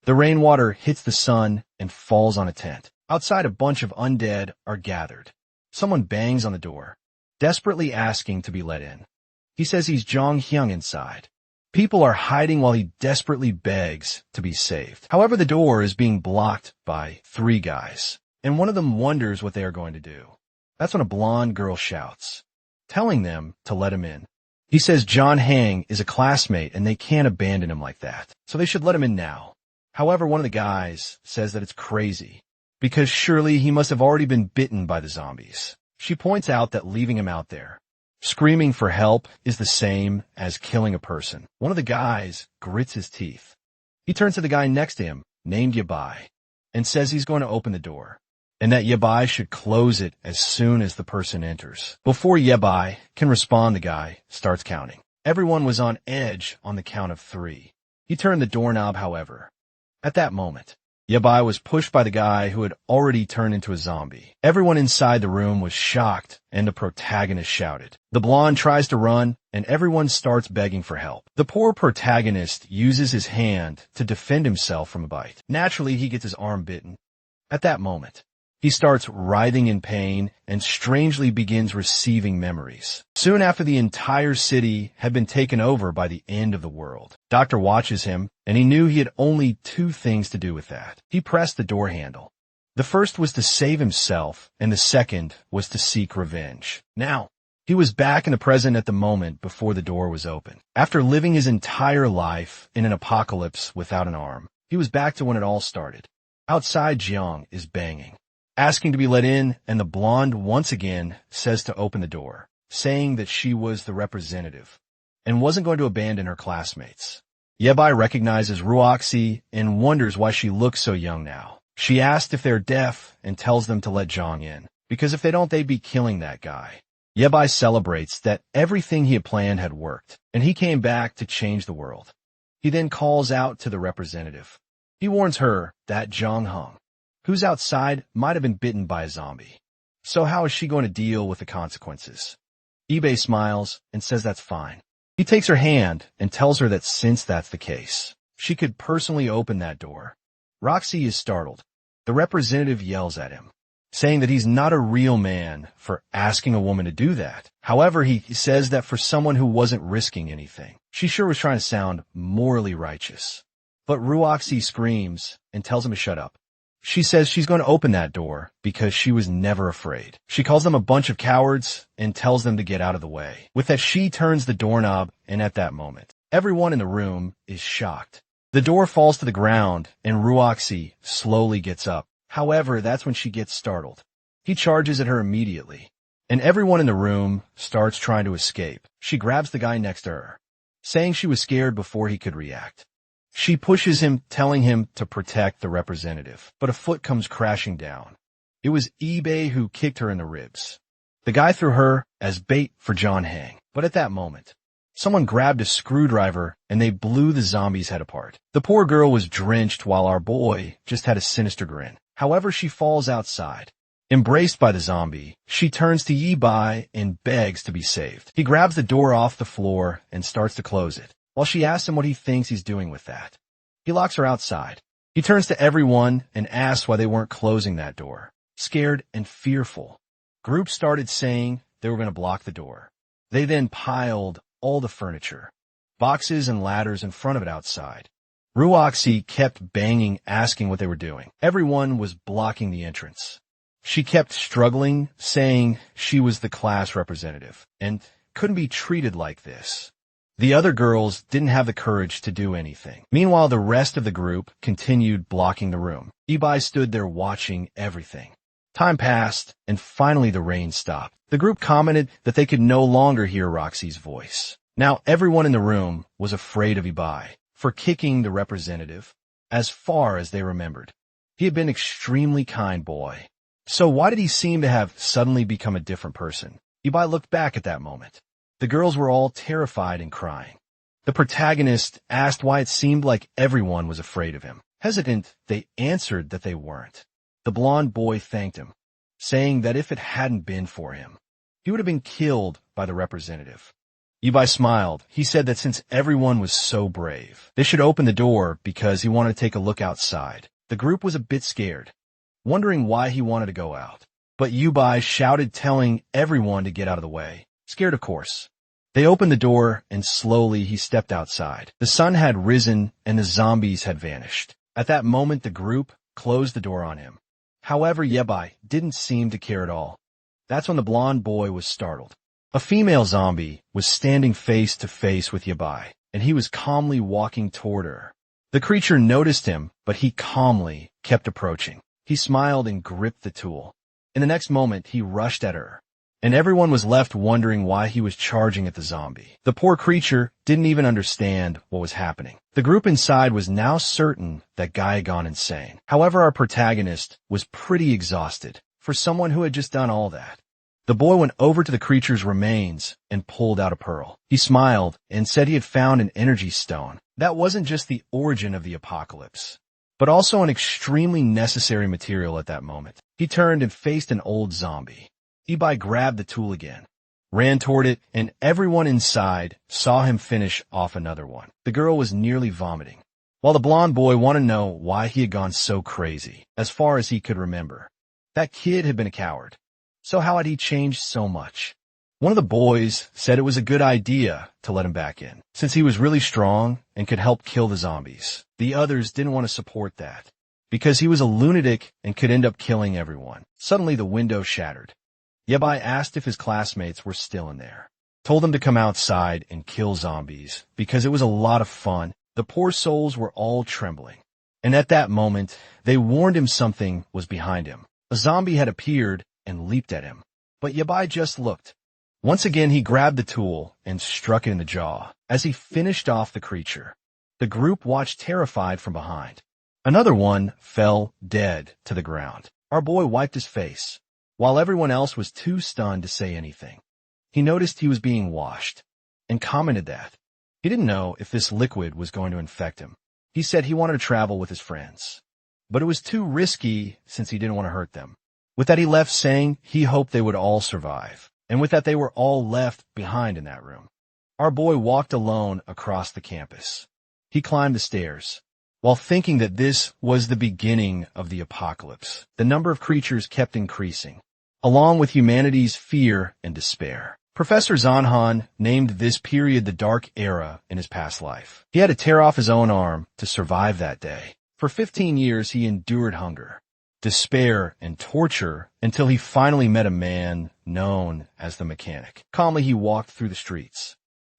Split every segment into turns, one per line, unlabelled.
The rainwater hits the sun and falls on a tent. Outside, a bunch of undead are gathered. Someone bangs on the door, desperately asking to be let in. He says he's Jong Hyung inside. People are hiding while he desperately begs to be saved. However, the door is being blocked by 3 guys, and one of them wonders what they are going to do. That's when a blonde girl shouts, telling them to let him in. He says John Hang is a classmate and they can't abandon him like that, so they should let him in now. However, one of the guys says that it's crazy, because surely he must have already been bitten by the zombies. She points out that leaving him out there, screaming for help, is the same as killing a person. One of the guys grits his teeth. He turns to the guy next to him, named Yabai, and says he's going to open the door, and that Yabai should close it as soon as the person enters. Before Yabai can respond, the guy starts counting. Everyone was on edge on the count of 3. He turned the doorknob, however. At that moment, Yabai was pushed by the guy who had already turned into a zombie. Everyone inside the room was shocked, and the protagonist shouted. The blonde tries to run, and everyone starts begging for help. The poor protagonist uses his hand to defend himself from a bite. Naturally, he gets his arm bitten. At that moment, he starts writhing in pain and strangely begins receiving memories. Soon after, the entire city had been taken over by the end of the world. Doctor watches him, and he knew he had only 2 things to do with that. He pressed the door handle. The first was to save himself, and the second was to seek revenge. Now, he was back in the present at the moment before the door was opened. After living his entire life in an apocalypse without an arm, he was back to when it all started. Outside, Jeong is banging, asking to be let in, and the blonde once again says to open the door, saying that she was the representative and wasn't going to abandon her classmates. Yabai recognizes Ruoxi and wonders why she looks so young now. She asks if they're deaf and tells them to let Jong in, because if they don't, they'd be killing that guy. Yabai celebrates that everything he had planned had worked, and he came back to change the world. He then calls out to the representative. He warns her that Jong Hung, who's outside, might have been bitten by a zombie. So how is she going to deal with the consequences? eBay smiles and says that's fine. He takes her hand and tells her that since that's the case, she could personally open that door. Roxy is startled. The representative yells at him, saying that he's not a real man for asking a woman to do that. However, he says that for someone who wasn't risking anything, she sure was trying to sound morally righteous. But Ruoxi screams and tells him to shut up. She says she's going to open that door because she was never afraid. She calls them a bunch of cowards and tells them to get out of the way. With that, she turns the doorknob, and at that moment, everyone in the room is shocked. The door falls to the ground, and Ruoxi slowly gets up. However, that's when she gets startled. He charges at her immediately, and everyone in the room starts trying to escape. She grabs the guy next to her, saying she was scared before he could react. She pushes him, telling him to protect the representative, but a foot comes crashing down. It was eBay who kicked her in the ribs. The guy threw her as bait for John Hang, but at that moment, someone grabbed a screwdriver and they blew the zombie's head apart. The poor girl was drenched while our boy just had a sinister grin. However, she falls outside. Embraced by the zombie, she turns to Yi-Bai and begs to be saved. He grabs the door off the floor and starts to close it, while she asks him what he thinks he's doing with that. He locks her outside. He turns to everyone and asks why they weren't closing that door. Scared and fearful, groups started saying they were going to block the door. They then piled all the furniture, boxes and ladders in front of it outside. Ruoxi kept banging, asking what they were doing. Everyone was blocking the entrance. She kept struggling, saying she was the class representative and couldn't be treated like this. The other girls didn't have the courage to do anything. Meanwhile, the rest of the group continued blocking the room. Ibai stood there watching everything. Time passed, and finally the rain stopped. The group commented that they could no longer hear Roxy's voice. Now everyone in the room was afraid of Ibai for kicking the representative, as far as they remembered. He had been an extremely kind boy. So why did he seem to have suddenly become a different person? Ibai looked back at that moment. The girls were all terrified and crying. The protagonist asked why it seemed like everyone was afraid of him. Hesitant, they answered that they weren't. The blonde boy thanked him, saying that if it hadn't been for him, he would have been killed by the representative. Yibai smiled. He said that since everyone was so brave, they should open the door because he wanted to take a look outside. The group was a bit scared, wondering why he wanted to go out. But Yibai shouted, telling everyone to get out of the way. Scared, of course. They opened the door, and slowly he stepped outside. The sun had risen, and the zombies had vanished. At that moment, the group closed the door on him. However, Yibai didn't seem to care at all. That's when the blonde boy was startled. A female zombie was standing face to face with Yibai, and he was calmly walking toward her. The creature noticed him, but he calmly kept approaching. He smiled and gripped the tool. In the next moment, he rushed at her, and everyone was left wondering why he was charging at the zombie. The poor creature didn't even understand what was happening. The group inside was now certain that Guy had gone insane. However, our protagonist was pretty exhausted for someone who had just done all that. The boy went over to the creature's remains and pulled out a pearl. He smiled and said he had found an energy stone. That wasn't just the origin of the apocalypse, but also an extremely necessary material at that moment. He turned and faced an old zombie. Yibai grabbed the tool again, ran toward it, and everyone inside saw him finish off another one. The girl was nearly vomiting, while the blonde boy wanted to know why he had gone so crazy. As far as he could remember, that kid had been a coward. So how had he changed so much? One of the boys said it was a good idea to let him back in, since he was really strong and could help kill the zombies. The others didn't want to support that, because he was a lunatic and could end up killing everyone. Suddenly the window shattered. Yibai asked if his classmates were still in there, told them to come outside and kill zombies, because it was a lot of fun. The poor souls were all trembling, and at that moment, they warned him something was behind him. A zombie had appeared and leaped at him, but Yibai just looked. Once again, he grabbed the tool and struck it in the jaw. As he finished off the creature, the group watched terrified from behind. Another one fell dead to the ground. Our boy wiped his face, while everyone else was too stunned to say anything. He noticed he was being washed, and commented that he didn't know if this liquid was going to infect him. He said he wanted to travel with his friends, but it was too risky since he didn't want to hurt them. With that, he left, saying he hoped they would all survive, and with that, they were all left behind in that room. Our boy walked alone across the campus. He climbed the stairs, while thinking that this was the beginning of the apocalypse. The number of creatures kept increasing, along with humanity's fear and despair. Professor Zanhan named this period the Dark Era in his past life. He had to tear off his own arm to survive that day. For 15 years, he endured hunger, despair, and torture until he finally met a man known as the Mechanic. Calmly, he walked through the streets.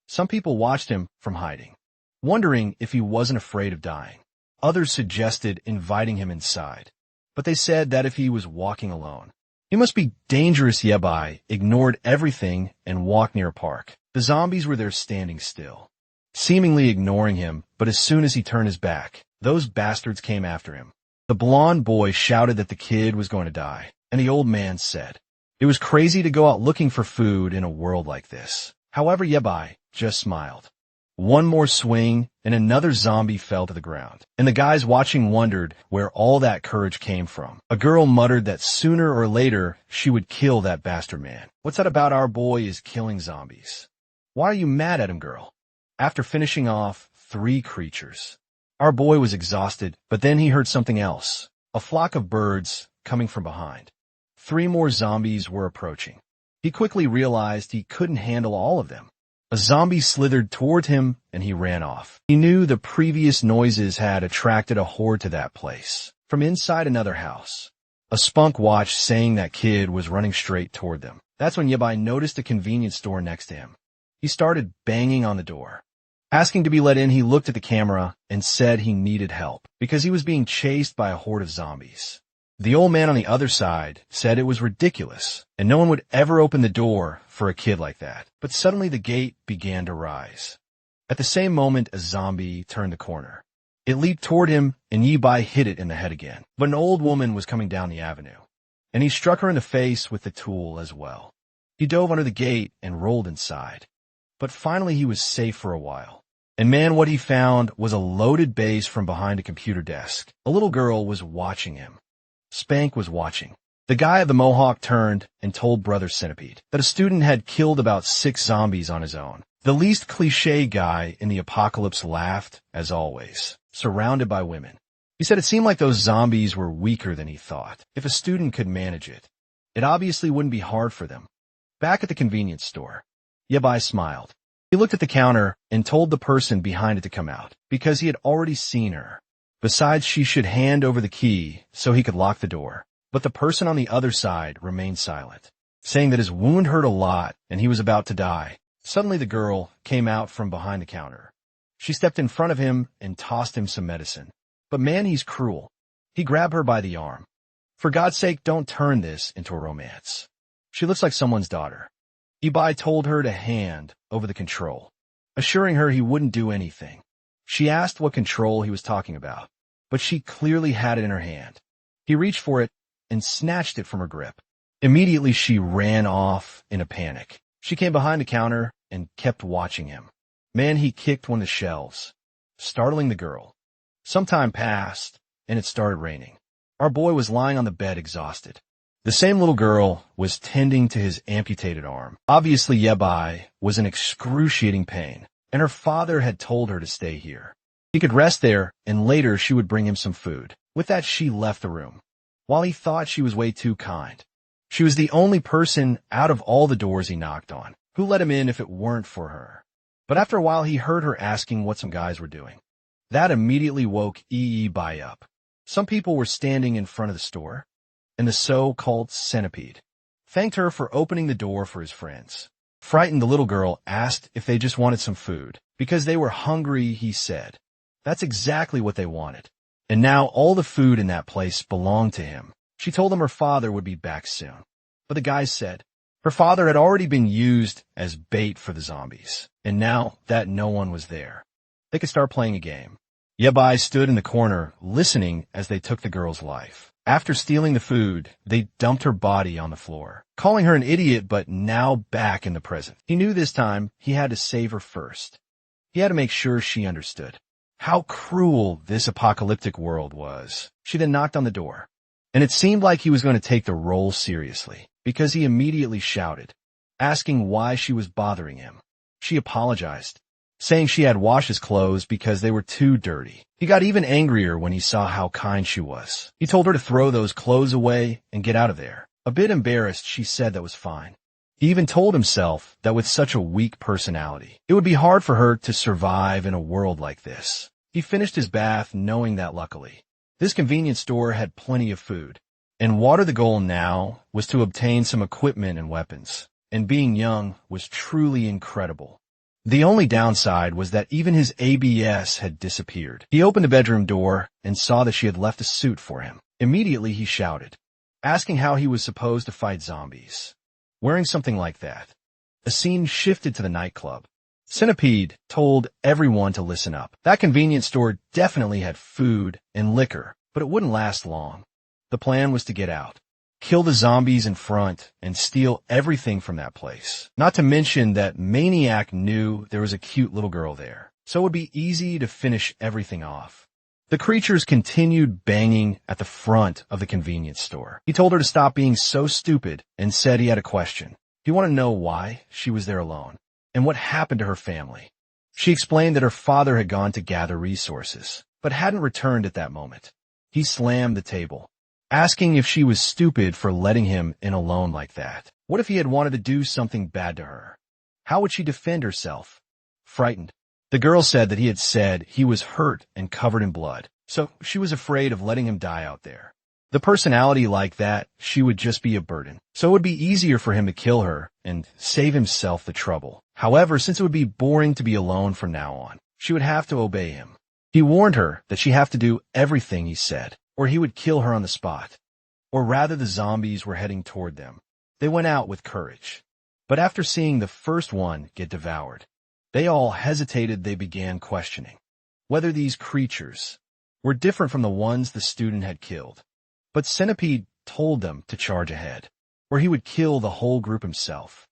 Some people watched him from hiding, wondering if he wasn't afraid of dying. Others suggested inviting him inside, but they said that if he was walking alone, he must be dangerous. Yibai ignored everything and walked near a park. The zombies were there standing still, seemingly ignoring him, but as soon as he turned his back, those bastards came after him. The blonde boy shouted that the kid was going to die, and the old man said it was crazy to go out looking for food in a world like this. However, Yibai just smiled. One more swing, and another zombie fell to the ground, and the guys watching wondered where all that courage came from. A girl muttered that sooner or later she would kill that bastard man. What's that about our boy is killing zombies? Why are you mad at him, girl? After finishing off 3 creatures, our boy was exhausted, but then he heard something else. A flock of birds coming from behind. 3 more zombies were approaching. He quickly realized he couldn't handle all of them. A zombie slithered toward him, and he ran off. He knew the previous noises had attracted a horde to that place. From inside another house, a spunk watched, saying that kid was running straight toward them. That's when Yibai noticed a convenience store next to him. He started banging on the door. Asking to be let in, he looked at the camera and said he needed help because he was being chased by a horde of zombies. The old man on the other side said it was ridiculous, and no one would ever open the door for a kid like that. But suddenly the gate began to rise. At the same moment, a zombie turned the corner. It leaped toward him, and Yibai hit it in the head again. But an old woman was coming down the avenue, and he struck her in the face with the tool as well. He dove under the gate and rolled inside. But finally he was safe for a while. And man, what he found was a loaded base from behind a computer desk. A little girl was watching him. Spank was watching. The guy of the mohawk turned and told Brother Centipede that a student had killed about 6 zombies on his own. The least cliché guy in the apocalypse laughed, as always, surrounded by women. He said it seemed like those zombies were weaker than he thought. If a student could manage it, it obviously wouldn't be hard for them. Back at the convenience store, Yabai smiled. He looked at the counter and told the person behind it to come out, because he had already seen her. Besides, she should hand over the key so he could lock the door. But the person on the other side remained silent, saying that his wound hurt a lot and he was about to die. Suddenly the girl came out from behind the counter. She stepped in front of him and tossed him some medicine. But man, he's cruel. He grabbed her by the arm. For God's sake, don't turn this into a romance. She looks like someone's daughter. Ibai told her to hand over the control, assuring her he wouldn't do anything. She asked what control he was talking about, but she clearly had it in her hand. He reached for it and snatched it from her grip. Immediately she ran off in a panic. She came behind the counter and kept watching him. Man, he kicked one of the shelves, startling the girl. Some time passed, and it started raining. Our boy was lying on the bed exhausted. The same little girl was tending to his amputated arm. Obviously, Yabai was in excruciating pain, and her father had told her to stay here. He could rest there, and later she would bring him some food. With that, she left the room. While he thought she was way too kind, she was the only person out of all the doors he knocked on. Who let him in if it weren't for her? But after a while, he heard her asking what some guys were doing. That immediately woke Ibai up. Some people were standing in front of the store, and the so-called centipede thanked her for opening the door for his friends. Frightened, the little girl asked if they just wanted some food. Because they were hungry, he said. That's exactly what they wanted. And now all the food in that place belonged to him. She told him her father would be back soon. But the guys said her father had already been used as bait for the zombies. And now that no one was there, they could start playing a game. Yabai stood in the corner, listening as they took the girl's life. After stealing the food, they dumped her body on the floor, calling her an idiot but now back in the present. He knew this time he had to save her first. He had to make sure she understood how cruel this apocalyptic world was. She then knocked on the door, and it seemed like he was going to take the role seriously, because he immediately shouted, asking why she was bothering him. She apologized, saying she had washed his clothes because they were too dirty. He got even angrier when he saw how kind she was. He told her to throw those clothes away and get out of there. A bit embarrassed, she said that was fine. He even told himself that with such a weak personality, it would be hard for her to survive in a world like this. He finished his bath knowing that luckily, this convenience store had plenty of food. And water, the goal now was to obtain some equipment and weapons. And being young was truly incredible. The only downside was that even his ABS had disappeared. He opened the bedroom door and saw that she had left a suit for him. Immediately he shouted, asking how he was supposed to fight zombies. Wearing something like that. A scene shifted to the nightclub. Centipede told everyone to listen up. That convenience store definitely had food and liquor, but it wouldn't last long. The plan was to get out, kill the zombies in front, and steal everything from that place. Not to mention that Maniac knew there was a cute little girl there, so it would be easy to finish everything off. The creatures continued banging at the front of the convenience store. He told her to stop being so stupid and said he had a question. He wanted to know why she was there alone and what happened to her family. She explained that her father had gone to gather resources, but hadn't returned at that moment. He slammed the table, asking if she was stupid for letting him in alone like that. What if he had wanted to do something bad to her? How would she defend herself? Frightened, the girl said that he had said he was hurt and covered in blood, so she was afraid of letting him die out there. The personality like that, she would just be a burden, so it would be easier for him to kill her and save himself the trouble. However, since it would be boring to be alone from now on, she would have to obey him. He warned her that she'd have to do everything he said, or he would kill her on the spot. Or rather, the zombies were heading toward them. They went out with courage. But after seeing the first one get devoured, they all hesitated. They began questioning whether these creatures were different from the ones the student had killed. But Centipede told them to charge ahead, or he would kill the whole group himself.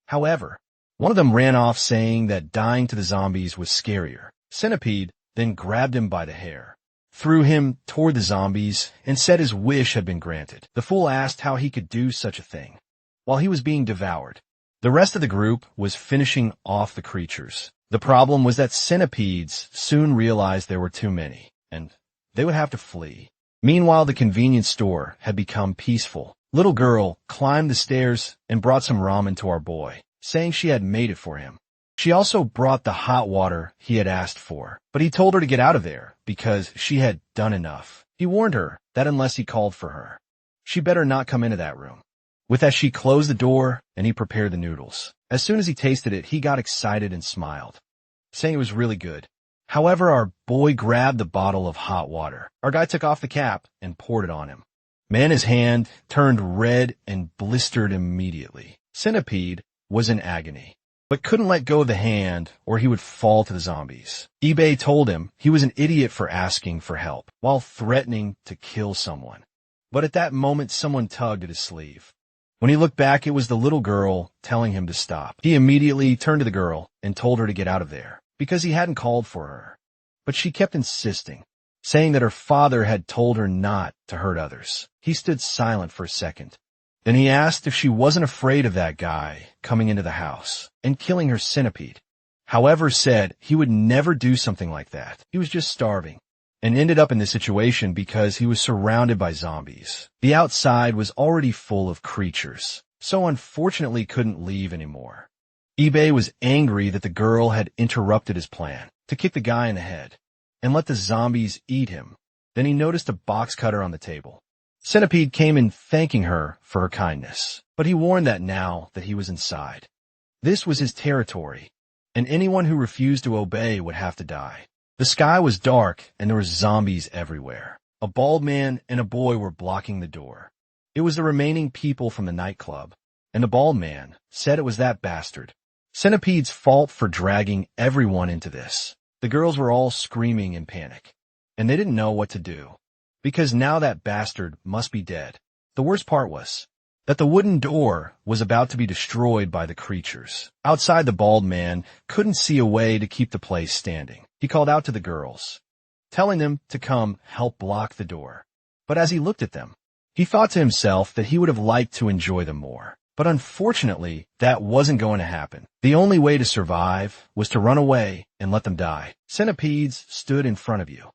However, one of them ran off saying that dying to the zombies was scarier. Centipede then grabbed him by the hair, threw him toward the zombies, and said his wish had been granted. The fool asked how he could do such a thing. While he was being devoured, The rest of the group was finishing off the creatures. The problem was that centipedes soon realized there were too many, and they would have to flee. Meanwhile, the convenience store had become peaceful. Little girl climbed the stairs and brought some ramen to our boy, saying she had made it for him. She also brought the hot water he had asked for, but he told her to get out of there because she had done enough. He warned her that unless he called for her, she better not come into that room. With that, she closed the door and he prepared the noodles. As soon as he tasted it, he got excited and smiled, saying it was really good. However, our boy grabbed the bottle of hot water. Our guy took off the cap and poured it on him. Man, his hand turned red and blistered immediately. Centipede was in agony, but couldn't let go of the hand or he would fall to the zombies. eBay told him he was an idiot for asking for help while threatening to kill someone. But at that moment, someone tugged at his sleeve. When he looked back, it was the little girl telling him to stop. He immediately turned to the girl and told her to get out of there because he hadn't called for her. But she kept insisting, saying that her father had told her not to hurt others. He stood silent for a second. Then he asked if she wasn't afraid of that guy coming into the house and killing her centipede. However, said he would never do something like that. He was just starving and ended up in this situation because he was surrounded by zombies. The outside was already full of creatures, so unfortunately couldn't leave anymore. eBay was angry that the girl had interrupted his plan to kick the guy in the head and let the zombies eat him. Then he noticed a box cutter on the table. Centipede came in thanking her for her kindness, but he warned that now that he was inside, this was his territory, and anyone who refused to obey would have to die. The sky was dark and there were zombies everywhere. A bald man and a boy were blocking the door. It was the remaining people from the nightclub, and the bald man said it was that bastard. Centipede's fault for dragging everyone into this. The girls were all screaming in panic, and they didn't know what to do, because now that bastard must be dead. The worst part was that the wooden door was about to be destroyed by the creatures. Outside, the bald man couldn't see a way to keep the place standing. He called out to the girls, telling them to come help block the door. But as he looked at them, he thought to himself that he would have liked to enjoy them more. But unfortunately, that wasn't going to happen. The only way to survive was to run away and let them die. Centipedes stood in front of you.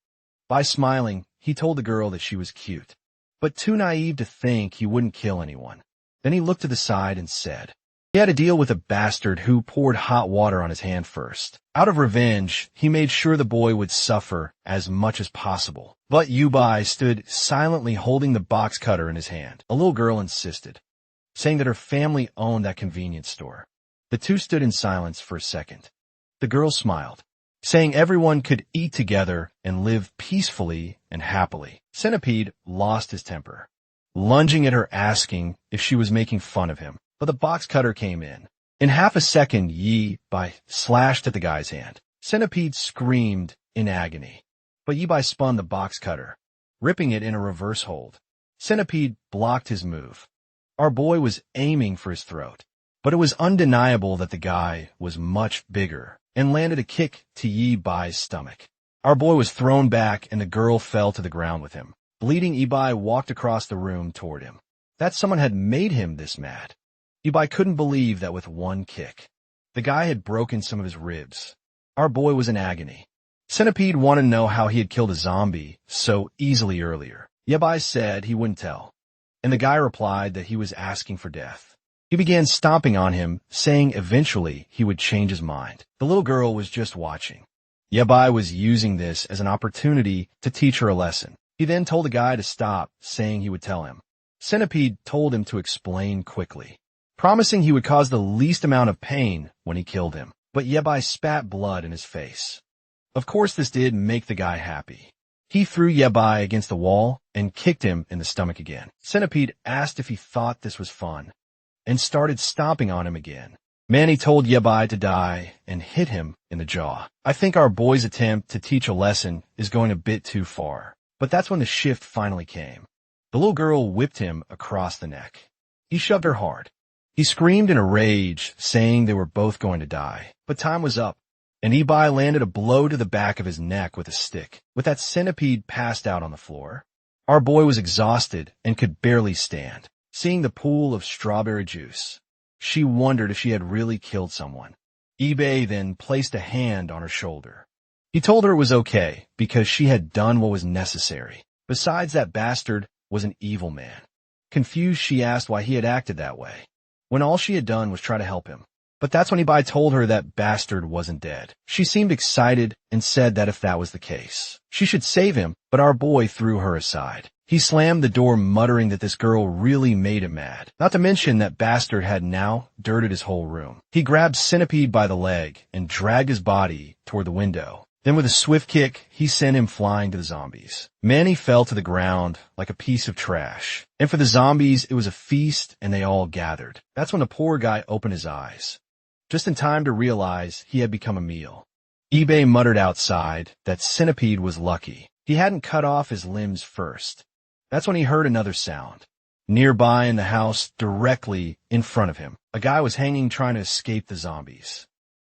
By smiling, he told the girl that she was cute, but too naive to think he wouldn't kill anyone. Then he looked to the side and said he had to deal with a bastard who poured hot water on his hand first. Out of revenge, he made sure the boy would suffer as much as possible. But Yubai stood silently holding the box cutter in his hand. A little girl insisted, saying that her family owned that convenience store. The two stood in silence for a second. The girl smiled, saying everyone could eat together and live peacefully and happily. Centipede lost his temper, lunging at her asking if she was making fun of him. But the box cutter came in. In half a second, Yi-Bai slashed at the guy's hand. Centipede screamed in agony, but Yi-Bai spun the box cutter, ripping it in a reverse hold. Centipede blocked his move. Our boy was aiming for his throat, but it was undeniable that the guy was much bigger and landed a kick to Yi-Bai's stomach. Our boy was thrown back and the girl fell to the ground with him. Bleeding, Yi-Bai walked across the room toward him. That someone had made him this mad. Yi-Bai couldn't believe that with one kick, the guy had broken some of his ribs. Our boy was in agony. Centipede wanted to know how he had killed a zombie so easily earlier. Yi-Bai said he wouldn't tell, and the guy replied that he was asking for death. He began stomping on him, saying eventually he would change his mind. The little girl was just watching. Yi-Bai was using this as an opportunity to teach her a lesson. He then told the guy to stop, saying he would tell him. Centipede told him to explain quickly, promising he would cause the least amount of pain when he killed him. But Yi-Bai spat blood in his face. Of course, this did make the guy happy. He threw Yi-Bai against the wall and kicked him in the stomach again. Centipede asked if he thought this was fun and started stomping on him again. Manny told Yi-Bai to die and hit him in the jaw. I think our boy's attempt to teach a lesson is going a bit too far. But that's when the shift finally came. The little girl whipped him across the neck. He shoved her hard. He screamed in a rage, saying they were both going to die. But time was up, and Yi-Bai landed a blow to the back of his neck with a stick. With that, Centipede passed out on the floor. Our boy was exhausted and could barely stand, seeing the pool of strawberry juice. She wondered if she had really killed someone. eBay then placed a hand on her shoulder. He told her it was okay because she had done what was necessary. Besides, that bastard was an evil man. Confused, she asked why he had acted that way, when all she had done was try to help him. But that's when eBay told her that bastard wasn't dead. She seemed excited and said that if that was the case, she should save him, but our boy threw her aside. He slammed the door, muttering that this girl really made him mad. Not to mention that bastard had now dirted his whole room. He grabbed Centipede by the leg and dragged his body toward the window. Then with a swift kick, he sent him flying to the zombies. Manny fell to the ground like a piece of trash. And for the zombies, it was a feast and they all gathered. That's when the poor guy opened his eyes, just in time to realize he had become a meal. eBay muttered outside that Centipede was lucky he hadn't cut off his limbs first. That's when he heard another sound. Nearby in the house, directly in front of him, a guy was hanging trying to escape the zombies.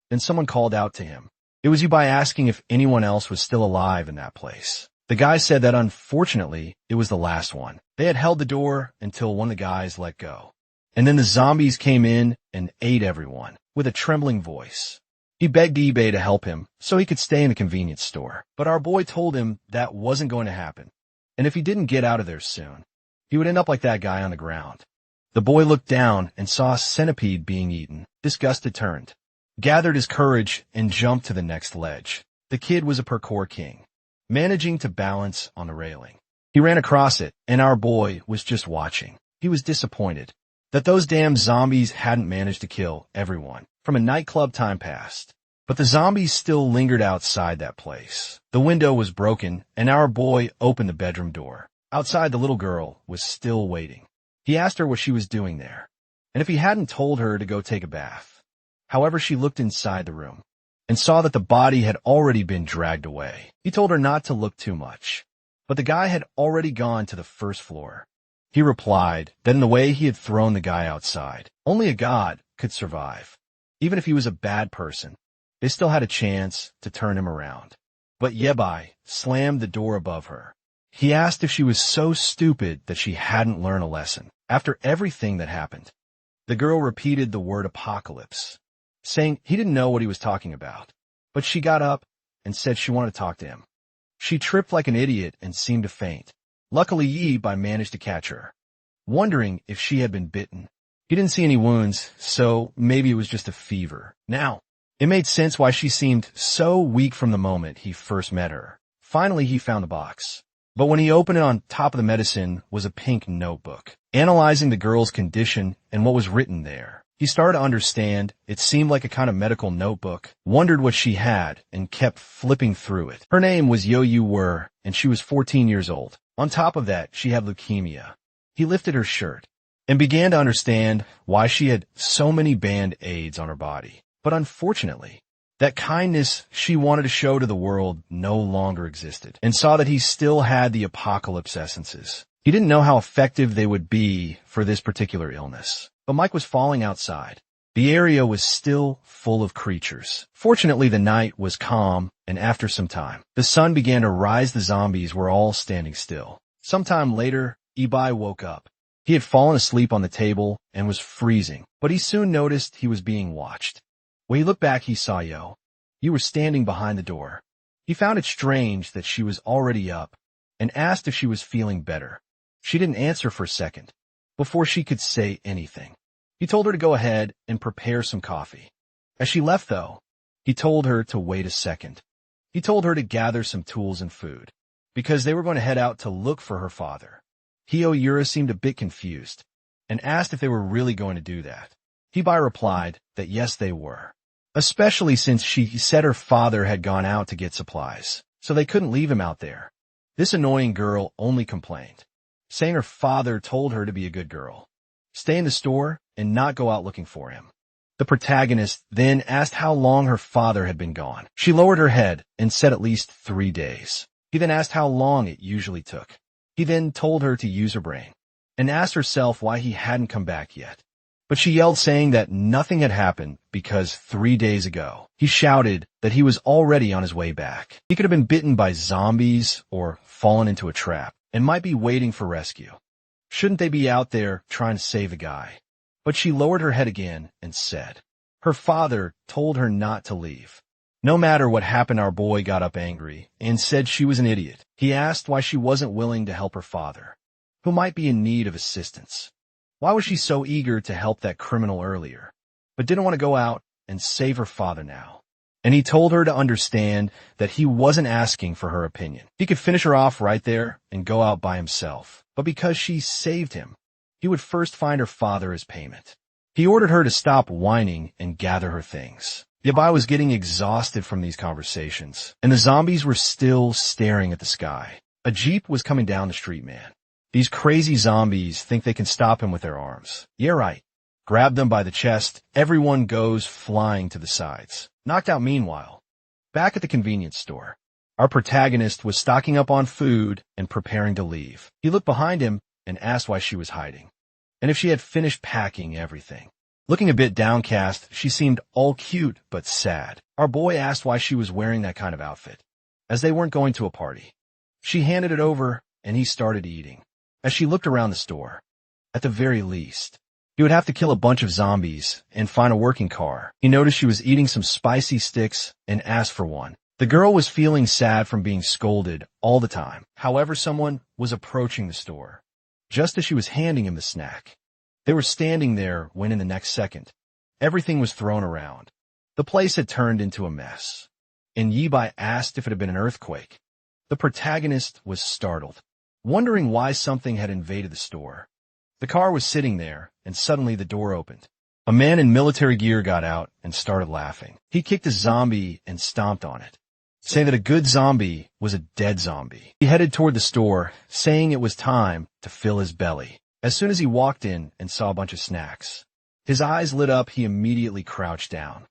Then someone called out to him. It was eBay asking if anyone else was still alive in that place. The guy said that unfortunately, it was the last one. They had held the door until one of the guys let go. And then the zombies came in and ate everyone with a trembling voice. He begged eBay to help him so he could stay in the convenience store. But our boy told him that wasn't going to happen. And if he didn't get out of there soon, he would end up like that guy on the ground. The boy looked down and saw a centipede being eaten. Disgusted, turned, gathered his courage, and jumped to the next ledge. The kid was a parkour king, managing to balance on the railing. He ran across it, and our boy was just watching. He was disappointed that those damn zombies hadn't managed to kill everyone. From a nightclub time passed, but the zombies still lingered outside that place. The window was broken, and our boy opened the bedroom door. Outside, the little girl was still waiting. He asked her what she was doing there, and if he hadn't told her to go take a bath. However, she looked inside the room and saw that the body had already been dragged away. He told her not to look too much, but the guy had already gone to the first floor. He replied that in the way he had thrown the guy outside, only a god could survive. Even if he was a bad person, they still had a chance to turn him around. But Yebai slammed the door above her. He asked if she was so stupid that she hadn't learned a lesson. After everything that happened, the girl repeated the word apocalypse, saying he didn't know what he was talking about. But she got up and said she wanted to talk to him. She tripped like an idiot and seemed to faint. Luckily, Yebai managed to catch her, wondering if she had been bitten. He didn't see any wounds, so maybe it was just a fever. Now, it made sense why she seemed so weak from the moment he first met her. Finally, he found the box. But when he opened it, on top of the medicine was a pink notebook, analyzing the girl's condition and what was written there. He started to understand. It seemed like a kind of medical notebook, wondered what she had, and kept flipping through it. Her name was Yo-Yu Wer, and she was 14 years old. On top of that, she had leukemia. He lifted her shirt and began to understand why she had so many band-aids on her body. But unfortunately, that kindness she wanted to show to the world no longer existed, and saw that he still had the apocalypse essences. He didn't know how effective they would be for this particular illness. But Mike was falling outside. The area was still full of creatures. Fortunately, the night was calm, and after some time, the sun began to rise. The zombies were all standing still. Sometime later, Yebai woke up. He had fallen asleep on the table and was freezing, but he soon noticed he was being watched. When he looked back, he saw Yo. You were standing behind the door. He found it strange that she was already up and asked if she was feeling better. She didn't answer for a second before she could say anything. He told her to go ahead and prepare some coffee. As she left, though, he told her to wait a second. He told her to gather some tools and food, because they were going to head out to look for her father. Hiyō seemed a bit confused and asked if they were really going to do that. Yebai replied that yes, they were, especially since she said her father had gone out to get supplies, so they couldn't leave him out there. This annoying girl only complained, saying her father told her to be a good girl, stay in the store, and not go out looking for him. The protagonist then asked how long her father had been gone. She lowered her head and said at least 3 days. He then asked how long it usually took. He then told her to use her brain and asked herself why he hadn't come back yet. But she yelled, saying that nothing had happened because 3 days ago, he shouted that he was already on his way back. He could have been bitten by zombies or fallen into a trap and might be waiting for rescue. Shouldn't they be out there trying to save the guy? But she lowered her head again and said, her father told her not to leave. No matter what happened, our boy got up angry and said she was an idiot. He asked why she wasn't willing to help her father, who might be in need of assistance. Why was she so eager to help that criminal earlier, but didn't want to go out and save her father now? And he told her to understand that he wasn't asking for her opinion. He could finish her off right there and go out by himself. But because she saved him, he would first find her father as payment. He ordered her to stop whining and gather her things. Yabai was getting exhausted from these conversations, and the zombies were still staring at the sky. A jeep was coming down the street, man. These crazy zombies think they can stop him with their arms. Yeah, right. Grab them by the chest, everyone goes flying to the sides. Knocked out meanwhile. Back at the convenience store, our protagonist was stocking up on food and preparing to leave. He looked behind him and asked why she was hiding, and if she had finished packing everything. Looking a bit downcast, she seemed all cute but sad. Our boy asked why she was wearing that kind of outfit, as they weren't going to a party. She handed it over, and he started eating. As she looked around the store, at the very least, he would have to kill a bunch of zombies and find a working car. He noticed she was eating some spicy sticks and asked for one. The girl was feeling sad from being scolded all the time. However, someone was approaching the store, just as she was handing him the snack. They were standing there when in the next second, everything was thrown around. The place had turned into a mess, and Yibai asked if it had been an earthquake. The protagonist was startled, wondering why something had invaded the store. The car was sitting there, and suddenly the door opened. A man in military gear got out and started laughing. He kicked a zombie and stomped on it, saying that a good zombie was a dead zombie. He headed toward the store, saying it was time to fill his belly. As soon as he walked in and saw a bunch of snacks, his eyes lit up. He immediately crouched down,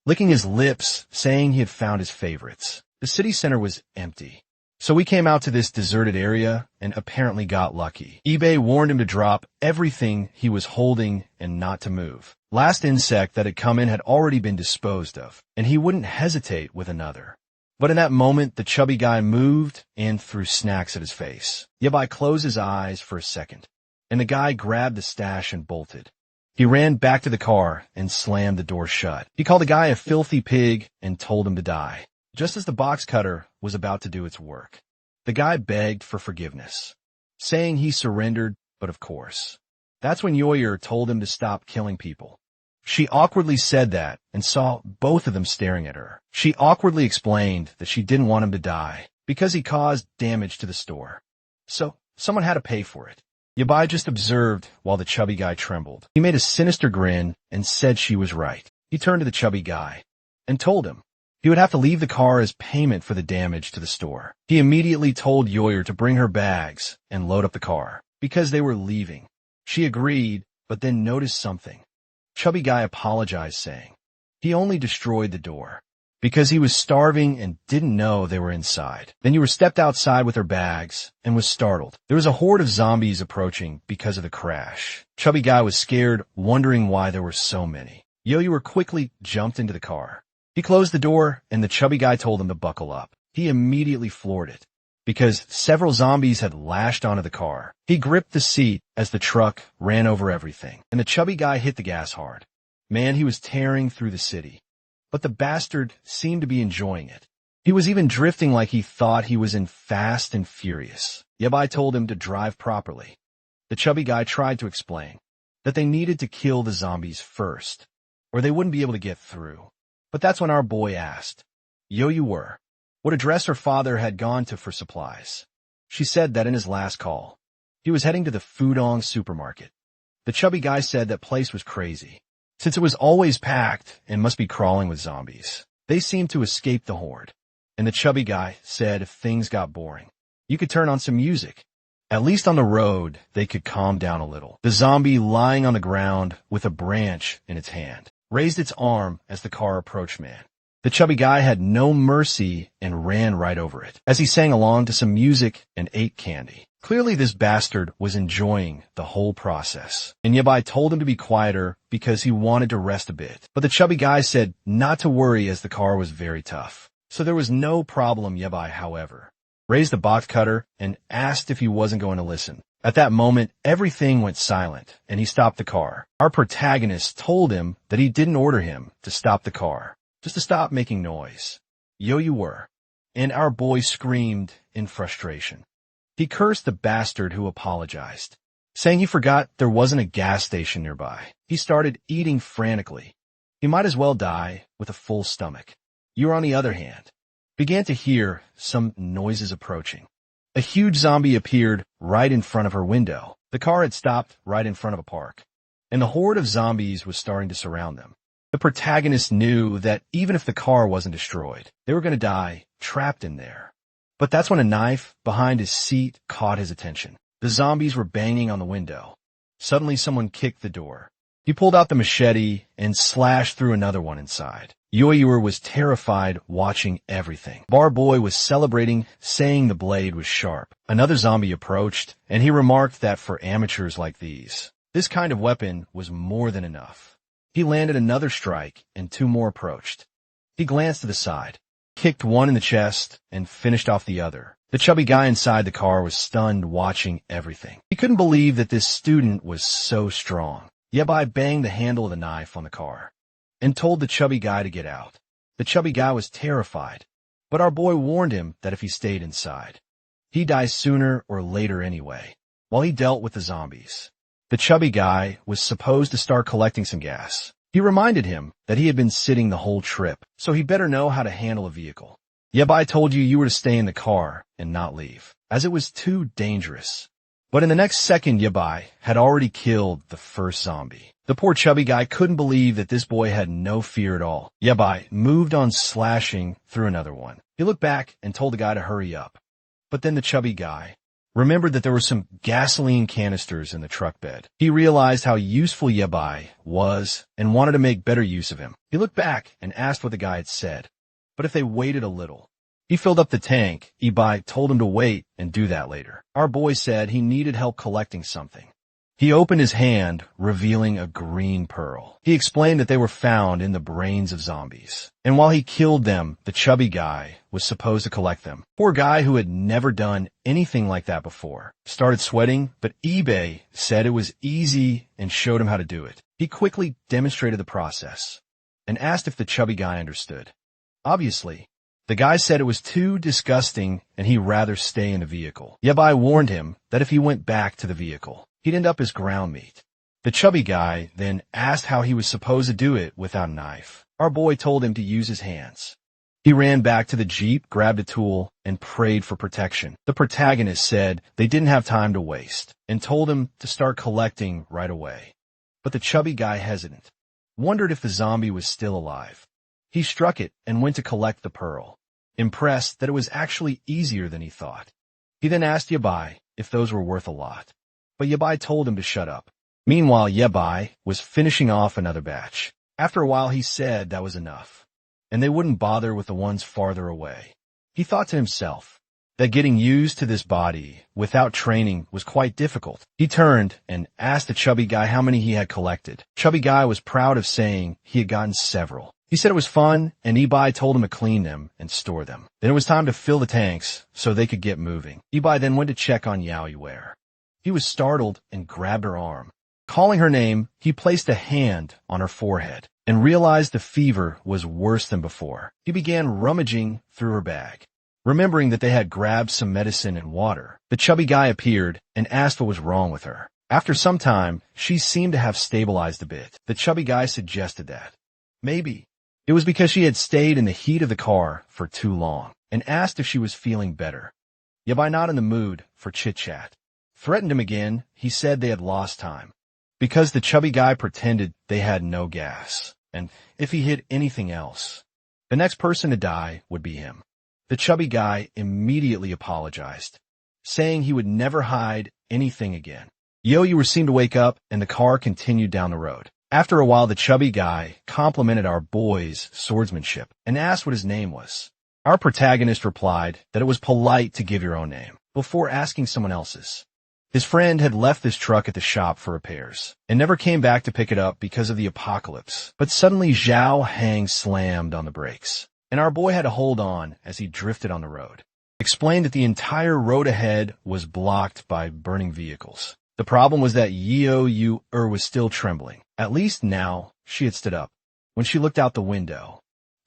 licking his lips, saying he had found his favorites. The city center was empty, so we came out to this deserted area and apparently got lucky. eBay warned him to drop everything he was holding and not to move. Last insect that had come in had already been disposed of, and he wouldn't hesitate with another. But in that moment, the chubby guy moved and threw snacks at his face. Yabai closed his eyes for a second, and the guy grabbed the stash and bolted. He ran back to the car and slammed the door shut. He called the guy a filthy pig and told him to die. Just as the box cutter was about to do its work, the guy begged for forgiveness, saying he surrendered, but of course. That's when Yoyer told him to stop killing people. She awkwardly said that and saw both of them staring at her. She awkwardly explained that she didn't want him to die because he caused damage to the store. So someone had to pay for it. Yabai just observed while the chubby guy trembled. He made a sinister grin and said she was right. He turned to the chubby guy and told him he would have to leave the car as payment for the damage to the store. He immediately told Yoyer to bring her bags and load up the car because they were leaving. She agreed, but then noticed something. Chubby guy apologized, saying he only destroyed the door because he was starving and didn't know they were inside. Then Yoyer stepped outside with her bags and was startled. There was a horde of zombies approaching because of the crash. Chubby guy was scared, wondering why there were so many. Yoyer quickly jumped into the car. He closed the door, and the chubby guy told him to buckle up. He immediately floored it because several zombies had lashed onto the car. He gripped the seat as the truck ran over everything, and the chubby guy hit the gas hard. Man, he was tearing through the city, but the bastard seemed to be enjoying it. He was even drifting like he thought he was in Fast and Furious. Yabai told him to drive properly. The chubby guy tried to explain that they needed to kill the zombies first, or they wouldn't be able to get through. But that's when our boy asked Yoyer what address her father had gone to for supplies. She said that in his last call, he was heading to the Fudong supermarket. The chubby guy said that place was crazy, since it was always packed and must be crawling with zombies. They seemed to escape the horde, and the chubby guy said if things got boring, you could turn on some music. At least on the road, they could calm down a little. The zombie lying on the ground with a branch in its hand raised its arm as the car approached man. The chubby guy had no mercy and ran right over it as he sang along to some music and ate candy. Clearly this bastard was enjoying the whole process, and Yabai told him to be quieter because he wanted to rest a bit. But the chubby guy said not to worry as the car was very tough. So there was no problem. Yabai, however, raised the box cutter, and asked if he wasn't going to listen. At that moment, everything went silent, and he stopped the car. Our protagonist told him that he didn't order him to stop the car, just to stop making noise. Yo, you were. And our boy screamed in frustration. He cursed the bastard who apologized, saying he forgot there wasn't a gas station nearby. He started eating frantically. He might as well die with a full stomach. You, on the other hand, began to hear some noises approaching. A huge zombie appeared right in front of her window. The car had stopped right in front of a park, and the horde of zombies was starting to surround them. The protagonist knew that even if the car wasn't destroyed, they were going to die trapped in there. But that's when a knife behind his seat caught his attention. The zombies were banging on the window. Suddenly someone kicked the door. He pulled out the machete and slashed through another one inside. Yoyuer was terrified watching everything. Bar Boy was celebrating, saying the blade was sharp. Another zombie approached, and he remarked that for amateurs like these, this kind of weapon was more than enough. He landed another strike, and two more approached. He glanced to the side, kicked one in the chest, and finished off the other. The chubby guy inside the car was stunned watching everything. He couldn't believe that this student was so strong. Yabai banged the handle of the knife on the car and told the chubby guy to get out. The chubby guy was terrified, but our boy warned him that if he stayed inside, he'd die sooner or later anyway, while he dealt with the zombies. The chubby guy was supposed to start collecting some gas. He reminded him that he had been sitting the whole trip, so he better know how to handle a vehicle. Yabai told you were to stay in the car and not leave, as it was too dangerous. But in the next second, Yabai had already killed the first zombie. The poor chubby guy couldn't believe that this boy had no fear at all. Yabai moved on slashing through another one. He looked back and told the guy to hurry up. But then the chubby guy remembered that there were some gasoline canisters in the truck bed. He realized how useful Yabai was and wanted to make better use of him. He looked back and asked what the guy had said. But if they waited a little, he filled up the tank. Yabai told him to wait and do that later. Our boy said he needed help collecting something. He opened his hand, revealing a green pearl. He explained that they were found in the brains of zombies. And while he killed them, the chubby guy was supposed to collect them. Poor guy, who had never done anything like that before, started sweating, but eBay said it was easy and showed him how to do it. He quickly demonstrated the process and asked if the chubby guy understood. Obviously, the guy said it was too disgusting and he'd rather stay in the vehicle. Yabai warned him that if he went back to the vehicle, he'd end up as ground meat. The chubby guy then asked how he was supposed to do it without a knife. Our boy told him to use his hands. He ran back to the Jeep, grabbed a tool, and prayed for protection. The protagonist said they didn't have time to waste and told him to start collecting right away. But the chubby guy, hesitant, wondered if the zombie was still alive. He struck it and went to collect the pearl, impressed that it was actually easier than he thought. He then asked Yabai if those were worth a lot, but Yabai told him to shut up. Meanwhile, Yabai was finishing off another batch. After a while, he said that was enough, and they wouldn't bother with the ones farther away. He thought to himself that getting used to this body without training was quite difficult. He turned and asked the chubby guy how many he had collected. Chubby guy was proud of saying he had gotten several. He said it was fun, and Yabai told him to clean them and store them. Then it was time to fill the tanks so they could get moving. Yabai then went to check on Yaoyuer. He was startled and grabbed her arm. Calling her name, he placed a hand on her forehead and realized the fever was worse than before. He began rummaging through her bag. Remembering that they had grabbed some medicine and water, the chubby guy appeared and asked what was wrong with her. After some time, she seemed to have stabilized a bit. The chubby guy suggested that maybe it was because she had stayed in the heat of the car for too long, and asked if she was feeling better. Yabai, not in the mood for chit-chat, threatened him again. He said they had lost time, because the chubby guy pretended they had no gas, and if he hit anything else, the next person to die would be him. The chubby guy immediately apologized, saying he would never hide anything again. Yoyuer seemed to wake up, and the car continued down the road. After a while, the chubby guy complimented our boy's swordsmanship and asked what his name was. Our protagonist replied that it was polite to give your own name before asking someone else's. His friend had left this truck at the shop for repairs and never came back to pick it up because of the apocalypse. But suddenly Zhao Hang slammed on the brakes, and our boy had to hold on as he drifted on the road. explained that the entire road ahead was blocked by burning vehicles. The problem was that Yeo-yu was still trembling. At least now, she had stood up. When she looked out the window,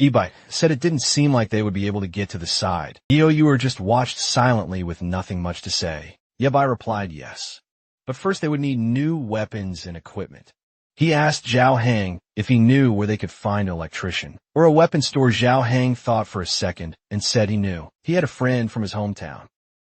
Ibai said it didn't seem like they would be able to get to the side. Yeo-yu just watched silently with nothing much to say. Yabai replied yes. But first they would need new weapons and equipment. He asked Zhao Hang if he knew where they could find an electrician or a weapon store. Zhao Hang thought for a second and said he knew. He had a friend from his hometown.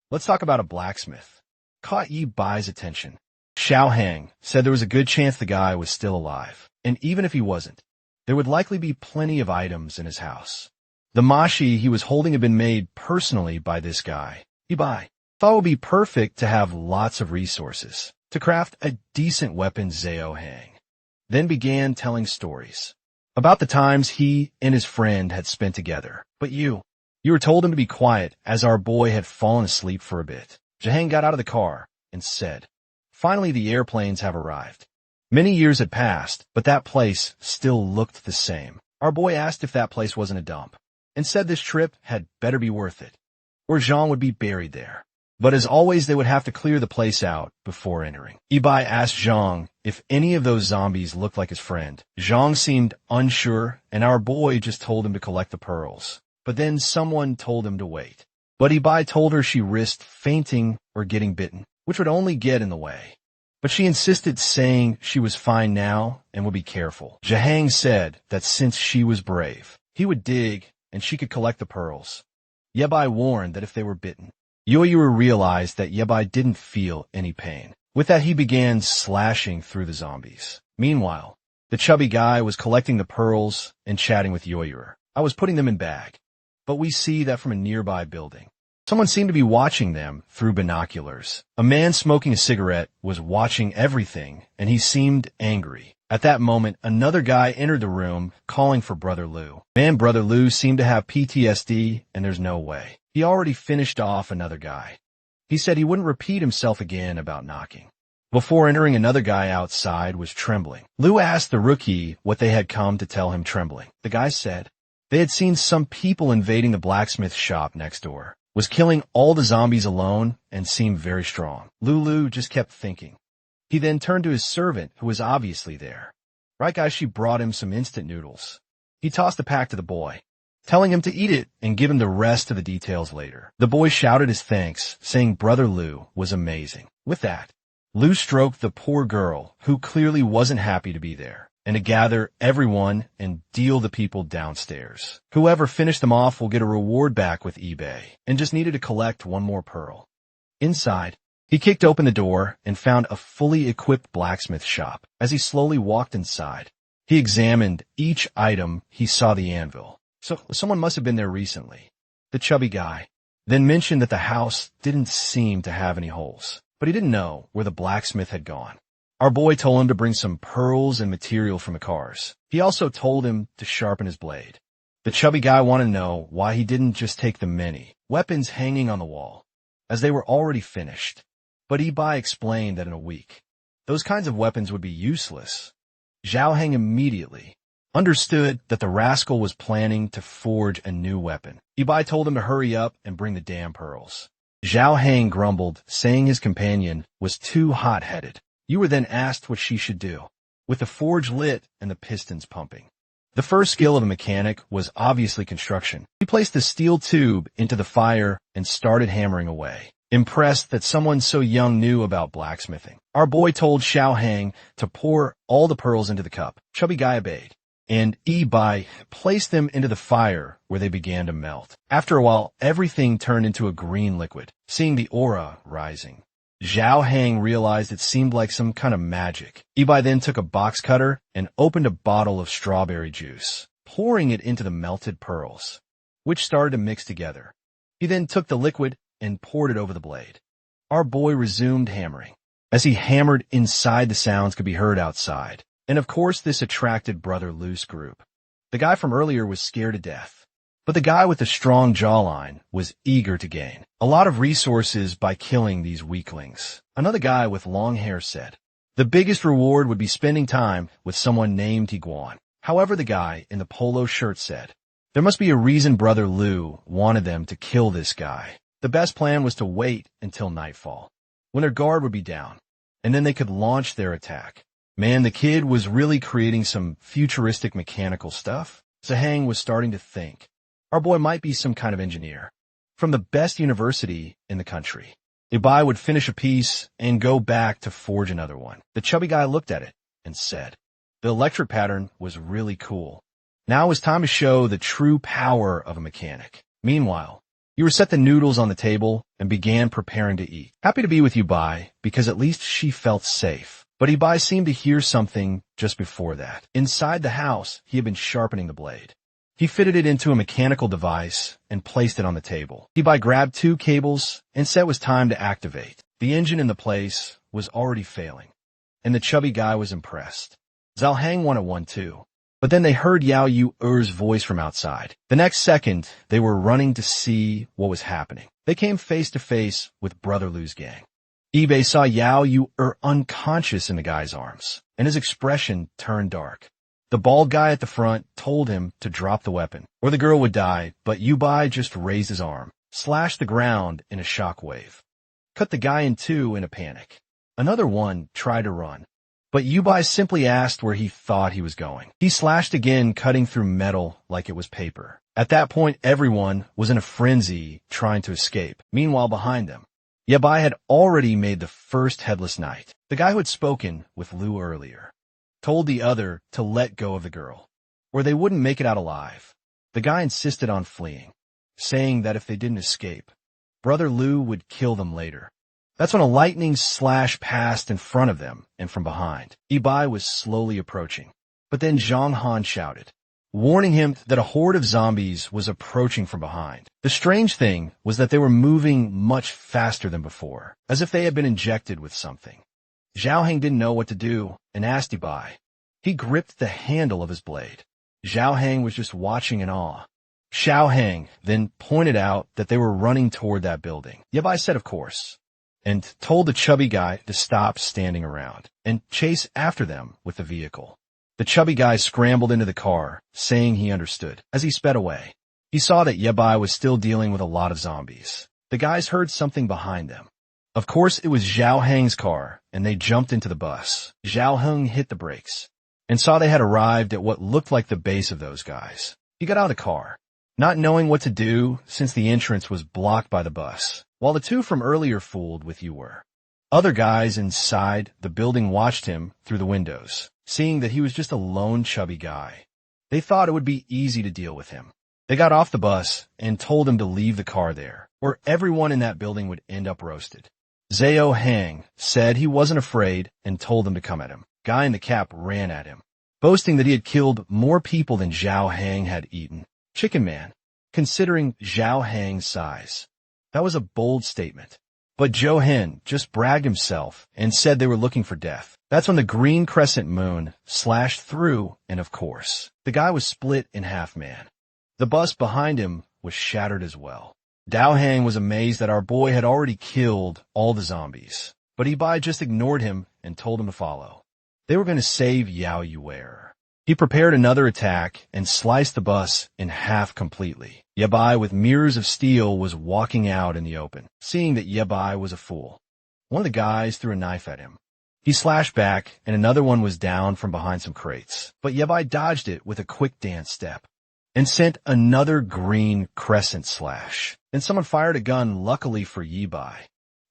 Let's talk about a blacksmith. Caught Yi Bai's attention. Zhao Hang said there was a good chance the guy was still alive, and even if he wasn't, there would likely be plenty of items in his house. The mashi he was holding had been made personally by this guy. Yi Bai thought it would be perfect to have lots of resources to craft a decent weapon. Zhao Hang then began telling stories about the times he and his friend had spent together. But you were told him to be quiet as our boy had fallen asleep for a bit. Zhang got out of the car and said, finally the airplanes have arrived. Many years had passed, but that place still looked the same. Our boy asked if that place wasn't a dump, and said this trip had better be worth it, or Zhang would be buried there. But as always, they would have to clear the place out before entering. Ibai asked Zhang if any of those zombies looked like his friend. Zhang seemed unsure, and our boy just told him to collect the pearls. But then someone told him to wait. But Ibai told her she risked fainting or getting bitten, which would only get in the way. But she insisted, saying she was fine now and would be careful. Zhang said that since she was brave, he would dig and she could collect the pearls. Yabai warned that if they were bitten, Yoyuru realized that Yabai didn't feel any pain. With that, he began slashing through the zombies. Meanwhile, the chubby guy was collecting the pearls and chatting with Yoyuru. I was putting them in bag. But we see that from a nearby building. Someone seemed to be watching them through binoculars. A man smoking a cigarette was watching everything, and he seemed angry. At that moment, another guy entered the room, calling for Brother Liu. Brother Liu seemed to have PTSD, and there's no way. He already finished off another guy. He said he wouldn't repeat himself again about knocking. Before entering, another guy outside was trembling. Liu asked the rookie what they had come to tell him trembling. The guy said they had seen some people invading the blacksmith shop next door, was killing all the zombies alone, and seemed very strong. Lulu just kept thinking. He then turned to his servant, who was obviously there. Right, guys, she brought him some instant noodles. He tossed the pack to the boy, telling him to eat it and give him the rest of the details later. The boy shouted his thanks, saying Brother Liu was amazing. With that, Liu stroked the poor girl, who clearly wasn't happy to be there, and to gather everyone and deal the people downstairs. Whoever finished them off will get a reward back with eBay, and just needed to collect one more pearl. Inside, he kicked open the door and found a fully equipped blacksmith shop. As he slowly walked inside, he examined each item. He saw the anvil. So someone must have been there recently. The chubby guy then mentioned that the house didn't seem to have any holes, but he didn't know where the blacksmith had gone. Our boy told him to bring some pearls and material from the cars. He also told him to sharpen his blade. The chubby guy wanted to know why he didn't just take the many weapons hanging on the wall, as they were already finished. But Ibai explained that in a week, those kinds of weapons would be useless. Zhao Heng immediately understood that the rascal was planning to forge a new weapon. Ibai told him to hurry up and bring the damn pearls. Zhao Heng grumbled, saying his companion was too hot-headed. You were then asked what she should do, with the forge lit and the pistons pumping. The first skill of a mechanic was obviously construction. He placed the steel tube into the fire and started hammering away, impressed that someone so young knew about blacksmithing. Our boy told Xiao Hang to pour all the pearls into the cup. Chubby guy obeyed, and Ibai placed them into the fire where they began to melt. After a while, everything turned into a green liquid. Seeing the aura rising, Zhao Hang realized it seemed like some kind of magic. Ibai then took a box cutter and opened a bottle of strawberry juice, pouring it into the melted pearls, which started to mix together. He then took the liquid and poured it over the blade. Our boy resumed hammering. As he hammered inside, the sounds could be heard outside. And of course, this attracted Brother Lu's group. The guy from earlier was scared to death, but the guy with the strong jawline was eager to gain a lot of resources by killing these weaklings. Another guy with long hair said the biggest reward would be spending time with someone named Tiguan. However, the guy in the polo shirt said there must be a reason Brother Lu wanted them to kill this guy. The best plan was to wait until nightfall, when their guard would be down, and then they could launch their attack. Man, the kid was really creating some futuristic mechanical stuff. Zahang was starting to think, our boy might be some kind of engineer from the best university in the country. Ibai would finish a piece and go back to forge another one. The chubby guy looked at it and said, the electric pattern was really cool. Now it was time to show the true power of a mechanic. Meanwhile, you set the noodles on the table and began preparing to eat. Happy to be with Ibai because at least she felt safe. But Ibai seemed to hear something just before that. Inside the house, he had been sharpening the blade. He fitted it into a mechanical device and placed it on the table. Ibai grabbed 2 cables and said it was time to activate. The engine in the place was already failing, and the chubby guy was impressed. Zalhang wanted one too. But then they heard Yao Yu's voice from outside. The next second, they were running to see what was happening. They came face to face with Brother Lu's gang. Ibai saw Yao Yu unconscious in the guy's arms, and his expression turned dark. The bald guy at the front told him to drop the weapon, or the girl would die, but Ibai just raised his arm, slashed the ground in a shockwave, cut the guy in 2 in a panic. Another one tried to run, but Ibai simply asked where he thought he was going. He slashed again, cutting through metal like it was paper. At that point, everyone was in a frenzy trying to escape. Meanwhile, behind them, Yabai had already made the first headless knight. The guy who had spoken with Lu earlier told the other to let go of the girl, or they wouldn't make it out alive. The guy insisted on fleeing, saying that if they didn't escape, Brother Lu would kill them later. That's when a lightning slash passed in front of them and from behind. Ibai was slowly approaching, but then Zhang Han shouted, warning him that a horde of zombies was approaching from behind. The strange thing was that they were moving much faster than before, as if they had been injected with something. Zhao Heng didn't know what to do and asked Ibai. He gripped the handle of his blade. Zhao Heng was just watching in awe. Xiao Heng then pointed out that they were running toward that building. Ibai said, of course, and told the chubby guy to stop standing around and chase after them with the vehicle. The chubby guy scrambled into the car, saying he understood. As he sped away, he saw that Yabai was still dealing with a lot of zombies. The guys heard something behind them. Of course, it was Zhao Heng's car, and they jumped into the bus. Zhao Heng hit the brakes and saw they had arrived at what looked like the base of those guys. He got out of the car, not knowing what to do since the entrance was blocked by the bus, while the 2 from earlier fooled with you were. Other guys inside the building watched him through the windows, seeing that he was just a lone chubby guy. They thought it would be easy to deal with him. They got off the bus and told him to leave the car there, or everyone in that building would end up roasted. Zhao Heng said he wasn't afraid and told them to come at him. Guy in the cap ran at him, boasting that he had killed more people than Zhao Heng had eaten. Chicken Man, considering Zhao Heng's size. That was a bold statement. But Zhou Hen just bragged himself and said they were looking for death. That's when the green crescent moon slashed through, and of course, the guy was split in half. Man, the bus behind him was shattered as well. Dao Hang was amazed that our boy had already killed all the zombies, but Ibai just ignored him and told him to follow. They were going to save Yao Yuer. He prepared another attack and sliced the bus in half completely. Yabai, with mirrors of steel, was walking out in the open, seeing that Yabai was a fool. One of the guys threw a knife at him. He slashed back, and another one was down from behind some crates, but Yabai dodged it with a quick dance step and sent another green crescent slash. Then someone fired a gun, luckily for Yabai.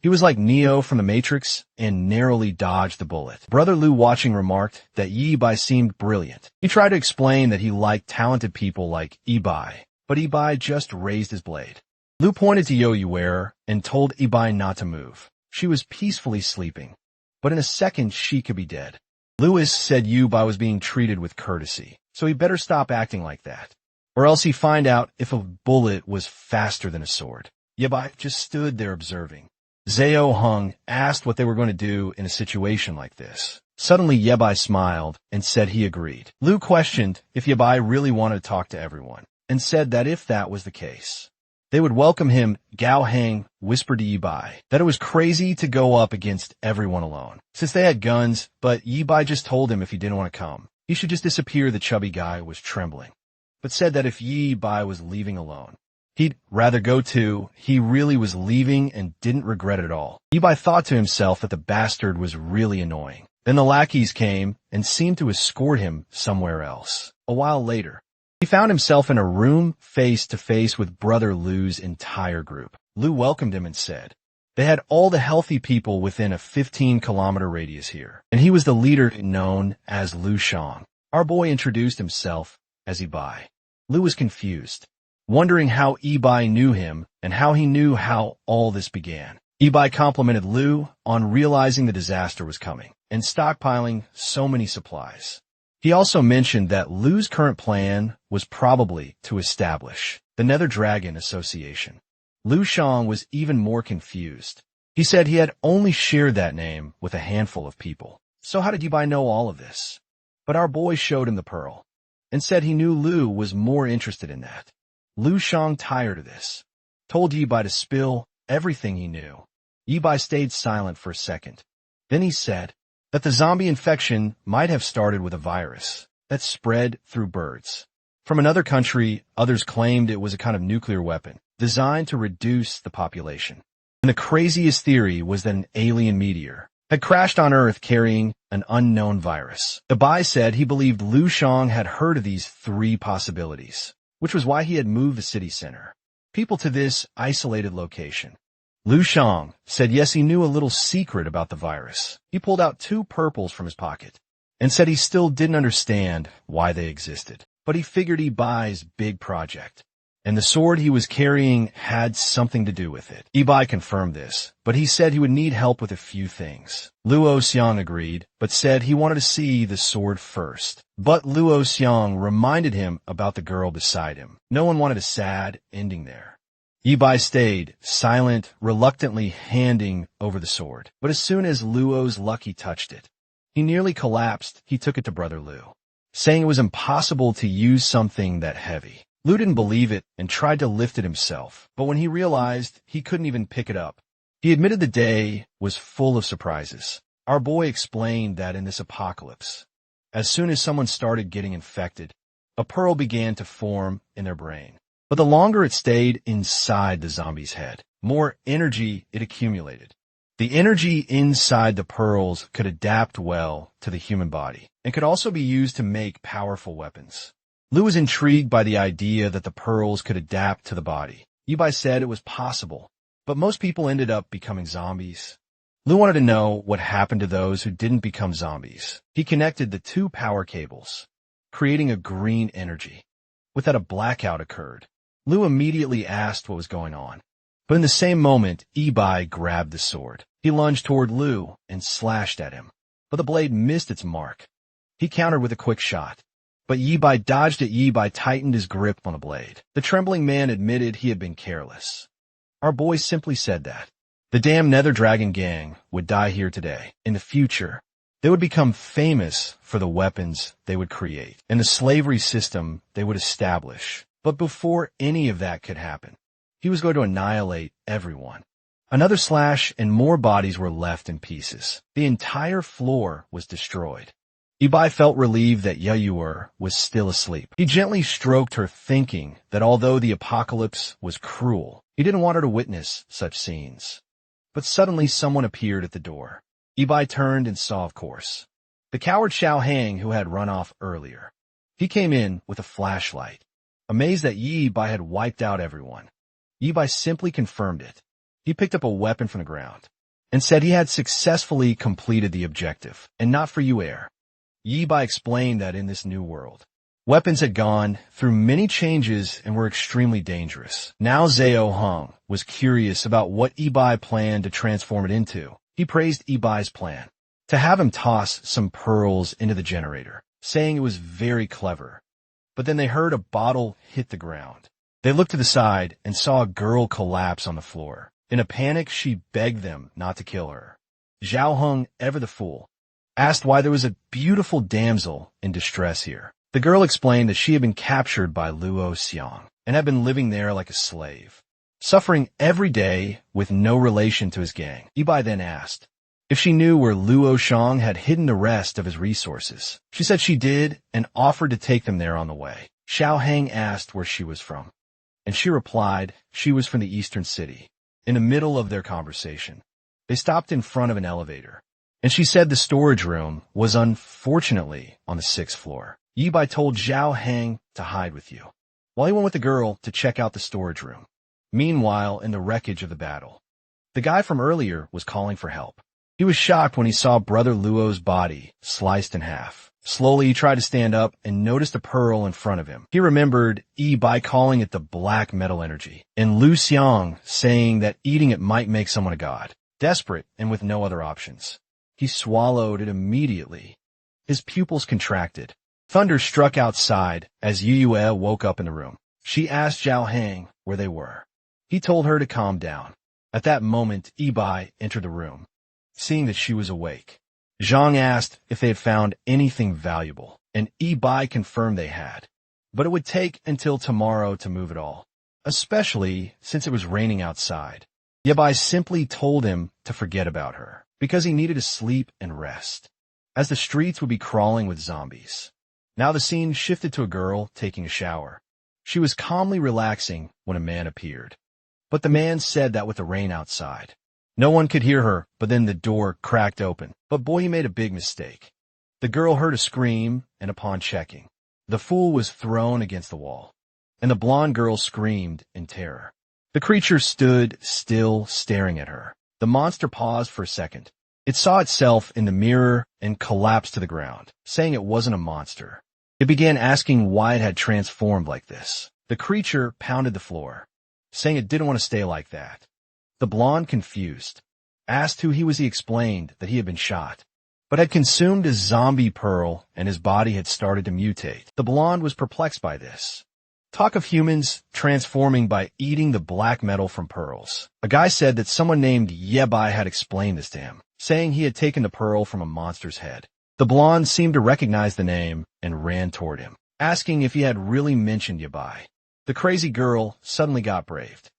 He was like Neo from the Matrix and narrowly dodged the bullet. Brother Lu, watching, remarked that Ibai seemed brilliant. He tried to explain that he liked talented people like Ibai, but Ibai just raised his blade. Lu pointed to Yo Yuer and told Ibai not to move. She was peacefully sleeping, but in a second she could be dead. Lewis said Ibai was being treated with courtesy, so he better stop acting like that, or else he'd find out if a bullet was faster than a sword. Ibai just stood there observing. Zhao Hung asked what they were going to do in a situation like this. Suddenly, Yabai smiled and said he agreed. Lu questioned if Yabai really wanted to talk to everyone, and said that if that was the case, they would welcome him. Gao Heng whispered to Yabai that it was crazy to go up against everyone alone, since they had guns, but Yabai just told him if he didn't want to come, he should just disappear. The chubby guy was trembling, but said that if Yabai was leaving alone, he'd rather go to. He really was leaving and didn't regret it at all. Ibai thought to himself that the bastard was really annoying. Then the lackeys came and seemed to escort him somewhere else. A while later, he found himself in a room face to face with Brother Lu's entire group. Lu welcomed him and said, they had all the healthy people within a 15-kilometer radius here, and he was the leader known as Lu Shang. Our boy introduced himself as Ibai. Lu was confused, wondering how Ibai knew him and how he knew how all this began. Ibai complimented Lu on realizing the disaster was coming and stockpiling so many supplies. He also mentioned that Lu's current plan was probably to establish the Nether Dragon Association. Lu Shang was even more confused. He said he had only shared that name with a handful of people. So how did Ibai know all of this? But our boy showed him the pearl and said he knew Lu was more interested in that. Lu Shang, tired of this, told Ibai to spill everything he knew. Ibai stayed silent for a second. Then he said that the zombie infection might have started with a virus that spread through birds. From another country, others claimed it was a kind of nuclear weapon designed to reduce the population. And the craziest theory was that an alien meteor had crashed on Earth carrying an unknown virus. Ibai said he believed Lu Shang had heard of these three possibilities, which was why he had moved the city center people to this isolated location. Lu Shang said yes, he knew a little secret about the virus. He pulled out 2 purples from his pocket and said he still didn't understand why they existed, but he figured Ibai's big project and the sword he was carrying had something to do with it. Ibai confirmed this, but he said he would need help with a few things. Luo Xiang agreed, but said he wanted to see the sword first. But Luo Xiang reminded him about the girl beside him. No one wanted a sad ending there. Ibai stayed silent, reluctantly handing over the sword. But as soon as Luo's lucky touched it, he nearly collapsed. He took it to Brother Lu, saying it was impossible to use something that heavy. Lu didn't believe it and tried to lift it himself, but when he realized he couldn't even pick it up, he admitted the day was full of surprises. Our boy explained that in this apocalypse, as soon as someone started getting infected, a pearl began to form in their brain. But the longer it stayed inside the zombie's head, more energy it accumulated. The energy inside the pearls could adapt well to the human body and could also be used to make powerful weapons. Lu was intrigued by the idea that the pearls could adapt to the body. Ibai said it was possible, but most people ended up becoming zombies. Lu wanted to know what happened to those who didn't become zombies. He connected the 2 power cables, creating a green energy. With that, a blackout occurred. Lu immediately asked what was going on. But in the same moment, Ibai grabbed the sword. He lunged toward Lu and slashed at him, but the blade missed its mark. He countered with a quick shot. But Ibai dodged it. Ibai tightened his grip on the blade. The trembling man admitted he had been careless. Our boy simply said that the damn Nether Dragon gang would die here today. In the future, they would become famous for the weapons they would create and the slavery system they would establish. But before any of that could happen, he was going to annihilate everyone. Another slash and more bodies were left in pieces. The entire floor was destroyed. Ibai felt relieved that Yahello was still asleep. He gently stroked her, thinking that although the apocalypse was cruel, he didn't want her to witness such scenes. But suddenly someone appeared at the door. Ibai turned and saw, of course, the coward Xiao Hang who had run off earlier. He came in with a flashlight, amazed that Ibai had wiped out everyone. Ibai simply confirmed it. He picked up a weapon from the ground and said he had successfully completed the objective, and not for you, Air. Ibai explained that in this new world, weapons had gone through many changes and were extremely dangerous. Now Zhao Hong was curious about what Ibai planned to transform it into. He praised Ibai's plan to have him toss some pearls into the generator, saying it was very clever. But then they heard a bottle hit the ground. They looked to the side and saw a girl collapse on the floor. In a panic, she begged them not to kill her. Zhao Hong, ever the fool, asked why there was a beautiful damsel in distress here. The girl explained that she had been captured by Luo Xiang and had been living there like a slave, suffering every day with no relation to his gang. Ibai then asked if she knew where Luo Xiang had hidden the rest of his resources. She said she did and offered to take them there on the way. Xiao Hang asked where she was from. and she replied she was from the eastern city. In the middle of their conversation, they stopped in front of an elevator, and she said the storage room was unfortunately on the 6th floor. Yibai told Zhao Heng to hide with you, while he went with the girl to check out the storage room. Meanwhile, in the wreckage of the battle, the guy from earlier was calling for help. He was shocked when he saw Brother Luo's body sliced in half. Slowly, he tried to stand up and noticed a pearl in front of him. He remembered Yibai calling it the black metal energy, and Lu Xiang saying that eating it might make someone a god. Desperate and with no other options, he swallowed it immediately. His pupils contracted. Thunder struck outside as Yue woke up in the room. She asked Zhao Heng where they were. He told her to calm down. At that moment, Yibai entered the room. Seeing that she was awake, Zhang asked if they had found anything valuable, and Yibai confirmed they had. But it would take until tomorrow to move it all, especially since it was raining outside. Yibai simply told him to forget about her, because he needed to sleep and rest, as the streets would be crawling with zombies. Now the scene shifted to a girl taking a shower. She was calmly relaxing when a man appeared. But the man said that with the rain outside, no one could hear her, but then the door cracked open. But boy, he made a big mistake. The girl heard a scream, and upon checking, the fool was thrown against the wall, and the blonde girl screamed in terror. The creature stood still, staring at her. The monster paused for a second. It saw itself in the mirror and collapsed to the ground, saying it wasn't a monster. It began asking why it had transformed like this. The creature pounded the floor, saying it didn't want to stay like that. The blonde, confused, asked who he was. He explained that he had been shot, but had consumed his zombie pearl and his body had started to mutate. The blonde was perplexed by this. Talk of humans transforming by eating the black metal from pearls. A guy said that someone named Yibai had explained this to him, saying he had taken the pearl from a monster's head. The blonde seemed to recognize the name and ran toward him, asking if he had really mentioned Yibai. The crazy girl suddenly got braved,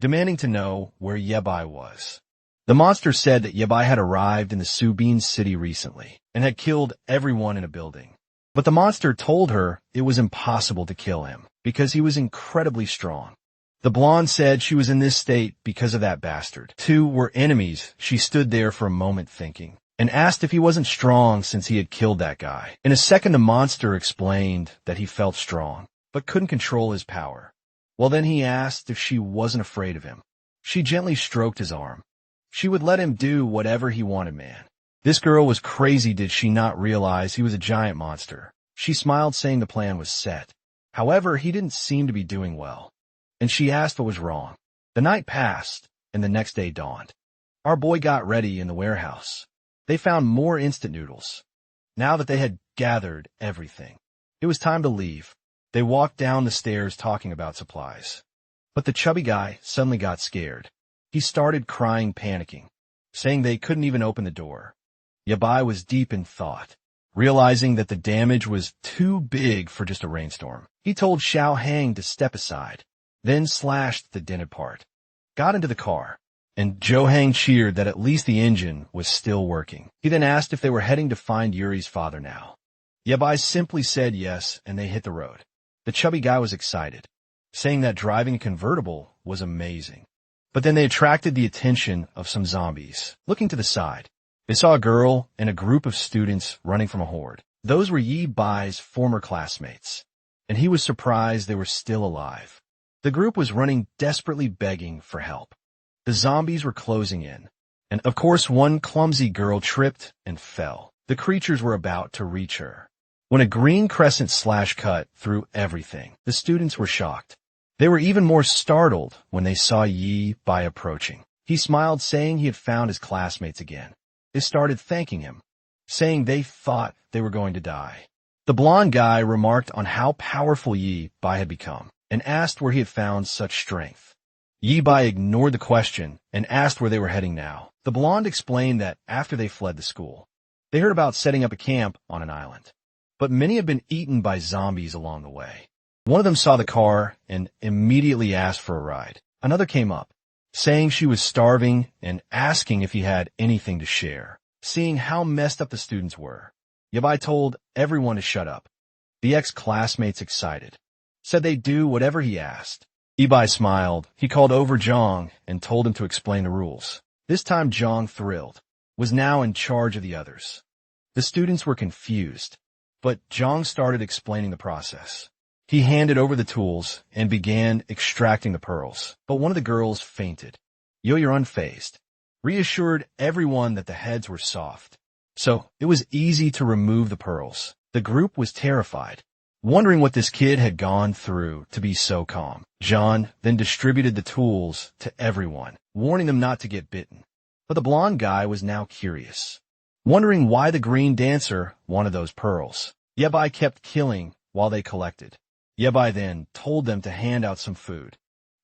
demanding to know where Yibai was. The monster said that Yibai had arrived in the Subin city recently and had killed everyone in a building. But the monster told her it was impossible to kill him because he was incredibly strong. The blonde said she was in this state because of that bastard. Two were enemies. She stood there for a moment thinking, and asked if he wasn't strong since he had killed that guy. In a second, the monster explained that he felt strong, but couldn't control his power. Well, then he asked if she wasn't afraid of him. She gently stroked his arm. She would let him do whatever he wanted, man. This girl was crazy. Did she not realize he was a giant monster? She smiled, saying the plan was set. However, he didn't seem to be doing well, and she asked what was wrong. The night passed, and the next day dawned. Our boy got ready in the warehouse. They found more instant noodles. Now that they had gathered everything, it was time to leave. They walked down the stairs talking about supplies. But the chubby guy suddenly got scared. He started crying, panicking, saying they couldn't even open the door. Yibai was deep in thought, realizing that the damage was too big for just a rainstorm. He told Xiao Hang to step aside, then slashed the dented part, got into the car, and Zhou Hang cheered that at least the engine was still working. He then asked if they were heading to find Yuri's father now. Yibai simply said yes, and they hit the road. The chubby guy was excited, saying that driving a convertible was amazing. But then they attracted the attention of some zombies. Looking to the side, they saw a girl and a group of students running from a horde. Those were Yibai's former classmates, and he was surprised they were still alive. The group was running, desperately begging for help. The zombies were closing in, and of course one clumsy girl tripped and fell. The creatures were about to reach her, when a green crescent slash cut through everything. The students were shocked. They were even more startled when they saw Yibai approaching. He smiled, saying he had found his classmates again. They started thanking him, saying they thought they were going to die. The blonde guy remarked on how powerful Yibai had become, and asked where he had found such strength. Yibai ignored the question and asked where they were heading now. The blonde explained that after they fled the school, they heard about setting up a camp on an island, but many had been eaten by zombies along the way. One of them saw the car and immediately asked for a ride. Another came up, saying she was starving and asking if he had anything to share. Seeing how messed up the students were, Yibai told everyone to shut up. The ex-classmates, excited, said they'd do whatever he asked. Ibai smiled. He called over Zhang and told him to explain the rules. This time Zhang, thrilled, was now in charge of the others. The students were confused, but Zhang started explaining the process. He handed over the tools and began extracting the pearls, but one of the girls fainted. Yo-Yo, unfazed, reassured everyone that the heads were soft, so it was easy to remove the pearls. The group was terrified, wondering what this kid had gone through to be so calm. Zhang then distributed the tools to everyone, warning them not to get bitten. But the blonde guy was now curious, wondering why the green dancer wanted those pearls. Yabai kept killing while they collected. Yabai then told them to hand out some food.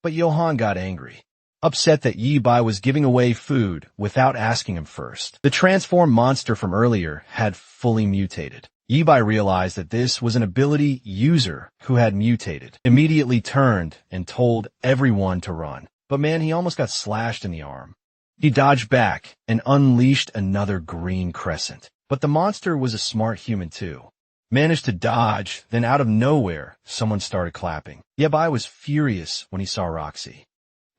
But Johan got angry, upset that Yabai was giving away food without asking him first. The transformed monster from earlier had fully mutated. Yabai realized that this was an ability user who had mutated, immediately turned and told everyone to run. But man, he almost got slashed in the arm. He dodged back and unleashed another green crescent. But the monster was a smart human too. Managed to dodge, then out of nowhere, someone started clapping. Yabai was furious when he saw Roxy.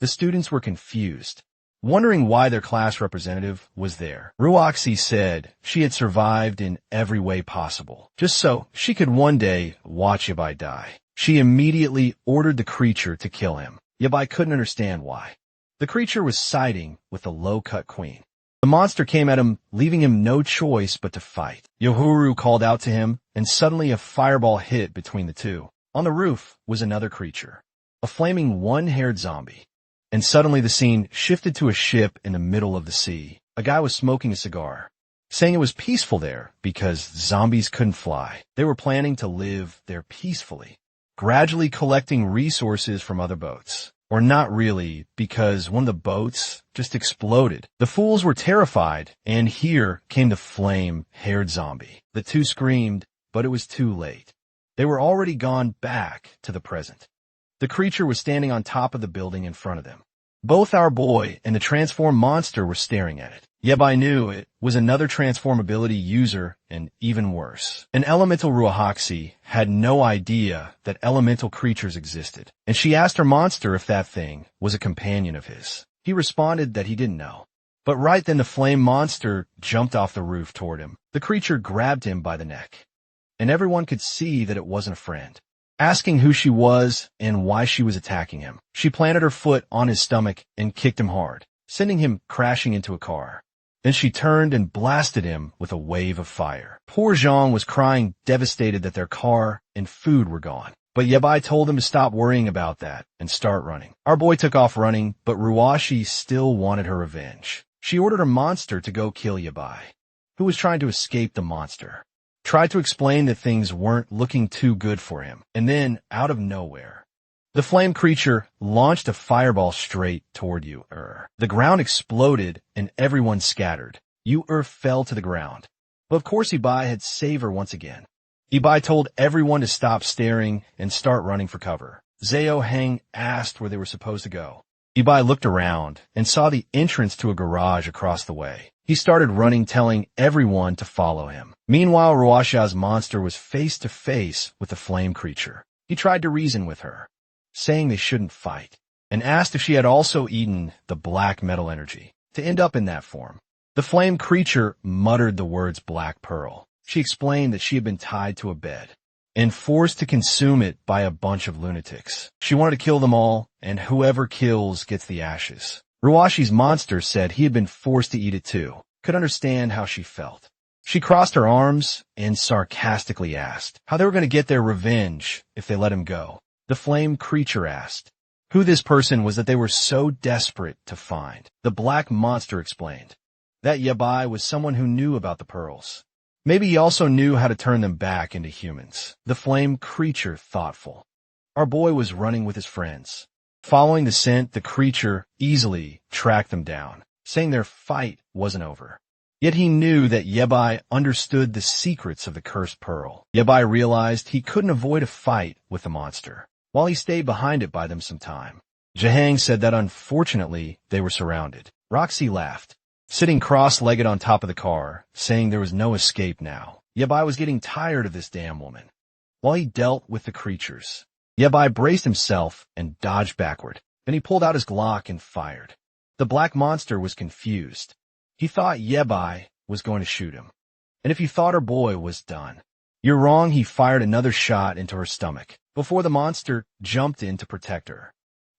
The students were confused, wondering why their class representative was there. Roxy said she had survived in every way possible, just so she could one day watch Yabai die. She immediately ordered the creature to kill him. Yabai couldn't understand why. The creature was siding with the low-cut queen. The monster came at him, leaving him no choice but to fight. Yohuru called out to him, and suddenly a fireball hit between the two. On the roof was another creature, a flaming one-haired zombie. And suddenly the scene shifted to a ship in the middle of the sea. A guy was smoking a cigar, saying it was peaceful there because zombies couldn't fly. They were planning to live there peacefully, gradually collecting resources from other boats. Or not really, because one of the boats just exploded. The fools were terrified, and here came the flame-haired zombie. The two screamed, but it was too late. They were already gone back to the present. The creature was standing on top of the building in front of them. Both our boy and the transformed monster were staring at it. Yabai knew it was another transformability user, and even worse. An elemental Ruahaxi had no idea that elemental creatures existed, and she asked her monster if that thing was a companion of his. He responded that he didn't know. But right then the flame monster jumped off the roof toward him. The creature grabbed him by the neck, and everyone could see that it wasn't a friend. Asking who she was and why she was attacking him, she planted her foot on his stomach and kicked him hard, sending him crashing into a car. Then she turned and blasted him with a wave of fire. Poor Zhang was crying, devastated that their car and food were gone. But Yabai told him to stop worrying about that and start running. Our boy took off running, but Ruashi still wanted her revenge. She ordered her monster to go kill Yabai, who was trying to escape the monster. Tried to explain that things weren't looking too good for him, and then, out of nowhere, the flame creature launched a fireball straight toward you. The ground exploded, and everyone scattered. You fell to the ground. But of course Ibai had saved her once again. Ibai told everyone to stop staring and start running for cover. Zeo Heng asked where they were supposed to go. Ibai looked around and saw the entrance to a garage across the way. He started running, telling everyone to follow him. Meanwhile, Ruasha's monster was face to face with the flame creature. He tried to reason with her, saying they shouldn't fight, and asked if she had also eaten the black metal energy to end up in that form. The flame creature muttered the words black pearl. She explained that she had been tied to a bed and forced to consume it by a bunch of lunatics. She wanted to kill them all, and whoever kills gets the ashes. Ruashi's monster said he had been forced to eat it too, could understand how she felt. She crossed her arms and sarcastically asked how they were going to get their revenge if they let him go. The flame creature asked who this person was that they were so desperate to find. The black monster explained that Yabai was someone who knew about the pearls. Maybe he also knew how to turn them back into humans. The flame creature thoughtful. Our boy was running with his friends. Following the scent, the creature easily tracked them down, saying their fight wasn't over. Yet he knew that Yabai understood the secrets of the cursed pearl. Yabai realized he couldn't avoid a fight with the monster, while he stayed behind it by them some time. Jahang said that unfortunately they were surrounded. Roxy laughed, sitting cross-legged on top of the car, saying there was no escape now. Yabai was getting tired of this damn woman. While he dealt with the creatures, Yebai braced himself and dodged backward. Then he pulled out his Glock and fired. The black monster was confused. He thought Yebai was going to shoot him. And if he thought her boy was done. You're wrong, he fired another shot into her stomach before the monster jumped in to protect her.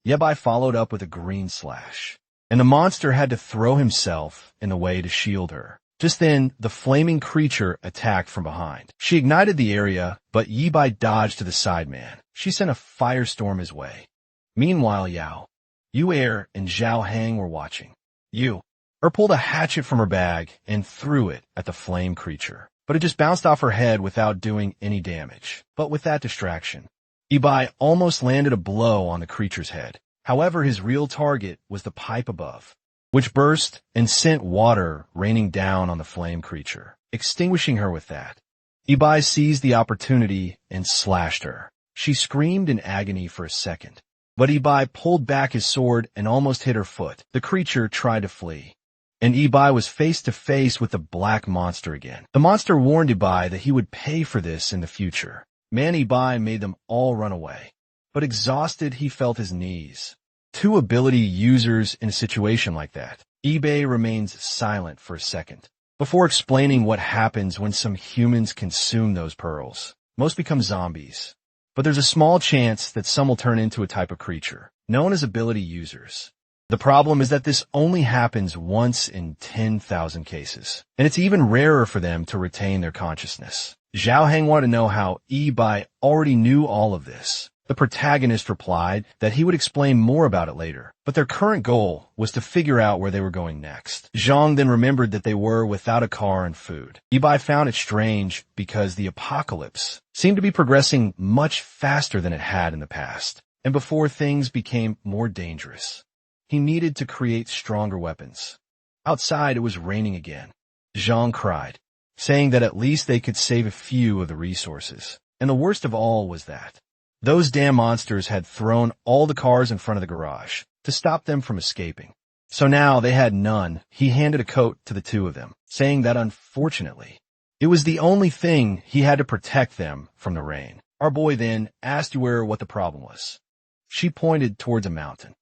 Yebai followed up with a green slash, and the monster had to throw himself in the way to shield her. Just then, the flaming creature attacked from behind. She ignited the area, but Yebai dodged to the side man. She sent a firestorm his way. Meanwhile, Yao, Yu-Er, and Zhao Hang were watching. Yu-Er pulled a hatchet from her bag and threw it at the flame creature, but it just bounced off her head without doing any damage. But with that distraction, Yebai almost landed a blow on the creature's head. However, his real target was the pipe above, which burst and sent water raining down on the flame creature, extinguishing her with that. Yebai seized the opportunity and slashed her. She screamed in agony for a second, but Yebai pulled back his sword and almost hit her foot. The creature tried to flee, and Yebai was face to face with the black monster again. The monster warned Yebai that he would pay for this in the future. Yebai made them all run away, but exhausted, he felt his knees. Two ability users in a situation like that. Yebai remains silent for a second before explaining what happens when some humans consume those pearls. Most become zombies, but there's a small chance that some will turn into a type of creature known as ability users. The problem is that this only happens once in 10,000 cases, and it's even rarer for them to retain their consciousness. Zhao Hang wanted to know how Yebai already knew all of this. The protagonist replied that he would explain more about it later, but their current goal was to figure out where they were going next. Zhang then remembered that they were without a car and food. Yebai found it strange because the apocalypse seemed to be progressing much faster than it had in the past, and before things became more dangerous, he needed to create stronger weapons. Outside, it was raining again. Zhang cried, saying that at least they could save a few of the resources. And the worst of all was that those damn monsters had thrown all the cars in front of the garage to stop them from escaping. So now they had none. He handed a coat to the two of them, saying that unfortunately, it was the only thing he had to protect them from the rain. Our boy then asked Yu-Er what the problem was. She pointed towards a mountain,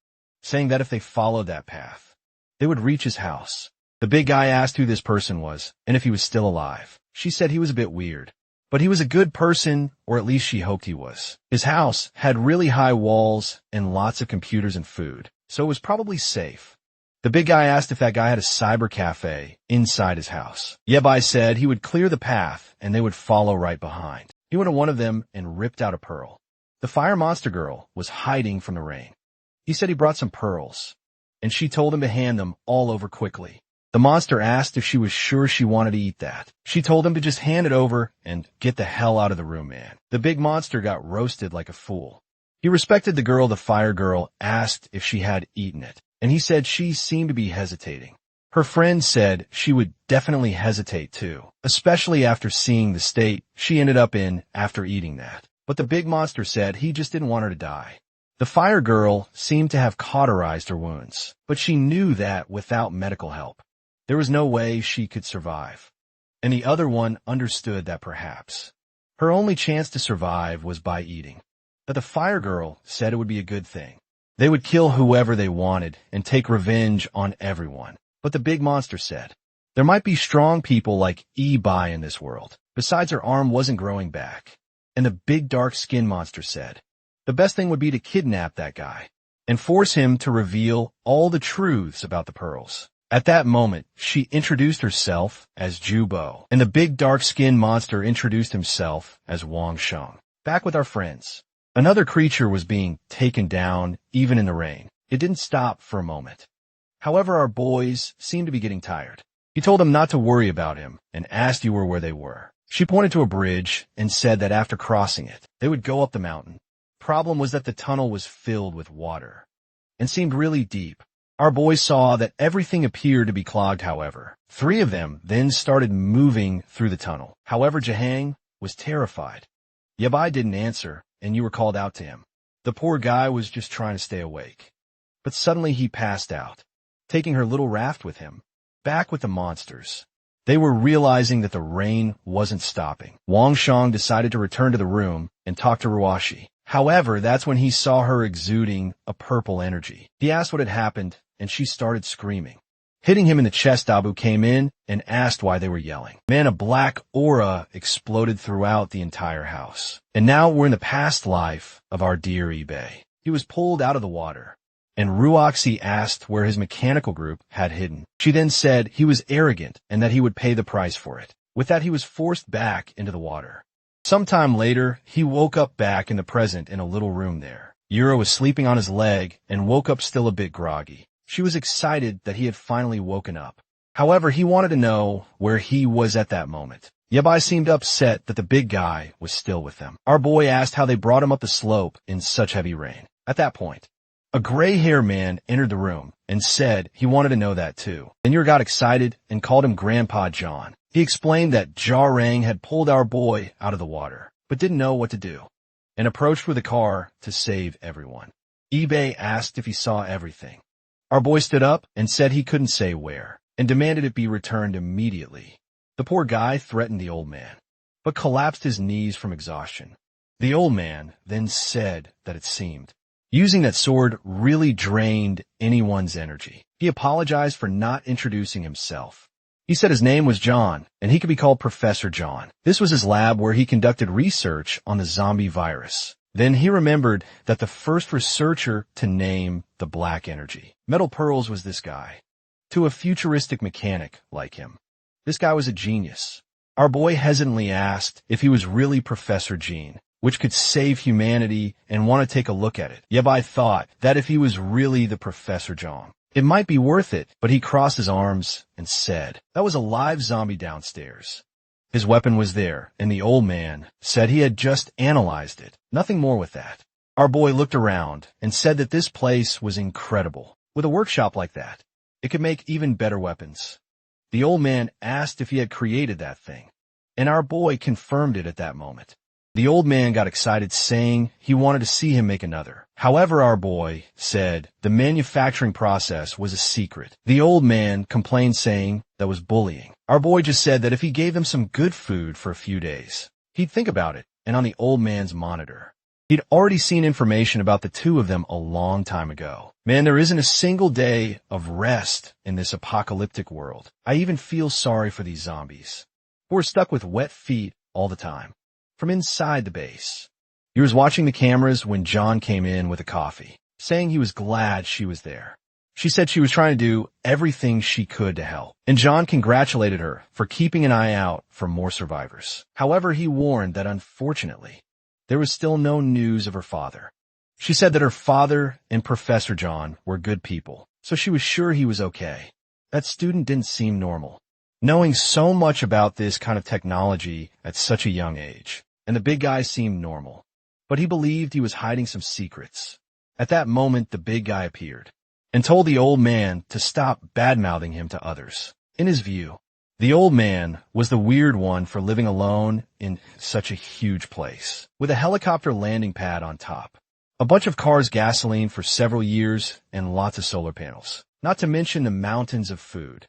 saying that if they followed that path, they would reach his house. The big guy asked who this person was and if he was still alive. She said he was a bit weird, but he was a good person, or at least she hoped he was. His house had really high walls and lots of computers and food, so it was probably safe. The big guy asked if that guy had a cyber cafe inside his house. Yebai said he would clear the path and they would follow right behind. He went to one of them and ripped out a pearl. The fire monster girl was hiding from the rain. He said he brought some pearls, and she told him to hand them all over quickly. The monster asked if she was sure she wanted to eat that. She told him to just hand it over and get the hell out of the room, man. The big monster got roasted like a fool. He respected the girl. The fire girl asked if she had eaten it, and he said she seemed to be hesitating. Her friend said she would definitely hesitate too, especially after seeing the state she ended up in after eating that. But the big monster said he just didn't want her to die. The fire girl seemed to have cauterized her wounds, but she knew that without medical help, there was no way she could survive. And the other one understood that perhaps her only chance to survive was by eating. But the fire girl said it would be a good thing. They would kill whoever they wanted and take revenge on everyone. But the big monster said, there might be strong people like Yebai in this world. Besides, her arm wasn't growing back. And the big dark skin monster said, the best thing would be to kidnap that guy and force him to reveal all the truths about the pearls. At that moment, she introduced herself as Jubo, and the big dark-skinned monster introduced himself as Wang Sheng. Back with our friends, another creature was being taken down, even in the rain. It didn't stop for a moment. However, our boys seemed to be getting tired. He told them not to worry about him and asked Yu-Er where they were. She pointed to a bridge and said that after crossing it, they would go up the mountain. Problem was that the tunnel was filled with water and seemed really deep. Our boys saw that everything appeared to be clogged, however. Three of them then started moving through the tunnel. However, Jahang was terrified. Yebai didn't answer, and Yu-Er called out to him. The poor guy was just trying to stay awake. But suddenly he passed out, taking her little raft with him. Back with the monsters, they were realizing that the rain wasn't stopping. Wang Sheng decided to return to the room and talk to Ruashi. However, that's when he saw her exuding a purple energy. He asked what had happened, and she started screaming. Hitting him in the chest, Abu came in and asked why they were yelling. Man, a black aura exploded throughout the entire house. And now we're in the past life of our dear eBay. He was pulled out of the water, and Ruoxy asked where his mechanical group had hidden. She then said he was arrogant and that he would pay the price for it. With that, he was forced back into the water. Sometime later, he woke up back in the present in a little room there. Yura was sleeping on his leg and woke up still a bit groggy. She was excited that he had finally woken up. However, he wanted to know where he was at that moment. Yabai seemed upset that the big guy was still with them. Our boy asked how they brought him up the slope in such heavy rain. At that point, a gray-haired man entered the room and said he wanted to know that too. Then Yura got excited and called him Grandpa John. He explained that Jarang had pulled our boy out of the water, but didn't know what to do, and approached with a car to save everyone. eBay asked if he saw everything. Our boy stood up and said he couldn't say where, and demanded it be returned immediately. The poor guy threatened the old man, but collapsed his knees from exhaustion. The old man then said that it seemed using that sword really drained anyone's energy. He apologized for not introducing himself. He said his name was John, and he could be called Professor John. This was his lab where he conducted research on the zombie virus. Then he remembered that the first researcher to name the black energy, Metal Pearls, was this guy. To a futuristic mechanic like him, this guy was a genius. Our boy hesitantly asked if he was really Professor Gene, which could save humanity, and want to take a look at it. Yabai thought that if he was really the Professor John, it might be worth it, but he crossed his arms and said that was a live zombie downstairs. His weapon was there, and the old man said he had just analyzed it. Nothing more with that. Our boy looked around and said that this place was incredible. With a workshop like that, it could make even better weapons. The old man asked if he had created that thing, and our boy confirmed it at that moment. The old man got excited, saying he wanted to see him make another. However, our boy said the manufacturing process was a secret. The old man complained, saying that was bullying. Our boy just said that if he gave them some good food for a few days, he'd think about it. And on the old man's monitor, he'd already seen information about the two of them a long time ago. Man, there isn't a single day of rest in this apocalyptic world. I even feel sorry for these zombies who are stuck with wet feet all the time. From inside the base, he was watching the cameras when John came in with a coffee, saying he was glad she was there. She said she was trying to do everything she could to help, and John congratulated her for keeping an eye out for more survivors. However, he warned that unfortunately, there was still no news of her father. She said that her father and Professor John were good people, so she was sure he was okay. That student didn't seem normal, knowing so much about this kind of technology at such a young age. And the big guy seemed normal, but he believed he was hiding some secrets. At that moment, the big guy appeared and told the old man to stop bad-mouthing him to others. In his view, the old man was the weird one for living alone in such a huge place, with a helicopter landing pad on top, a bunch of cars, gasoline for several years, and lots of solar panels, not to mention the mountains of food.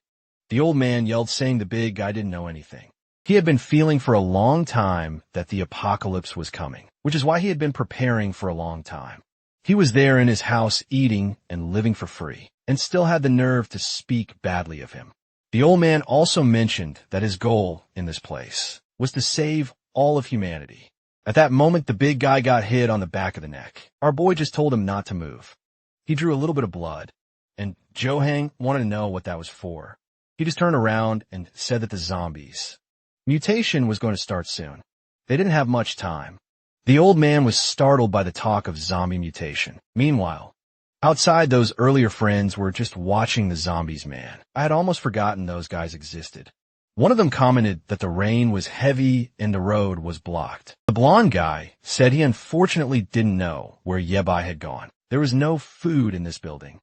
The old man yelled, saying the big guy didn't know anything. He had been feeling for a long time that the apocalypse was coming, which is why he had been preparing for a long time. He was there in his house eating and living for free, and still had the nerve to speak badly of him. The old man also mentioned that his goal in this place was to save all of humanity. At that moment, the big guy got hit on the back of the neck. Our boy just told him not to move. He drew a little bit of blood, and Johang wanted to know what that was for. He just turned around and said that the zombies mutation was going to start soon. They didn't have much time. The old man was startled by the talk of zombie mutation. Meanwhile, outside, those earlier friends were just watching the zombies. Man, I had almost forgotten those guys existed. One of them commented that the rain was heavy and the road was blocked. The blonde guy said he unfortunately didn't know where Yabai had gone. There was no food in this building,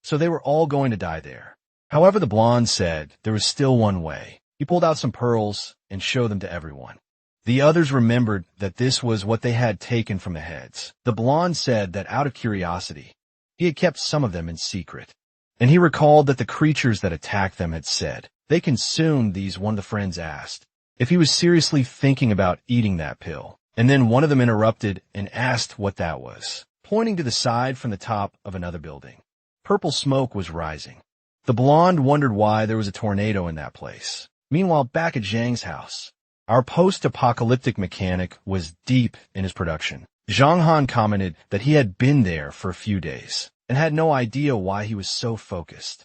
so they were all going to die there. However, the blonde said there was still one way. He pulled out some pearls and showed them to everyone. The others remembered that this was what they had taken from the heads. The blonde said that out of curiosity, he had kept some of them in secret. And he recalled that the creatures that attacked them had said they consumed these. One of the friends asked if he was seriously thinking about eating that pill. And then one of them interrupted and asked what that was, pointing to the side from the top of another building. Purple smoke was rising. The blonde wondered why there was a tornado in that place. Meanwhile, back at Zhang's house, our post-apocalyptic mechanic was deep in his production. Zhang Han commented that he had been there for a few days and had no idea why he was so focused.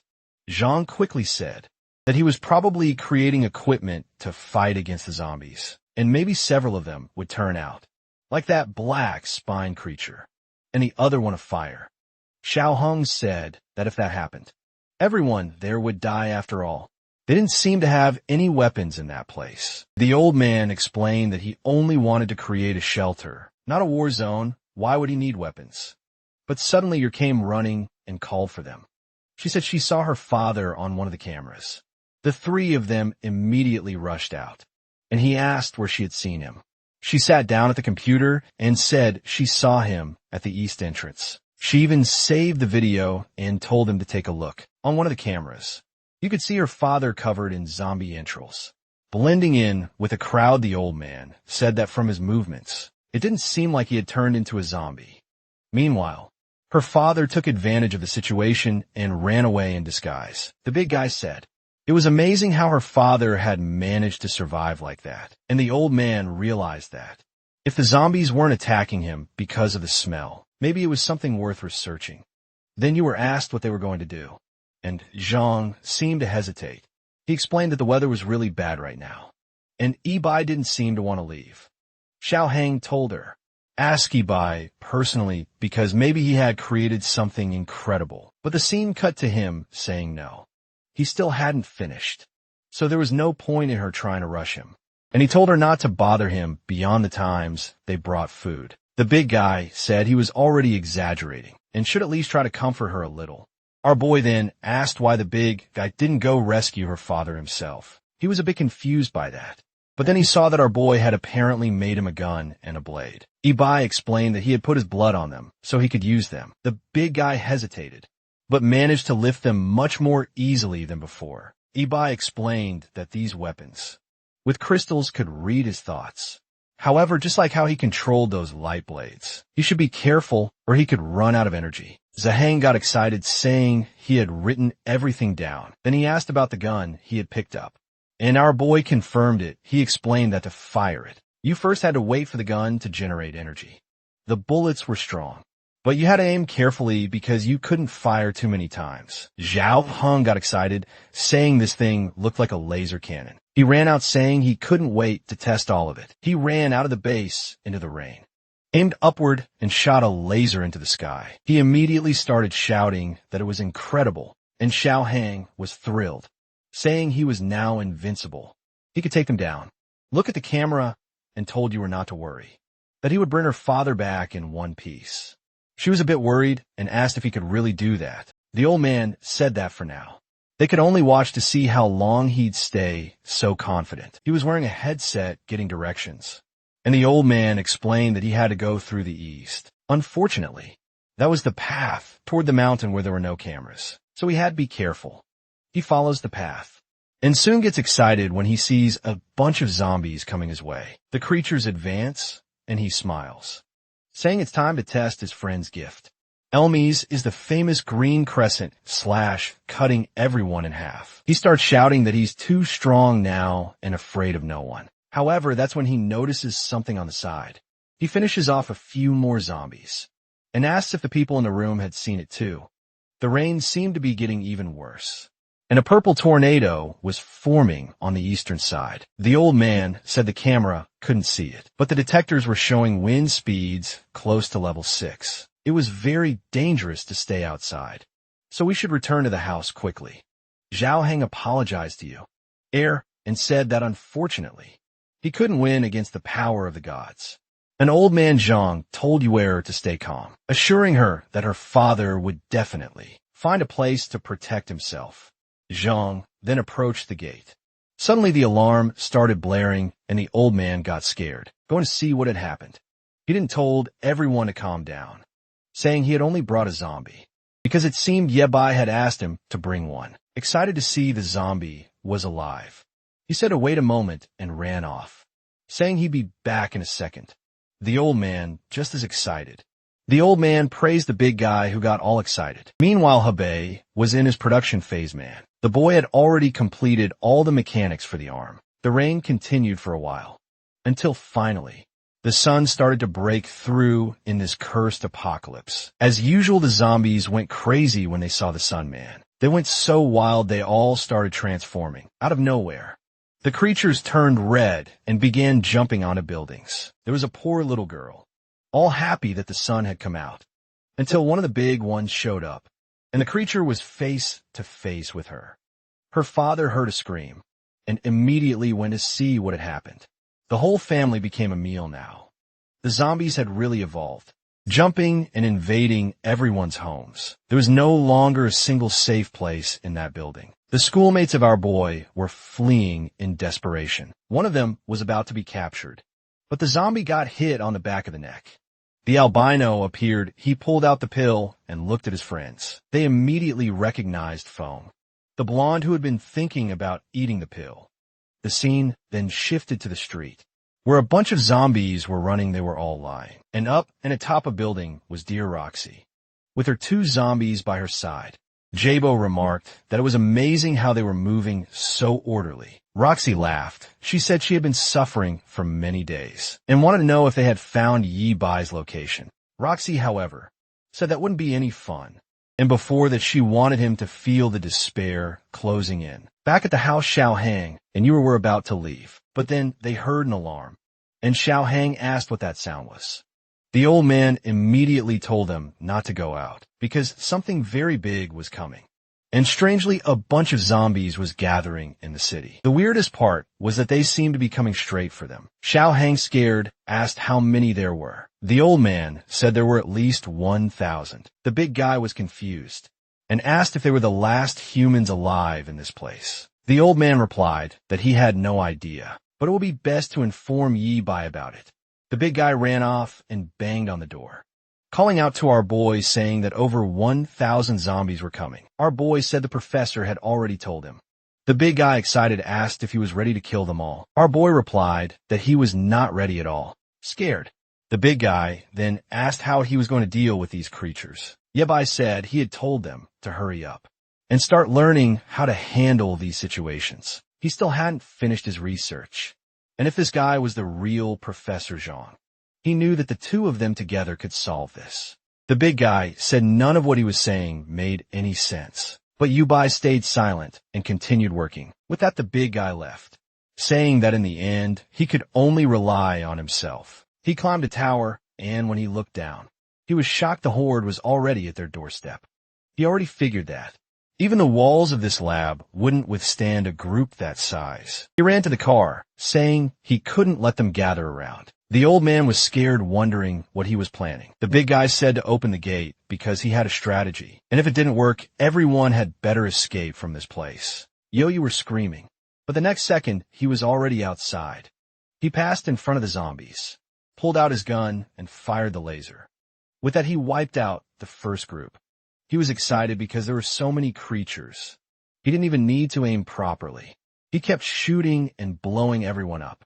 Zhang quickly said that he was probably creating equipment to fight against the zombies, and maybe several of them would turn out, like that black spine creature, and the other one of fire. Xiao Hong said that if that happened, everyone there would die after all. They didn't seem to have any weapons in that place. The old man explained that he only wanted to create a shelter, not a war zone. Why would he need weapons? But suddenly you came running and called for them. She said she saw her father on one of the cameras. The three of them immediately rushed out, and he asked where she had seen him. She sat down at the computer and said she saw him at the east entrance. She even saved the video and told him to take a look. On one of the cameras, you could see her father covered in zombie entrails. Blending in with the crowd, the old man said that from his movements, it didn't seem like he had turned into a zombie. Meanwhile, her father took advantage of the situation and ran away in disguise. The big guy said it was amazing how her father had managed to survive like that, and the old man realized that if the zombies weren't attacking him because of the smell, maybe it was something worth researching. Then you were asked what they were going to do, and Zhang seemed to hesitate. He explained that the weather was really bad right now, and Ibai didn't seem to want to leave. Xiao Hang told her, ask Ibai personally because maybe he had created something incredible, but the scene cut to him saying no. He still hadn't finished, so there was no point in her trying to rush him. And he told her not to bother him beyond the times they brought food. The big guy said he was already exaggerating and should at least try to comfort her a little. Our boy then asked why the big guy didn't go rescue her father himself. He was a bit confused by that. But then he saw that our boy had apparently made him a gun and a blade. Ibai explained that he had put his blood on them so he could use them. The big guy hesitated, but managed to lift them much more easily than before. Ibai explained that these weapons with crystals could read his thoughts. However, just like how he controlled those light blades, he should be careful or he could run out of energy. Zahang got excited, saying he had written everything down. Then he asked about the gun he had picked up, and our boy confirmed it. He explained that to fire it, you first had to wait for the gun to generate energy. The bullets were strong, but you had to aim carefully because you couldn't fire too many times. Zhao Hung got excited, saying this thing looked like a laser cannon. He ran out saying he couldn't wait to test all of it. He ran out of the base into the rain, aimed upward, and shot a laser into the sky. He immediately started shouting that it was incredible, and Xiao Hang was thrilled, saying he was now invincible. He could take them down. Look at the camera and told you were not to worry, that he would bring her father back in one piece. She was a bit worried and asked if he could really do that. The old man said that for now. They could only watch to see how long he'd stay so confident. He was wearing a headset getting directions, and the old man explained that he had to go through the east. Unfortunately, that was the path toward the mountain where there were no cameras, so he had to be careful. He follows the path, and soon gets excited when he sees a bunch of zombies coming his way. The creatures advance, and he smiles, saying it's time to test his friend's gift. Elmies is the famous green crescent / cutting everyone in half. He starts shouting that he's too strong now and afraid of no one. However, that's when he notices something on the side. He finishes off a few more zombies and asks if the people in the room had seen it too. The rain seemed to be getting even worse, and a purple tornado was forming on the eastern side. The old man said the camera couldn't see it, but the detectors were showing wind speeds close to level 6. It was very dangerous to stay outside, so we should return to the house quickly. Zhao Heng apologized to you, and said that unfortunately, he couldn't win against the power of the gods. An old man Zhang told Yue to stay calm, assuring her that her father would definitely find a place to protect himself. Zhang then approached the gate. Suddenly the alarm started blaring and the old man got scared, going to see what had happened. He then told everyone to calm down, saying he had only brought a zombie, because it seemed Yebai had asked him to bring one. Excited to see the zombie was alive, he said to wait a moment and ran off, saying he'd be back in a second. The old man just as excited. The old man praised the big guy who got all excited. Meanwhile, Habe was in his production phase, man. The boy had already completed all the mechanics for the arm. The rain continued for a while, until finally, the sun started to break through in this cursed apocalypse. As usual, the zombies went crazy when they saw the sun, man. They went so wild they all started transforming, out of nowhere. The creatures turned red and began jumping onto buildings. There was a poor little girl, all happy that the sun had come out, until one of the big ones showed up, and the creature was face to face with her. Her father heard a scream, and immediately went to see what had happened. The whole family became a meal now. The zombies had really evolved, jumping and invading everyone's homes. There was no longer a single safe place in that building. The schoolmates of our boy were fleeing in desperation. One of them was about to be captured, but the zombie got hit on the back of the neck. The albino appeared. He pulled out the pill and looked at his friends. They immediately recognized Foam, the blonde who had been thinking about eating the pill. The scene then shifted to the street, where a bunch of zombies were running. They were all lying. And up and atop a building was dear Roxy, with her two zombies by her side. Jabo remarked that it was amazing how they were moving so orderly. Roxy laughed. She said she had been suffering for many days and wanted to know if they had found Yi Bai's location. Roxy, however, said that wouldn't be any fun, and before that she wanted him to feel the despair closing in. Back at the house, Xiao Hang and you were about to leave, but then they heard an alarm, and Xiao Hang asked what that sound was. The old man immediately told them not to go out, because something very big was coming. And strangely, a bunch of zombies was gathering in the city. The weirdest part was that they seemed to be coming straight for them. Xiao Hang, scared, asked how many there were. The old man said there were at least 1,000. The big guy was confused and asked if they were the last humans alive in this place. The old man replied that he had no idea, but it would be best to inform Yi Bai about it. The big guy ran off and banged on the door, calling out to our boy, saying that over 1,000 zombies were coming. Our boy said the professor had already told him. The big guy, excited, asked if he was ready to kill them all. Our boy replied that he was not ready at all, scared. The big guy then asked how he was going to deal with these creatures. Yi Bai said he had told them to hurry up and start learning how to handle these situations. He still hadn't finished his research, and if this guy was the real Professor Zhang, he knew that the two of them together could solve this. The big guy said none of what he was saying made any sense, but Yi Bai stayed silent and continued working. With that, the big guy left, saying that in the end, he could only rely on himself. He climbed a tower, and when he looked down, he was shocked the horde was already at their doorstep. He already figured that even the walls of this lab wouldn't withstand a group that size. He ran to the car, saying he couldn't let them gather around. The old man was scared, wondering what he was planning. The big guy said to open the gate because he had a strategy, and if it didn't work, everyone had better escape from this place. Yo-Yo were screaming, but the next second, he was already outside. He passed in front of the zombies, pulled out his gun, and fired the laser. With that, he wiped out the first group. He was excited because there were so many creatures. He didn't even need to aim properly. He kept shooting and blowing everyone up.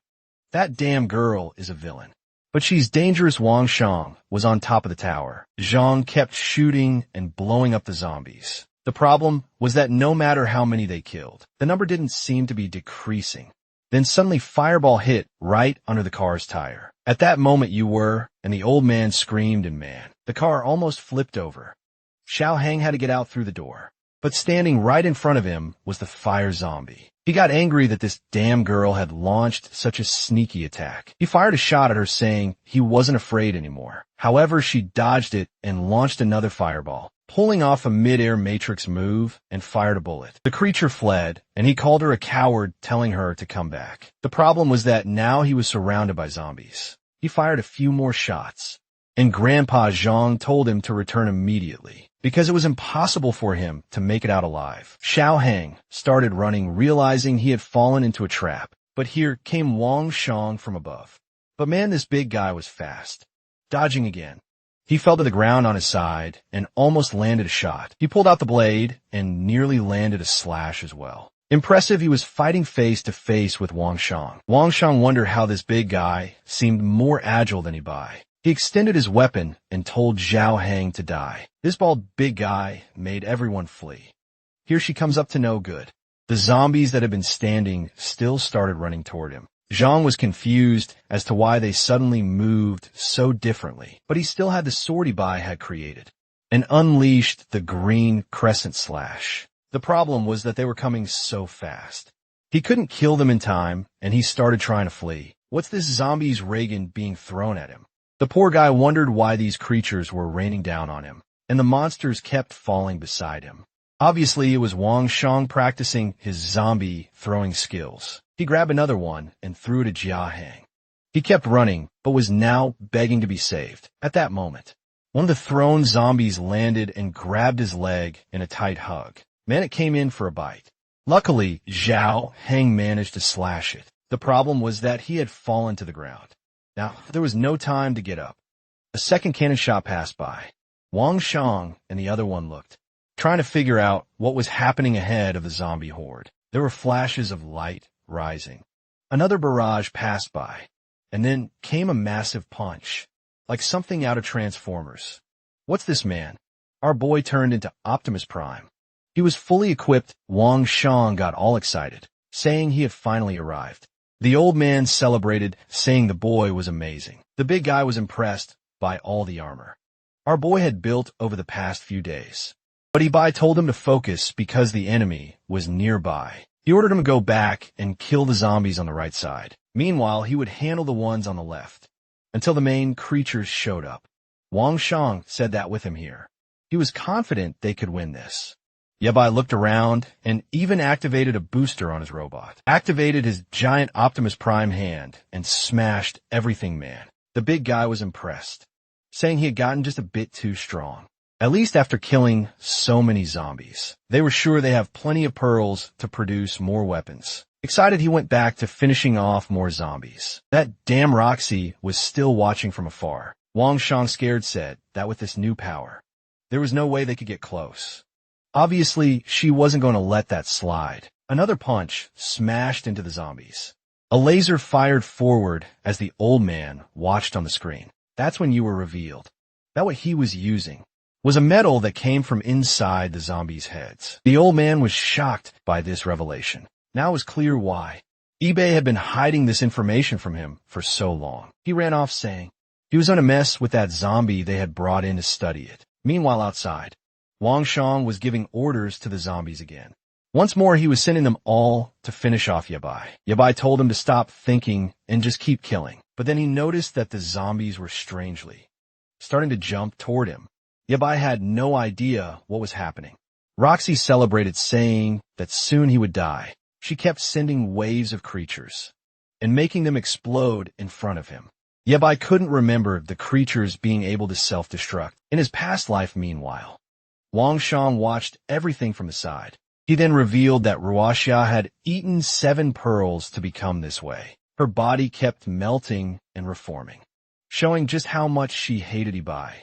That damn girl is a villain. But she's dangerous. Wang Shang was on top of the tower. Zhang kept shooting and blowing up the zombies. The problem was that no matter how many they killed, the number didn't seem to be decreasing. Then suddenly Fireball hit right under the car's tire. At that moment and the old man screamed, and man, the car almost flipped over. Xiao Hang had to get out through the door, but standing right in front of him was the fire zombie. He got angry that this damn girl had launched such a sneaky attack. He fired a shot at her, saying he wasn't afraid anymore. However, she dodged it and launched another fireball, pulling off a mid-air matrix move and fired a bullet. The creature fled, and he called her a coward, telling her to come back. The problem was that now he was surrounded by zombies. He fired a few more shots, and Grandpa Zhang told him to return immediately, because it was impossible for him to make it out alive. Xiao Hang started running, realizing he had fallen into a trap. But here came Wang Shang from above. But man, this big guy was fast. Dodging again, he fell to the ground on his side and almost landed a shot. He pulled out the blade and nearly landed a slash as well. Impressive, he was fighting face to face with Wang Shang. Wang Shang wondered how this big guy seemed more agile than Ibai. He extended his weapon and told Zhao Hang to die. This bald big guy made everyone flee. Here she comes up to no good. The zombies that had been standing still started running toward him. Zhang was confused as to why they suddenly moved so differently, but he still had the sword Ibai had created and unleashed the green crescent slash. The problem was that they were coming so fast. He couldn't kill them in time, and he started trying to flee. What's this zombie's Reagan being thrown at him? The poor guy wondered why these creatures were raining down on him, and the monsters kept falling beside him. Obviously, it was Wang Shang practicing his zombie throwing skills. He grabbed another one and threw it at Jia Hang. He kept running, but was now begging to be saved. At that moment, one of the thrown zombies landed and grabbed his leg in a tight hug. Man, it came in for a bite. Luckily, Zhao Hang managed to slash it. The problem was that he had fallen to the ground. Now, there was no time to get up. A second cannon shot passed by. Wang Shang and the other one looked, trying to figure out what was happening ahead of the zombie horde. There were flashes of light rising. Another barrage passed by, and then came a massive punch, like something out of Transformers. What's this, man? Our boy turned into Optimus Prime. He was fully equipped. Wang Shang got all excited, saying he had finally arrived. The old man celebrated, saying the boy was amazing. The big guy was impressed by all the armor our boy had built over the past few days. But Ibai told him to focus because the enemy was nearby. He ordered him to go back and kill the zombies on the right side. Meanwhile, he would handle the ones on the left until the main creatures showed up. Wang Shang said that with him here, he was confident they could win this. Yabai looked around and even activated a booster on his robot. Activated his giant Optimus Prime hand and smashed everything, man. The big guy was impressed, saying he had gotten just a bit too strong. At least after killing so many zombies. They were sure they have plenty of pearls to produce more weapons. Excited, he went back to finishing off more zombies. That damn Roxy was still watching from afar. Wang Shang, scared, said that with this new power, there was no way they could get close. Obviously, she wasn't going to let that slide. Another punch smashed into the zombies. A laser fired forward as the old man watched on the screen. That's when you were revealed that what he was using was a metal that came from inside the zombies' heads. The old man was shocked by this revelation. Now it was clear why eBay had been hiding this information from him for so long. He ran off saying he was going to mess with that zombie they had brought in to study it. Meanwhile, outside, Wang Shang was giving orders to the zombies again. Once more, he was sending them all to finish off Yabai. Yabai told him to stop thinking and just keep killing. But then he noticed that the zombies were strangely starting to jump toward him. Yabai had no idea what was happening. Roxy celebrated, saying that soon he would die. She kept sending waves of creatures and making them explode in front of him. Yabai couldn't remember the creatures being able to self-destruct. In his past life, meanwhile, Wang Shang watched everything from the side. He then revealed that Ruoxia had eaten 7 pearls to become this way. Her body kept melting and reforming, showing just how much she hated Ibai.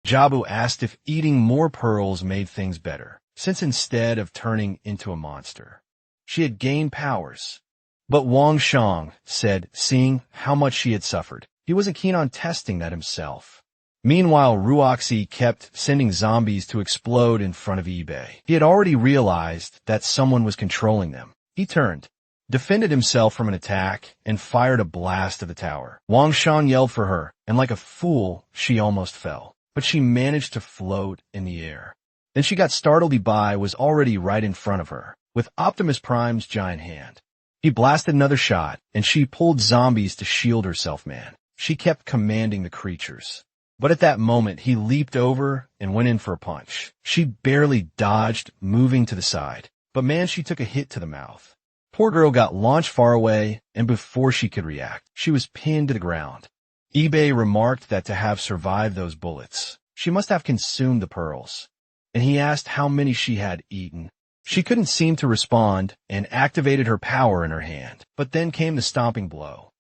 Jabu asked if eating more pearls made things better, since instead of turning into a monster, she had gained powers. But Wang Shang said, seeing how much she had suffered, he wasn't keen on testing that himself. Meanwhile, Ruoxi kept sending zombies to explode in front of eBay. He had already realized that someone was controlling them. He turned, defended himself from an attack, and fired a blast at the tower. Wang Shang yelled for her, and like a fool, she almost fell. But she managed to float in the air. Then she got startled. Ibai was already right in front of her, with Optimus Prime's giant hand. He blasted another shot, and she pulled zombies to shield herself, man. She kept commanding the creatures. But at that moment, he leaped over and went in for a punch. She barely dodged, moving to the side. But man, she took a hit to the mouth. Poor girl got launched far away, and before she could react, she was pinned to the ground. eBay remarked that to have survived those bullets, she must have consumed the pearls. And he asked how many she had eaten. She couldn't seem to respond and activated her power in her hand. But then came the stomping blow.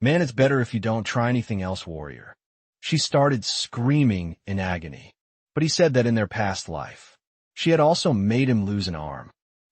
Man, it's better if you don't try anything else, warrior. She started screaming in agony. But he said that in their past life, she had also made him lose an arm.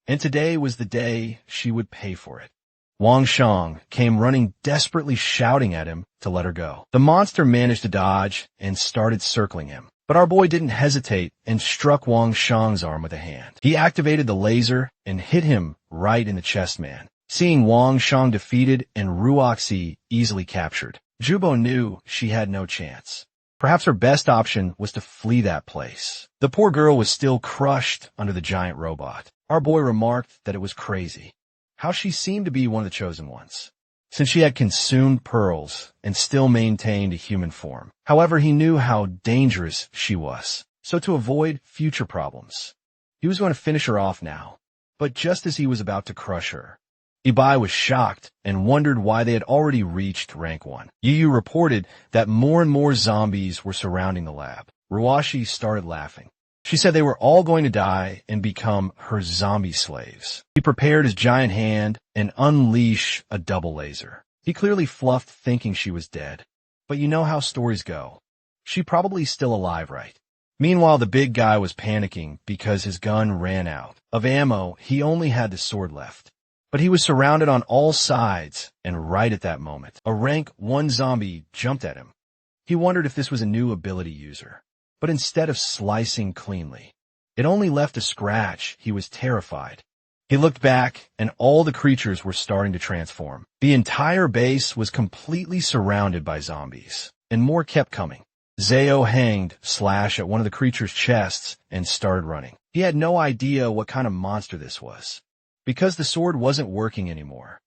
And today was the day she would pay for it. Wang Shang came running, desperately shouting at him to let her go. The monster managed to dodge and started circling him. But our boy didn't hesitate and struck Wang Shang's arm with a hand. He activated the laser and hit him right in the chest man. Seeing Wang Shang defeated and Ruoxi easily captured, Jubo knew she had no chance. Perhaps her best option was to flee that place. The poor girl was still crushed under the giant robot. Our boy remarked that it was crazy how she seemed to be one of the chosen ones, since she had consumed pearls and still maintained a human form. However, he knew how dangerous she was, so to avoid future problems, he was going to finish her off now. But just as he was about to crush her, Ibai was shocked and wondered why they had already reached rank 1. Yu reported that more and more zombies were surrounding the lab. Ruashi started laughing. She said they were all going to die and become her zombie slaves. He prepared his giant hand and unleashed a double laser. He clearly fluffed, thinking she was dead. But you know how stories go. She probably still alive, right? Meanwhile, the big guy was panicking because his gun ran out of ammo. He only had the sword left. But he was surrounded on all sides, and right at that moment, a rank 1 zombie jumped at him. He wondered if this was a new ability user. But instead of slicing cleanly, it only left a scratch. He was terrified. He looked back, and all the creatures were starting to transform. The entire base was completely surrounded by zombies, and more kept coming. Zao hanged slash at one of the creature's chests and started running. He had no idea what kind of monster this was, because the sword wasn't working anymore.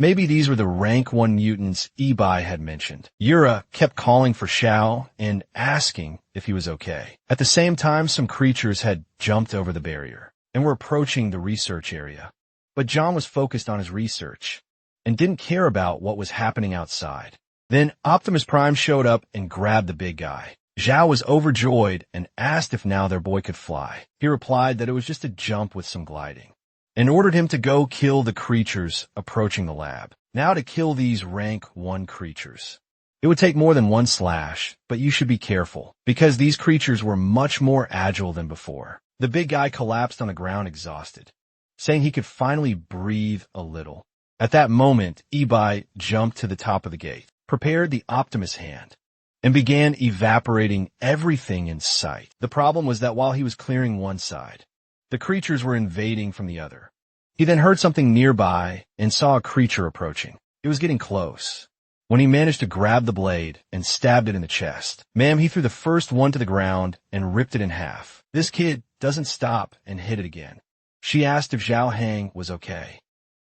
Maybe these were the rank 1 mutants Ibai had mentioned. Yura kept calling for Xiao and asking if he was okay. At the same time, some creatures had jumped over the barrier and were approaching the research area. But John was focused on his research and didn't care about what was happening outside. Then Optimus Prime showed up and grabbed the big guy. Zhao was overjoyed and asked if now their boy could fly. He replied that it was just a jump with some gliding, and ordered him to go kill the creatures approaching the lab. Now to kill these rank 1 creatures, it would take more than 1 slash, but you should be careful, because these creatures were much more agile than before. The big guy collapsed on the ground exhausted, saying he could finally breathe a little. At that moment, Ibai jumped to the top of the gate, prepared the Optimus hand, and began evaporating everything in sight. The problem was that while he was clearing one side, the creatures were invading from the other. He then heard something nearby and saw a creature approaching. It was getting close, when he managed to grab the blade and stabbed it in the chest. Ma'am, he threw the first one to the ground and ripped it in half. This kid doesn't stop and hit it again. She asked if Zhao Hang was okay,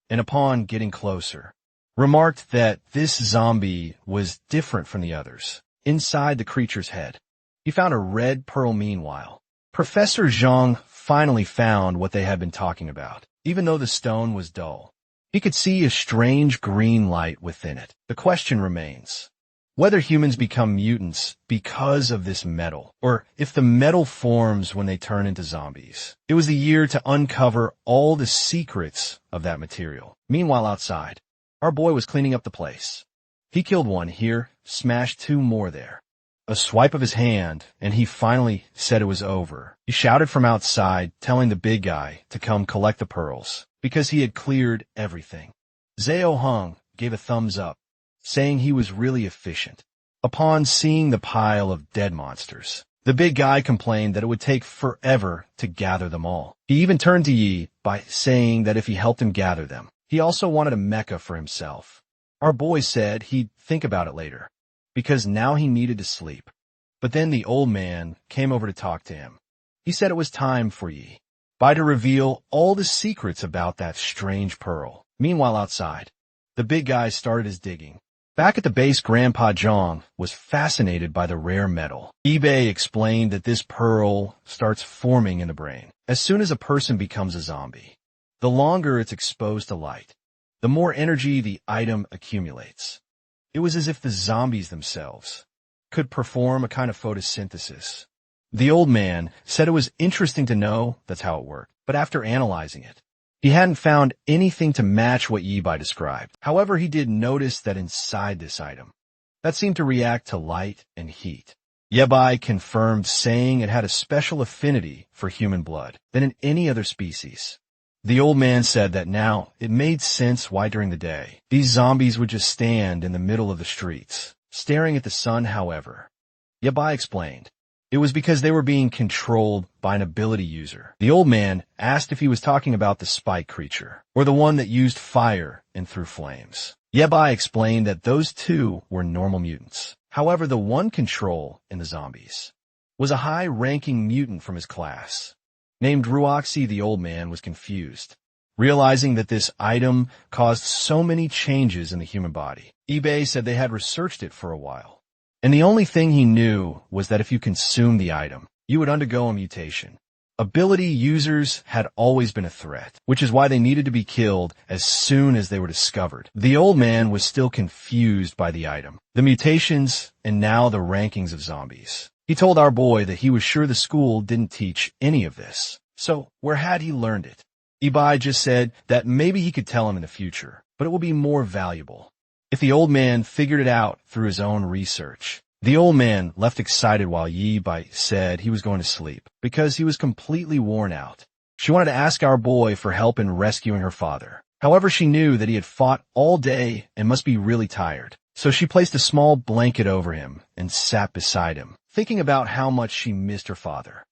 and upon getting closer, remarked that this zombie was different from the others. Inside the creature's head, he found a red pearl. Meanwhile, Professor Zhang finally found what they had been talking about. Even though the stone was dull, he could see a strange green light within it. The question remains whether humans become mutants because of this metal, or if the metal forms when they turn into zombies. It was the year to uncover all the secrets of that material. Meanwhile, outside, our boy was cleaning up the place. He killed one here, smashed 2 more there. A swipe of his hand, and he finally said it was over. He shouted from outside, telling the big guy to come collect the pearls, because he had cleared everything. Zao Hung gave a thumbs up, saying he was really efficient. Upon seeing the pile of dead monsters, the big guy complained that it would take forever to gather them all. He even turned to Yi by saying that if he helped him gather them, he also wanted a mecha for himself. Our boy said he'd think about it later, because now he needed to sleep. But then the old man came over to talk to him. He said it was time for Yi Bai to reveal all the secrets about that strange pearl. Meanwhile, outside, the big guy started his digging. Back at the base, Grandpa Zhang was fascinated by the rare metal. eBay explained that this pearl starts forming in the brain as soon as a person becomes a zombie. The longer it's exposed to light, the more energy the item accumulates. It was as if the zombies themselves could perform a kind of photosynthesis. The old man said it was interesting to know that's how it worked, but after analyzing it, he hadn't found anything to match what Yi Bai described. However, he did notice that inside this item, that seemed to react to light and heat. Yi Bai confirmed, saying it had a special affinity for human blood than in any other species. The old man said that now it made sense why during the day these zombies would just stand in the middle of the streets, staring at the sun. However, Yabai explained, it was because they were being controlled by an ability user. The old man asked if he was talking about the spike creature, or the one that used fire and threw flames. Yabai explained that those two were normal mutants. However, the one control in the zombies was a high-ranking mutant from his class. Named Ruoxi, the old man was confused, realizing that this item caused so many changes in the human body. eBay said they had researched it for a while, and the only thing he knew was that if you consumed the item, you would undergo a mutation. Ability users had always been a threat, which is why they needed to be killed as soon as they were discovered. The old man was still confused by the item, the mutations, and now the rankings of zombies. He told our boy that he was sure the school didn't teach any of this. So where had he learned it? Ibai just said that maybe he could tell him in the future, but it will be more valuable if the old man figured it out through his own research. The old man left excited while Yibai said he was going to sleep because he was completely worn out. She wanted to ask our boy for help in rescuing her father. However, she knew that he had fought all day and must be really tired. So she placed a small blanket over him and sat beside him, thinking about how much she missed her father.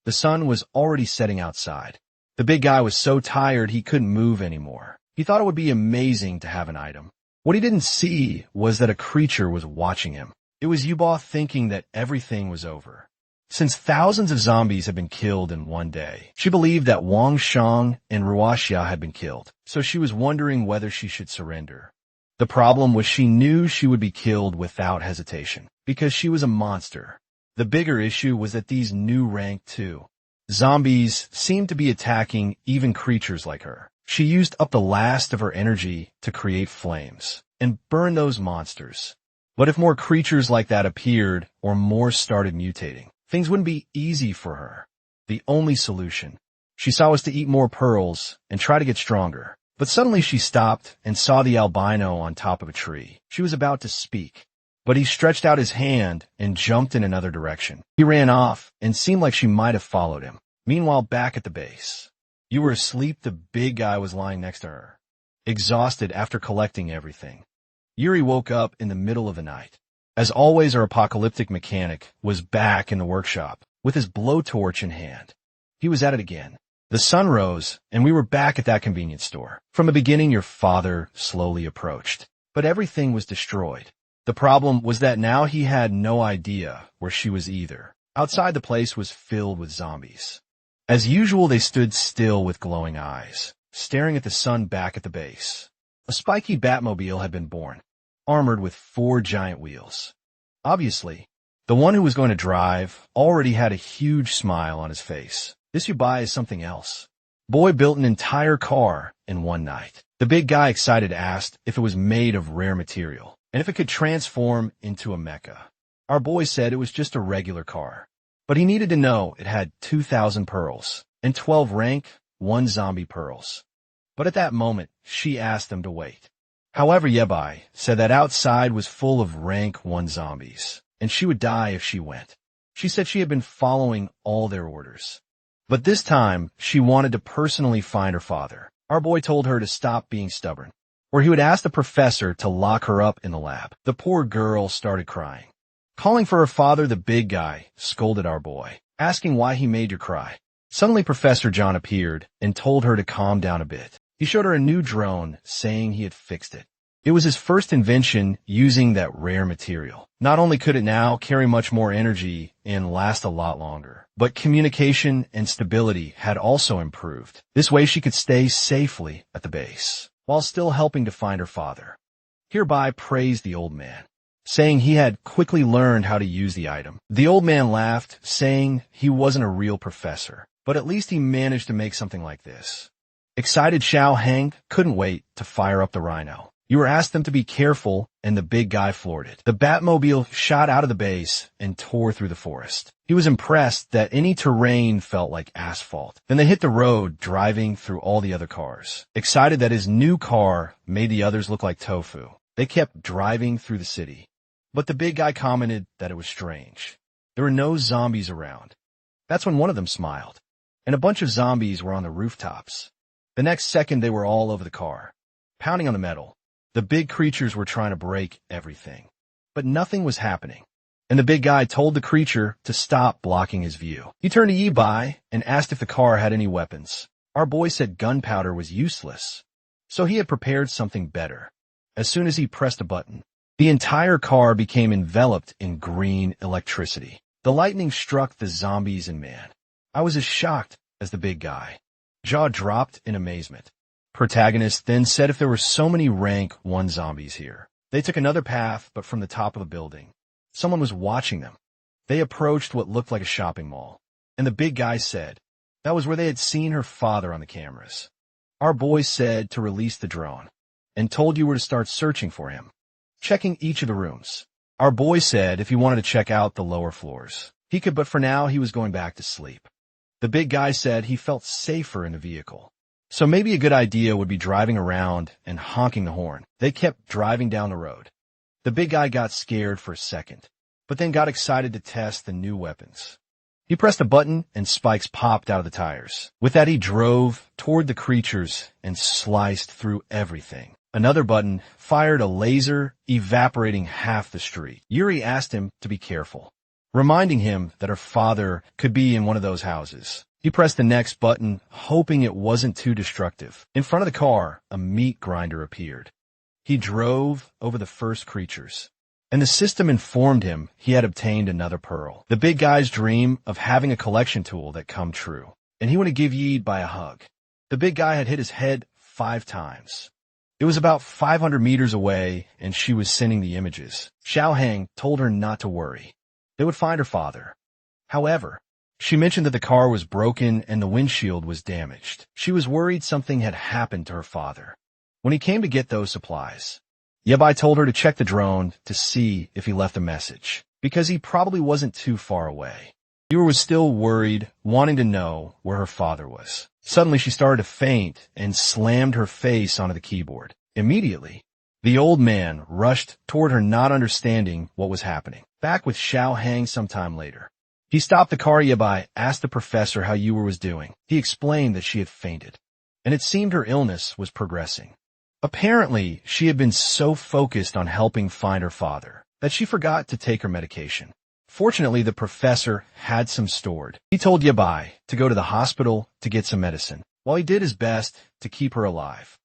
The sun was already setting outside. The big guy was so tired he couldn't move anymore. He thought it would be amazing to have an item. What he didn't see was that a creature was watching him. It was Yuba thinking that everything was over. Since thousands of zombies had been killed in one day, she believed that Wang Shang and Ruoxia had been killed, so she was wondering whether she should surrender. The problem was she knew she would be killed without hesitation, because she was a monster. The bigger issue was that these new rank 2 zombies seemed to be attacking even creatures like her. She used up the last of her energy to create flames and burn those monsters. But if more creatures like that appeared or more started mutating, things wouldn't be easy for her. The only solution she saw was to eat more pearls and try to get stronger. But suddenly she stopped and saw the albino on top of a tree. She was about to speak, but he stretched out his hand and jumped in another direction. He ran off and seemed like she might have followed him. Meanwhile, back at the base, you were asleep. The big guy was lying next to her, exhausted after collecting everything. Yuri woke up in the middle of the night. As always, our apocalyptic mechanic was back in the workshop with his blowtorch in hand. He was at it again. The sun rose, and we were back at that convenience store. From the beginning, your father slowly approached, but everything was destroyed. The problem was that now he had no idea where she was either. Outside, the place was filled with zombies. As usual, they stood still with glowing eyes, staring at the sun back at the base. A spiky Batmobile had been born, armored with 4 giant wheels. Obviously, the one who was going to drive already had a huge smile on his face. This you buy is something else. Boy built an entire car in one night. The big guy excited asked if it was made of rare material and if it could transform into a mecha. Our boy said it was just a regular car, but he needed to know it had 2,000 pearls and 12 rank 1 zombie pearls. But at that moment, she asked them to wait. However, Yebai said that outside was full of rank 1 zombies, and she would die if she went. She said she had been following all their orders. But this time, she wanted to personally find her father. Our boy told her to stop being stubborn, or he would ask the professor to lock her up in the lab. The poor girl started crying. Calling for her father, the big guy scolded our boy, asking why he made her cry. Suddenly, Professor John appeared and told her to calm down a bit. He showed her a new drone, saying he had fixed it. It was his first invention using that rare material. Not only could it now carry much more energy and last a lot longer, but communication and stability had also improved. This way she could stay safely at the base, while still helping to find her father. Hereby praised the old man, saying he had quickly learned how to use the item. The old man laughed, saying he wasn't a real professor, but at least he managed to make something like this. Excited Xiao Heng couldn't wait to fire up the Rhino. You were asked them to be careful, and the big guy floored it. The Batmobile shot out of the base and tore through the forest. He was impressed that any terrain felt like asphalt. Then they hit the road, driving through all the other cars. Excited that his new car made the others look like tofu, they kept driving through the city. But the big guy commented that it was strange. There were no zombies around. That's when one of them smiled, and a bunch of zombies were on the rooftops. The next second, they were all over the car, pounding on the metal. The big creatures were trying to break everything, but nothing was happening. And the big guy told the creature to stop blocking his view. He turned to Yibai and asked if the car had any weapons. Our boy said gunpowder was useless, so he had prepared something better. As soon as he pressed a button, the entire car became enveloped in green electricity. The lightning struck the zombies and man. I was as shocked as the big guy. Jaw dropped in amazement. Protagonist then said if there were so many rank 1 zombies here. They took another path, but from the top of the building. Someone was watching them. They approached what looked like a shopping mall, and the big guy said that was where they had seen her father on the cameras. Our boy said to release the drone, and told you were to start searching for him, checking each of the rooms. Our boy said if he wanted to check out the lower floors, he could, but for now he was going back to sleep. The big guy said he felt safer in the vehicle, so maybe a good idea would be driving around and honking the horn. They kept driving down the road. The big guy got scared for a second, but then got excited to test the new weapons. He pressed a button and spikes popped out of the tires. With that, he drove toward the creatures and sliced through everything. Another button fired a laser, evaporating half the street. Yuri asked him to be careful, reminding him that her father could be in one of those houses. He pressed the next button, hoping it wasn't too destructive. In front of the car, a meat grinder appeared. He drove over the first creatures, and the system informed him he had obtained another pearl. The big guy's dream of having a collection tool that come true, and he wanted to give Yibai a hug. The big guy had hit his head 5 times. It was about 500 meters away, and she was sending the images. Xiao Hang told her not to worry. They would find her father. However, she mentioned that the car was broken and the windshield was damaged. She was worried something had happened to her father when he came to get those supplies. Yibai told her to check the drone to see if he left a message, because he probably wasn't too far away. Yuri was still worried, wanting to know where her father was. Suddenly she started to faint and slammed her face onto the keyboard. Immediately, the old man rushed toward her, not understanding what was happening. Back with Xiao Hang sometime later. He stopped the car. Yibai asked the professor how Yuri was doing. He explained that she had fainted, and it seemed her illness was progressing. Apparently, she had been so focused on helping find her father that she forgot to take her medication. Fortunately, the professor had some stored. He told Yibai to go to the hospital to get some medicine, while he did his best to keep her alive.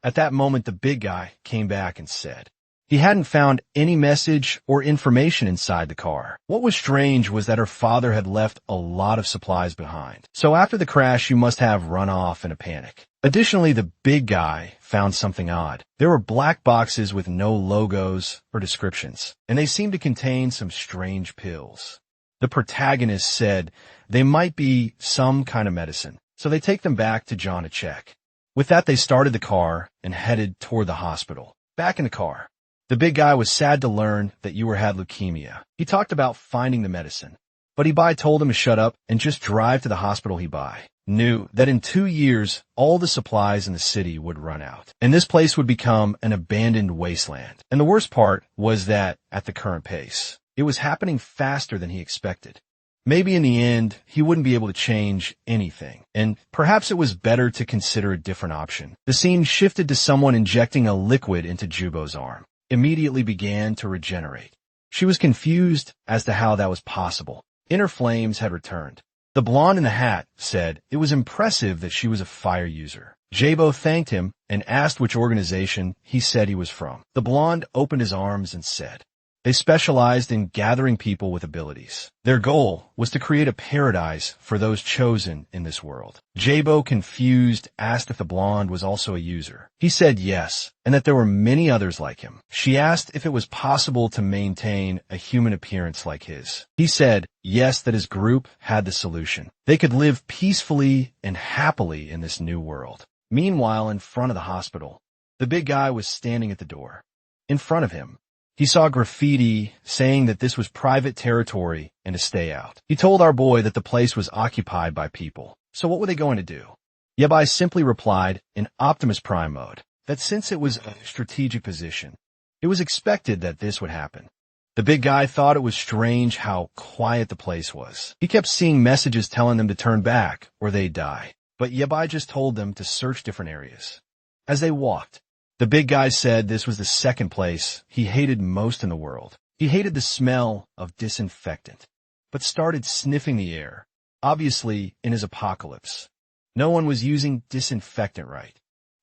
At that moment, the big guy came back and said he hadn't found any message or information inside the car. What was strange was that her father had left a lot of supplies behind. So after the crash, you must have run off in a panic. Additionally, the big guy found something odd. There were black boxes with no logos or descriptions, and they seemed to contain some strange pills. The protagonist said they might be some kind of medicine, so they take them back to John to check. With that, they started the car and headed toward the hospital. Back in the car, the big guy was sad to learn that Yuri had leukemia. He talked about finding the medicine, but Yibai told him to shut up and just drive to the hospital. Yibai knew that in 2 years, all the supplies in the city would run out, and this place would become an abandoned wasteland. And the worst part was that, at the current pace, it was happening faster than he expected. Maybe in the end, he wouldn't be able to change anything, and perhaps it was better to consider a different option. The scene shifted to someone injecting a liquid into Jubo's arm. Immediately began to regenerate. She was confused as to how that was possible. Inner flames had returned. The blonde in the hat said it was impressive that she was a fire user. Jabo thanked him and asked which organization he said he was from. The blonde opened his arms and said they specialized in gathering people with abilities. Their goal was to create a paradise for those chosen in this world. Jabo, confused, asked if the blonde was also a user. He said yes, and that there were many others like him. She asked if it was possible to maintain a human appearance like his. He said yes, that his group had the solution. They could live peacefully and happily in this new world. Meanwhile, in front of the hospital, the big guy was standing at the door. In front of him, he saw graffiti saying that this was private territory and to stay out. He told our boy that the place was occupied by people. So what were they going to do? Yibai simply replied in Optimus Prime mode that since it was a strategic position, it was expected that this would happen. The big guy thought it was strange how quiet the place was. He kept seeing messages telling them to turn back or they'd die. but Yabai just told them to search different areas. As they walked, the big guy said this was the second place he hated most in the world. He hated the smell of disinfectant, but started sniffing the air, obviously in his apocalypse. No one was using disinfectant right.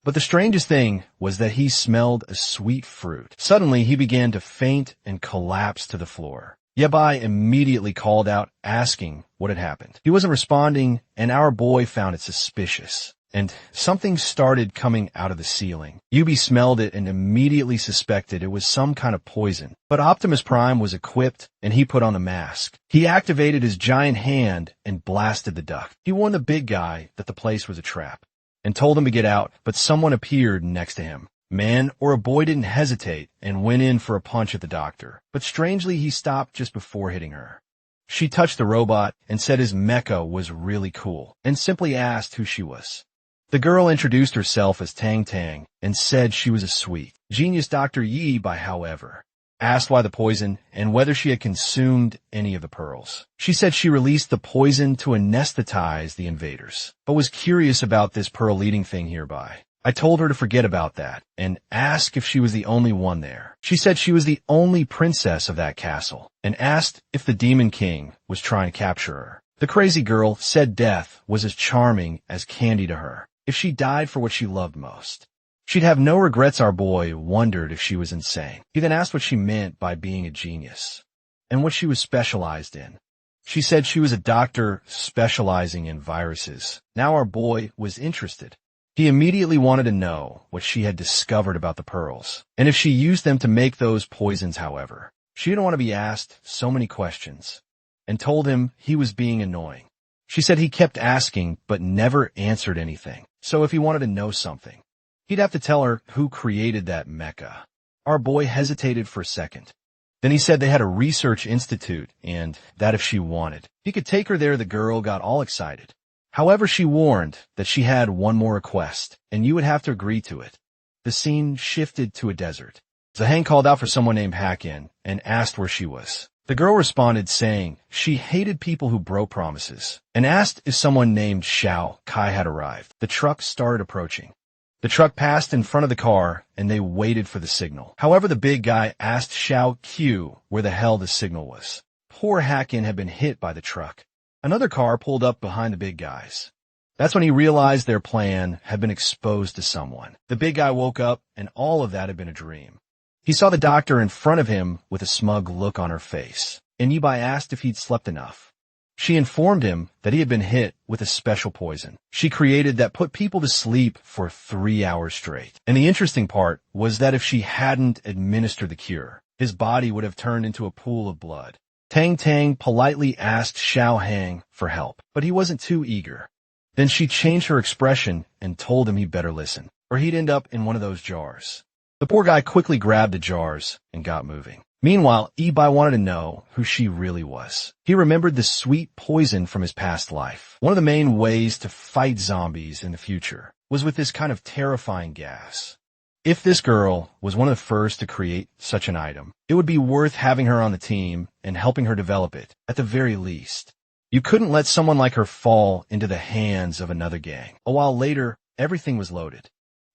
But the strangest thing was that he smelled a sweet fruit. Suddenly, he began to faint and collapse to the floor. Yabai immediately called out, asking what had happened. He wasn't responding, and our boy found it suspicious. And something started coming out of the ceiling. Yubi smelled it and immediately suspected it was some kind of poison. But Optimus Prime was equipped, and he put on a mask. He activated his giant hand and blasted the duck. He warned the big guy that the place was a trap, and told him to get out, but someone appeared next to him. Man or a boy didn't hesitate and went in for a punch at the doctor. But strangely, he stopped just before hitting her. She touched the robot and said his mecha was really cool, and simply asked who she was. The girl introduced herself as Tang Tang and said she was a sweet. Genius Dr. Yi, however, asked why the poison and whether she had consumed any of the pearls. She said she released the poison to anesthetize the invaders, but was curious about this pearl-eating thing hereby. I told her to forget about that and ask if she was the only one there. She said she was the only princess of that castle and asked if the Demon King was trying to capture her. The crazy girl said death was as charming as candy to her if she died for what she loved most. She'd have no regrets. Our boy wondered if she was insane. He then asked what she meant by being a genius and what she was specialized in. She said she was a doctor specializing in viruses. Now our boy was interested. He immediately wanted to know what she had discovered about the pearls, and if she used them to make those poisons. However, she didn't want to be asked so many questions, and told him he was being annoying. She said he kept asking but never answered anything, so if he wanted to know something, he'd have to tell her who created that mecha. Our boy hesitated for a second. Then he said they had a research institute, and that if she wanted, he could take her there. The girl got all excited. However, she warned that she had one more request, and you would have to agree to it. The scene shifted to a desert. Zahang called out for someone named Hakin and asked where she was. The girl responded saying she hated people who broke promises, and asked if someone named Xiao Kai had arrived. The truck started approaching. The truck passed in front of the car, and they waited for the signal. However, the big guy asked Xiao Q where the hell the signal was. Poor Hakin had been hit by the truck. Another car pulled up behind the big guys. That's when he realized their plan had been exposed to someone. The big guy woke up, and all of that had been a dream. He saw the doctor in front of him with a smug look on her face, and Yibai asked if he'd slept enough. She informed him that he had been hit with a special poison she created that put people to sleep for 3 hours straight. And the interesting part was that if she hadn't administered the cure, his body would have turned into a pool of blood. Tang Tang politely asked Xiao Hang for help, but he wasn't too eager. Then she changed her expression and told him he'd better listen, or he'd end up in one of those jars. The poor guy quickly grabbed the jars and got moving. Meanwhile, Yibai wanted to know who she really was. He remembered the sweet poison from his past life. One of the main ways to fight zombies in the future was with this kind of terrifying gas. If this girl was one of the first to create such an item, it would be worth having her on the team and helping her develop it, at the very least. You couldn't let someone like her fall into the hands of another gang. A while later, everything was loaded.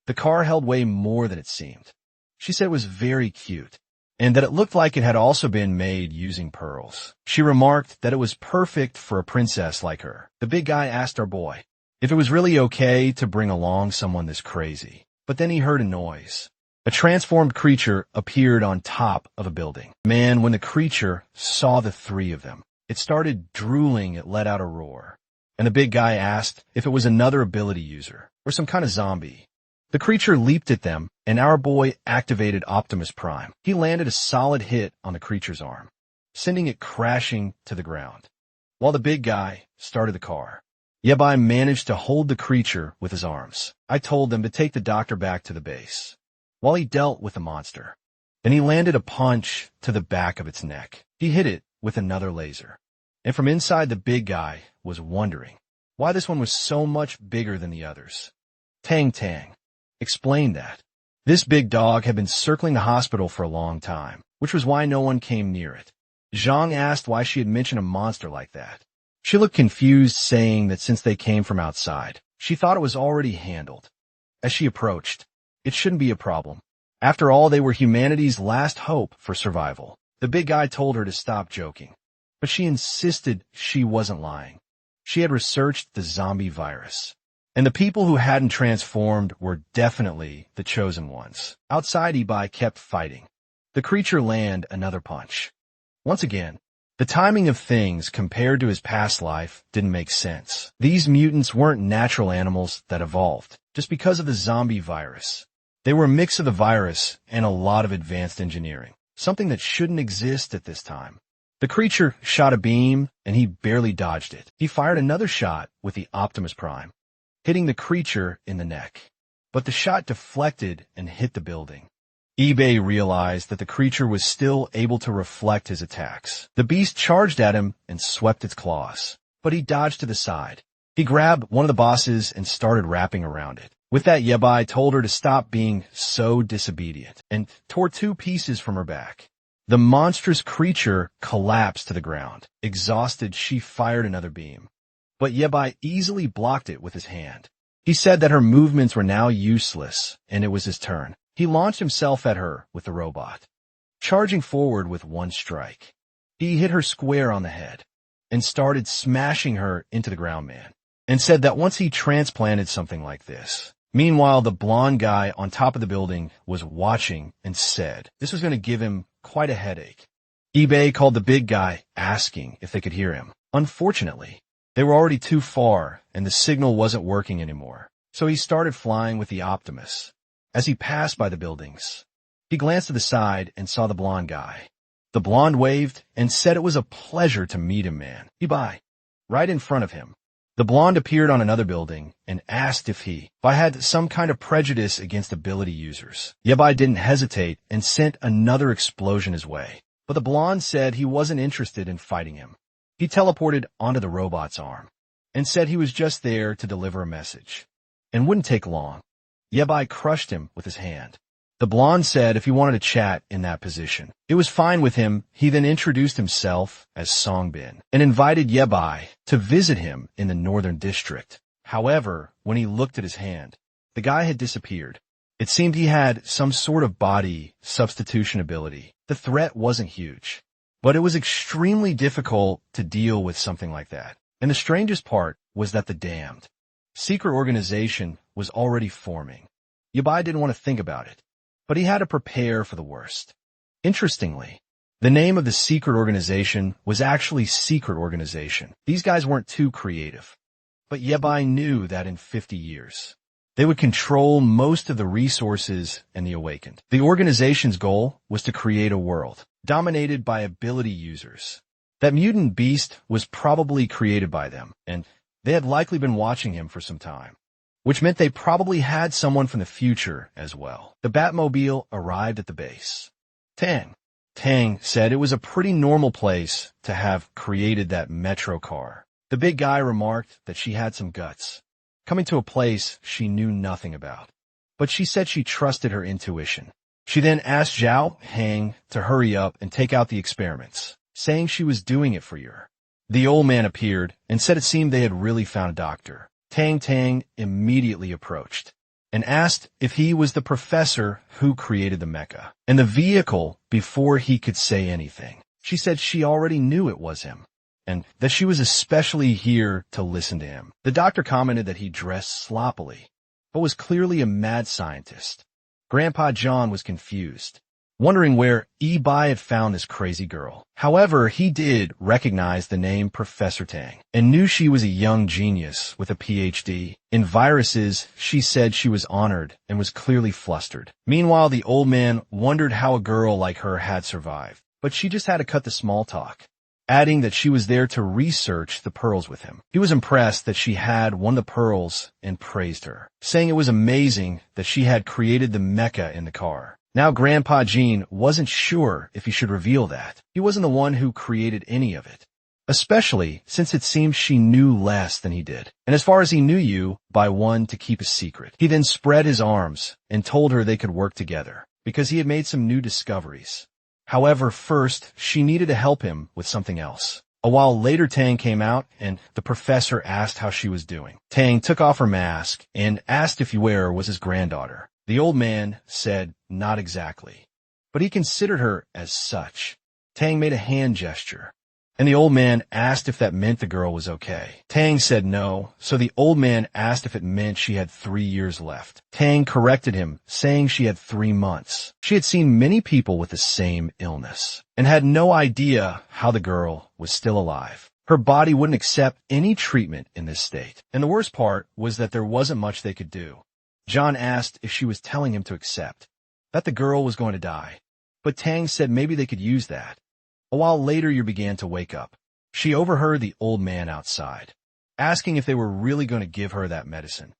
The car held way more than it seemed. She said it was very cute, and that it looked like it had also been made using pearls. She remarked that it was perfect for a princess like her. The big guy asked our boy if it was really okay to bring along someone this crazy. But then he heard a noise. A transformed creature appeared on top of a building. Man, when the creature saw the three of them, it started drooling. It let out a roar. And the big guy asked if it was another ability user or some kind of zombie. The creature leaped at them, and our boy activated Optimus Prime. He landed a solid hit on the creature's arm, sending it crashing to the ground, while the big guy started the car. Yabai managed to hold the creature with his arms. I told them to take the doctor back to the base, while he dealt with the monster. Then he landed a punch to the back of its neck. He hit it with another laser. And from inside, the big guy was wondering why this one was so much bigger than the others. Tang Tang explained that this big dog had been circling the hospital for a long time, which was why no one came near it. Zhang asked why she had mentioned a monster like that. She looked confused, saying that since they came from outside, She thought it was already handled. As she approached, it shouldn't be a problem. After all, they were humanity's last hope for survival. The big guy told her to stop joking, but she insisted she wasn't lying. She had researched the zombie virus, and the people who hadn't transformed were definitely the chosen ones. Outside, Ibai kept fighting. The creature landed another punch. Once again, the timing of things compared to his past life didn't make sense. These mutants weren't natural animals that evolved just because of the zombie virus. They were a mix of the virus and a lot of advanced engineering, something that shouldn't exist at this time. The creature shot a beam, and he barely dodged it. He fired another shot with the Optimus Prime, hitting the creature in the neck. But the shot deflected and hit the building. Ibai realized that the creature was still able to reflect his attacks. The beast charged at him and swept its claws, but he dodged to the side. He grabbed one of the bosses and started wrapping around it. With that, Ibai told her to stop being so disobedient and tore 2 pieces from her back. The monstrous creature collapsed to the ground. Exhausted, she fired another beam, but Ibai easily blocked it with his hand. He said that her movements were now useless, and it was his turn. He launched himself at her with the robot, charging forward with 1 strike. He hit her square on the head and started smashing her into the ground man, and said that once he transplanted something like this. Meanwhile, the blonde guy on top of the building was watching and said this was going to give him quite a headache. Ibai called the big guy, asking if they could hear him. Unfortunately, they were already too far, and the signal wasn't working anymore. So he started flying with the Optimus. As he passed by the buildings, he glanced to the side and saw the blonde guy. The blonde waved and said it was a pleasure to meet him, man. Ibai, right in front of him. The blonde appeared on another building and asked if I had some kind of prejudice against ability users. Ibai didn't hesitate and sent another explosion his way. But the blonde said he wasn't interested in fighting him. He teleported onto the robot's arm and said he was just there to deliver a message and wouldn't take long. Ibai crushed him with his hand. The blonde said if he wanted to chat in that position, it was fine with him. He then introduced himself as Songbin and invited Ibai to visit him in the northern district. However, when he looked at his hand, the guy had disappeared. It seemed he had some sort of body substitution ability. The threat wasn't huge, but it was extremely difficult to deal with something like that. And the strangest part was that the damned secret organization was already forming. Ibai didn't want to think about it, but he had to prepare for the worst. Interestingly, the name of the secret organization was actually Secret Organization. These guys weren't too creative, but Ibai knew that in 50 years, they would control most of the resources and the awakened. The organization's goal was to create a world dominated by ability users. That mutant beast was probably created by them, and they had likely been watching him for some time, which meant they probably had someone from the future as well. The Batmobile arrived at the base. Tang said it was a pretty normal place to have created that metro car. The big guy remarked that she had some guts, coming to a place she knew nothing about. But she said she trusted her intuition. She then asked Zhao Hang to hurry up and take out the experiments, saying she was doing it for her. The old man appeared and said it seemed they had really found a doctor. Tang immediately approached and asked if he was the professor who created the mecha and the vehicle before he could say anything. She said she already knew it was him and that she was especially here to listen to him. The doctor commented that he dressed sloppily, but was clearly a mad scientist. Grandpa John was confused, wondering where Ibai had found this crazy girl. However, he did recognize the name Professor Tang and knew she was a young genius with a PhD. In viruses, she said she was honored and was clearly flustered. Meanwhile, the old man wondered how a girl like her had survived, but she just had to cut the small talk, adding that she was there to research the pearls with him. He was impressed that she had one of the pearls and praised her, saying it was amazing that she had created the mecha in the car. Now Grandpa Gene wasn't sure if he should reveal that. He wasn't the one who created any of it, especially since it seemed she knew less than he did. And as far as he knew you, by one to keep a secret. He then spread his arms and told her they could work together because he had made some new discoveries. However, first, she needed to help him with something else. A while later, Tang came out, and the professor asked how she was doing. Tang took off her mask and asked if Yue was his granddaughter. The old man said not exactly, but he considered her as such. Tang made a hand gesture, and the old man asked if that meant the girl was okay. Tang said no, so the old man asked if it meant she had 3 years left. Tang corrected him, saying she had 3 months. She had seen many people with the same illness, and had no idea how the girl was still alive. Her body wouldn't accept any treatment in this state, and the worst part was that there wasn't much they could do. John asked if she was telling him to accept, that the girl was going to die, but Tang said maybe they could use that. A while later, Yu began to wake up. She overheard the old man outside, asking if they were really going to give her that medicine.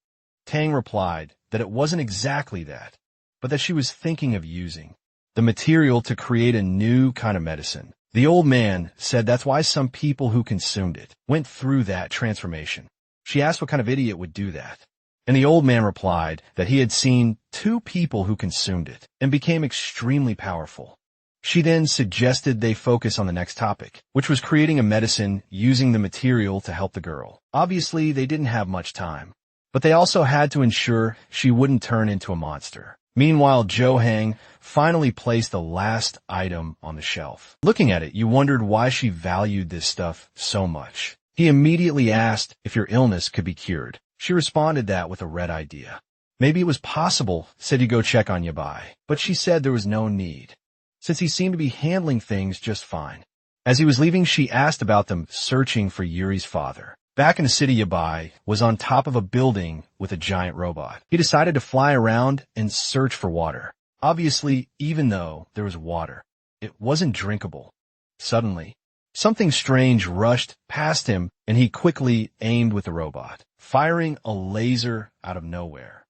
Tang replied that it wasn't exactly that, but that she was thinking of using the material to create a new kind of medicine. The old man said that's why some people who consumed it went through that transformation. She asked what kind of idiot would do that, and the old man replied that he had seen 2 people who consumed it and became extremely powerful. She then suggested they focus on the next topic, which was creating a medicine using the material to help the girl. Obviously, they didn't have much time, but they also had to ensure she wouldn't turn into a monster. Meanwhile, Zhou Heng finally placed the last item on the shelf. Looking at it, you wondered why she valued this stuff so much. He immediately asked if your illness could be cured. She responded that with a red idea. Maybe it was possible, said you go check on Yabai, but she said there was no need, since he seemed to be handling things just fine. As he was leaving, she asked about them searching for Yuri's father. Back in the city, Yabai was on top of a building with a giant robot. He decided to fly around and search for water. Obviously, even though there was water, it wasn't drinkable. Suddenly, something strange rushed past him, and he quickly aimed with the robot, firing a laser out of nowhere.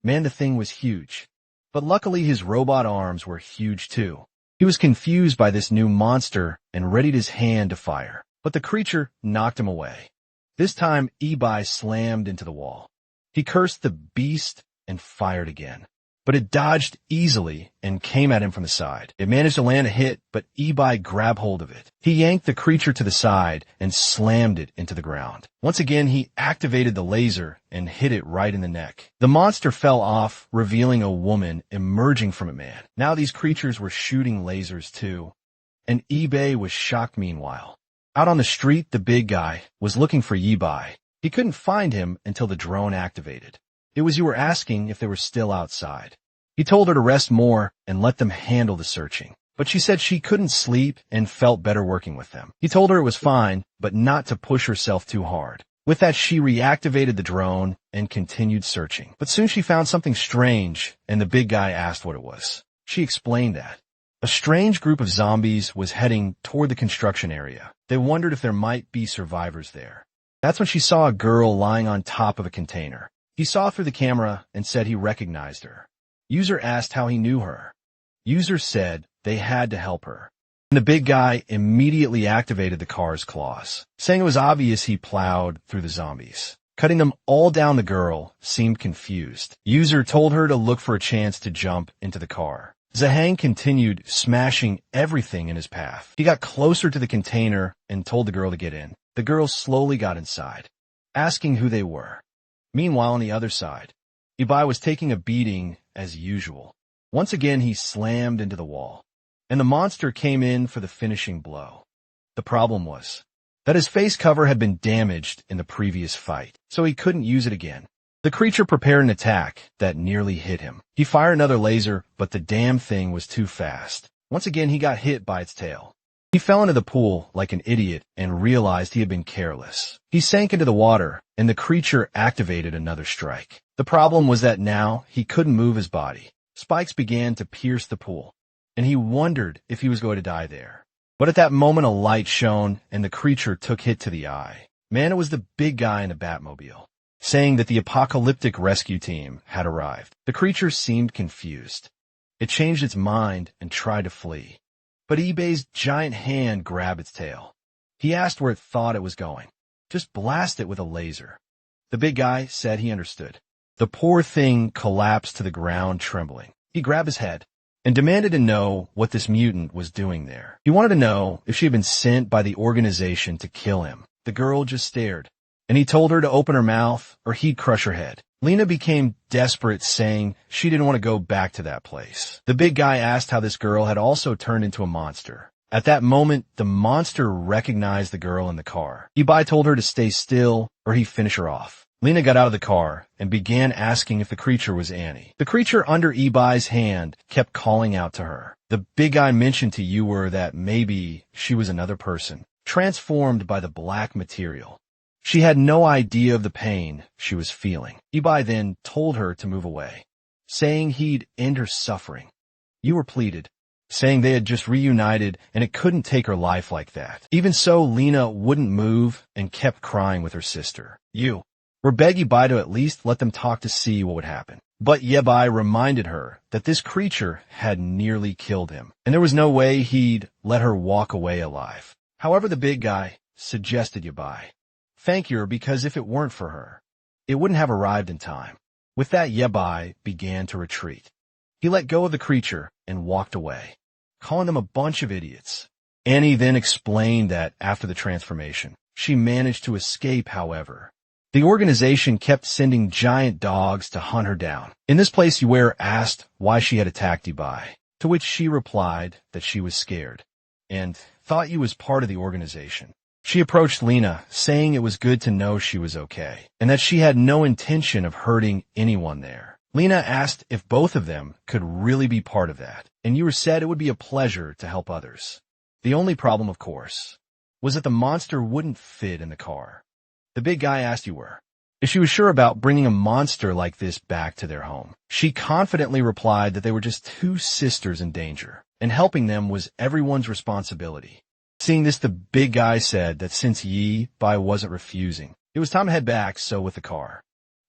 Man, the thing was huge, but luckily his robot arms were huge too. He was confused by this new monster and readied his hand to fire, but the creature knocked him away. This time, Ibai slammed into the wall. He cursed the beast and fired again, but it dodged easily and came at him from the side. It managed to land a hit, but Ibai grabbed hold of it. He yanked the creature to the side and slammed it into the ground. Once again, he activated the laser and hit it right in the neck. The monster fell off, revealing a woman emerging from it. Man, now these creatures were shooting lasers too, and Ibai was shocked. Meanwhile, out on the street, the big guy was looking for Ibai. He couldn't find him until the drone activated. It was you were asking if they were still outside. He told her to rest more and let them handle the searching, but she said she couldn't sleep and felt better working with them. He told her it was fine, but not to push herself too hard. With that, she reactivated the drone and continued searching. But soon she found something strange, and the big guy asked what it was. She explained that a strange group of zombies was heading toward the construction area. They wondered if there might be survivors there. That's when she saw a girl lying on top of a container. He saw through the camera and said he recognized her. User asked how he knew her. User said they had to help her. And the big guy immediately activated the car's claws, saying it was obvious he plowed through the zombies. Cutting them all down, the girl seemed confused. User told her to look for a chance to jump into the car. Zahang continued smashing everything in his path. He got closer to the container and told the girl to get in. The girl slowly got inside, asking who they were. Meanwhile, on the other side, Ibai was taking a beating as usual. Once again, he slammed into the wall, and the monster came in for the finishing blow. The problem was that his face cover had been damaged in the previous fight, so he couldn't use it again. The creature prepared an attack that nearly hit him. He fired another laser, but the damn thing was too fast. Once again, he got hit by its tail. He fell into the pool like an idiot and realized he had been careless. He sank into the water, and the creature activated another strike. The problem was that now he couldn't move his body. Spikes began to pierce the pool, and he wondered if he was going to die there. But at that moment, a light shone, and the creature took hit to the eye. Man, it was the big guy in the Batmobile, saying that the apocalyptic rescue team had arrived. The creature seemed confused. It changed its mind and tried to flee, but Ibai's giant hand grabbed its tail. He asked where it thought it was going. Just blast it with a laser. The big guy said he understood. The poor thing collapsed to the ground, trembling. He grabbed his head and demanded to know what this mutant was doing there. He wanted to know if she had been sent by the organization to kill him. The girl just stared, and he told her to open her mouth or he'd crush her head. Lena became desperate, saying she didn't want to go back to that place. The big guy asked how this girl had also turned into a monster. At that moment, the monster recognized the girl in the car. Ibai told her to stay still or he'd finish her off. Lena got out of the car and began asking if the creature was Annie. The creature under Ibai's hand kept calling out to her. The big guy mentioned to Yuer that maybe she was another person, transformed by the black material. She had no idea of the pain she was feeling. Ibai then told her to move away, saying he'd end her suffering. Yuer pleaded, saying they had just reunited and it couldn't take her life like that. Even so, Lena wouldn't move and kept crying with her sister. We beg Ibai to at least let them talk to see what would happen. But Ibai reminded her that this creature had nearly killed him, and there was no way he'd let her walk away alive. However, the big guy suggested Ibai thank her because if it weren't for her, it wouldn't have arrived in time. With that, Ibai began to retreat. He let go of the creature and walked away, calling them a bunch of idiots. Annie then explained that after the transformation, she managed to escape, however. The organization kept sending giant dogs to hunt her down. In this place, Yuer asked why she had attacked Ibai, to which she replied that she was scared and thought you was part of the organization. She approached Lena, saying it was good to know she was okay, and that she had no intention of hurting anyone there. Lena asked if both of them could really be part of that, and Yuer said it would be a pleasure to help others. The only problem, of course, was that the monster wouldn't fit in the car. The big guy asked Yuer if she was sure about bringing a monster like this back to their home. She confidently replied that they were just two sisters in danger, and helping them was everyone's responsibility. Seeing this, the big guy said that since Ibai wasn't refusing, it was time to head back, so with the car,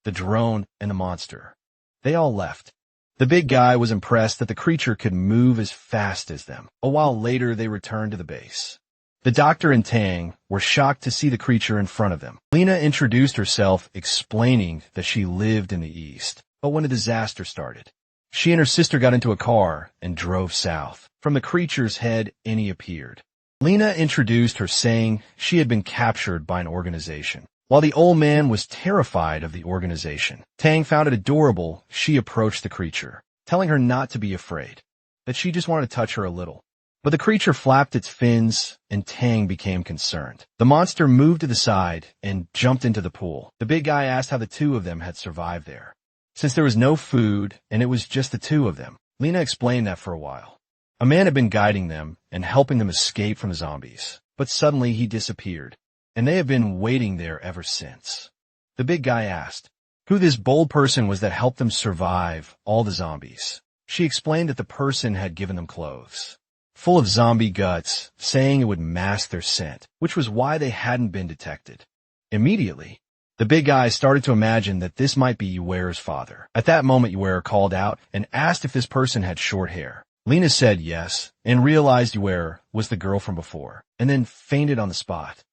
the drone, and the monster, they all left. The big guy was impressed that the creature could move as fast as them. A while later, they returned to the base. The doctor and Tang were shocked to see the creature in front of them. Lena introduced herself, explaining that she lived in the east. But when a disaster started, she and her sister got into a car and drove south. From the creature's head, Annie appeared. Lena introduced her, saying she had been captured by an organization. While the old man was terrified of the organization, Tang found it adorable. She approached the creature, telling her not to be afraid, that she just wanted to touch her a little. But the creature flapped its fins, and Tang became concerned. The monster moved to the side and jumped into the pool. The big guy asked how the two of them had survived there, since there was no food and it was just the two of them. Lena explained that for a while, a man had been guiding them and helping them escape from the zombies, but suddenly he disappeared, and they have been waiting there ever since. The big guy asked who this bold person was that helped them survive all the zombies. She explained that the person had given them clothes full of zombie guts, saying it would mask their scent, which was why they hadn't been detected. Immediately, the big guy started to imagine that this might be Yuer's father. At that moment, Yuer called out and asked if this person had short hair. Lena said yes, and realized Yuer was the girl from before, and then fainted on the spot.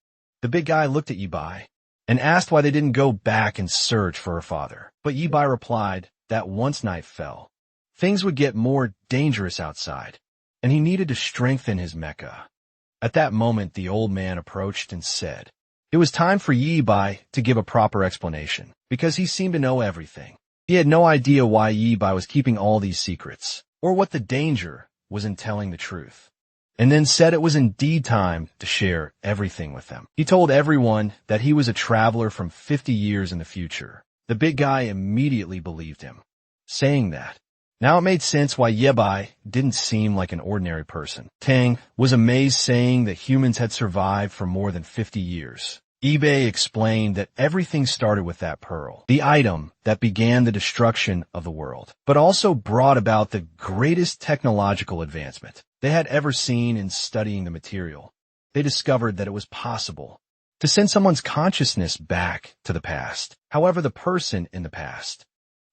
The big guy looked at Ibai and asked why they didn't go back and search for her father. But Ibai replied that once night fell, things would get more dangerous outside, and he needed to strengthen his mecha. At that moment, the old man approached and said it was time for Ibai to give a proper explanation, because he seemed to know everything. He had no idea why Ibai was keeping all these secrets, or what the danger was in telling the truth, and then said it was indeed time to share everything with them. He told everyone that he was a traveler from 50 years in the future. The big guy immediately believed him, saying that now it made sense why Ibai didn't seem like an ordinary person. Tang was amazed, saying that humans had survived for more than 50 years. Ibai explained that everything started with that pearl, the item that began the destruction of the world, but also brought about the greatest technological advancement they had ever seen in studying the material. They discovered that it was possible to send someone's consciousness back to the past. However, the person in the past,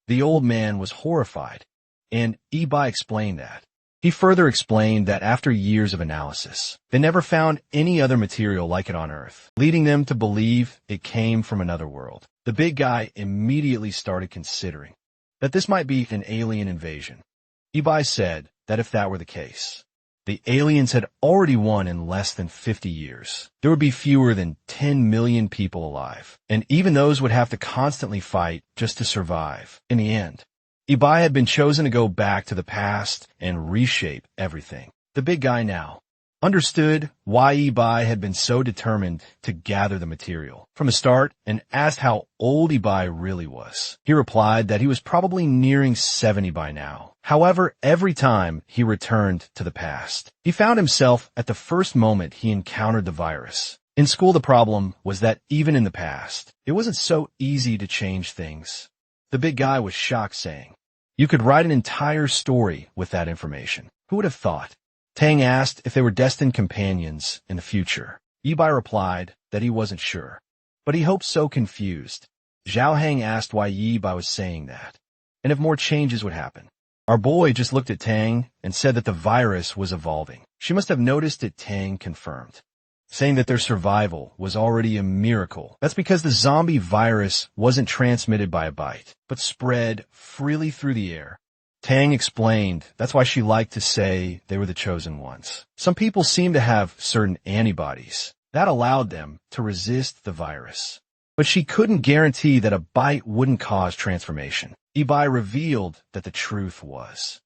the old man, was horrified, and Ibai explained that. He further explained that after years of analysis, they never found any other material like it on Earth, leading them to believe it came from another world. The big guy immediately started considering that this might be an alien invasion. Ibai said that if that were the case, the aliens had already won in less than 50 years. There would be fewer than 10 million people alive, and even those would have to constantly fight just to survive. In the end, Ibai had been chosen to go back to the past and reshape everything. The big guy now understood why Ibai had been so determined to gather the material from the start and asked how old Ibai really was. He replied that he was probably nearing 70 by now. However, every time he returned to the past, he found himself at the first moment he encountered the virus. In school, the problem was that even in the past, it wasn't so easy to change things. The big guy was shocked, saying, "You could write an entire story with that information. Who would have thought?" Tang asked if they were destined companions in the future. Ibai replied that he wasn't sure, but he hoped so confused. Zhao Heng asked why Ibai was saying that, and if more changes would happen. Our boy just looked at Tang and said that the virus was evolving. She must have noticed it, Tang confirmed, saying that their survival was already a miracle. That's because the zombie virus wasn't transmitted by a bite, but spread freely through the air. Tang explained that's why she liked to say they were the chosen ones. Some people seem to have certain antibodies that allowed them to resist the virus, but she couldn't guarantee that a bite wouldn't cause transformation. Ibai revealed that the truth was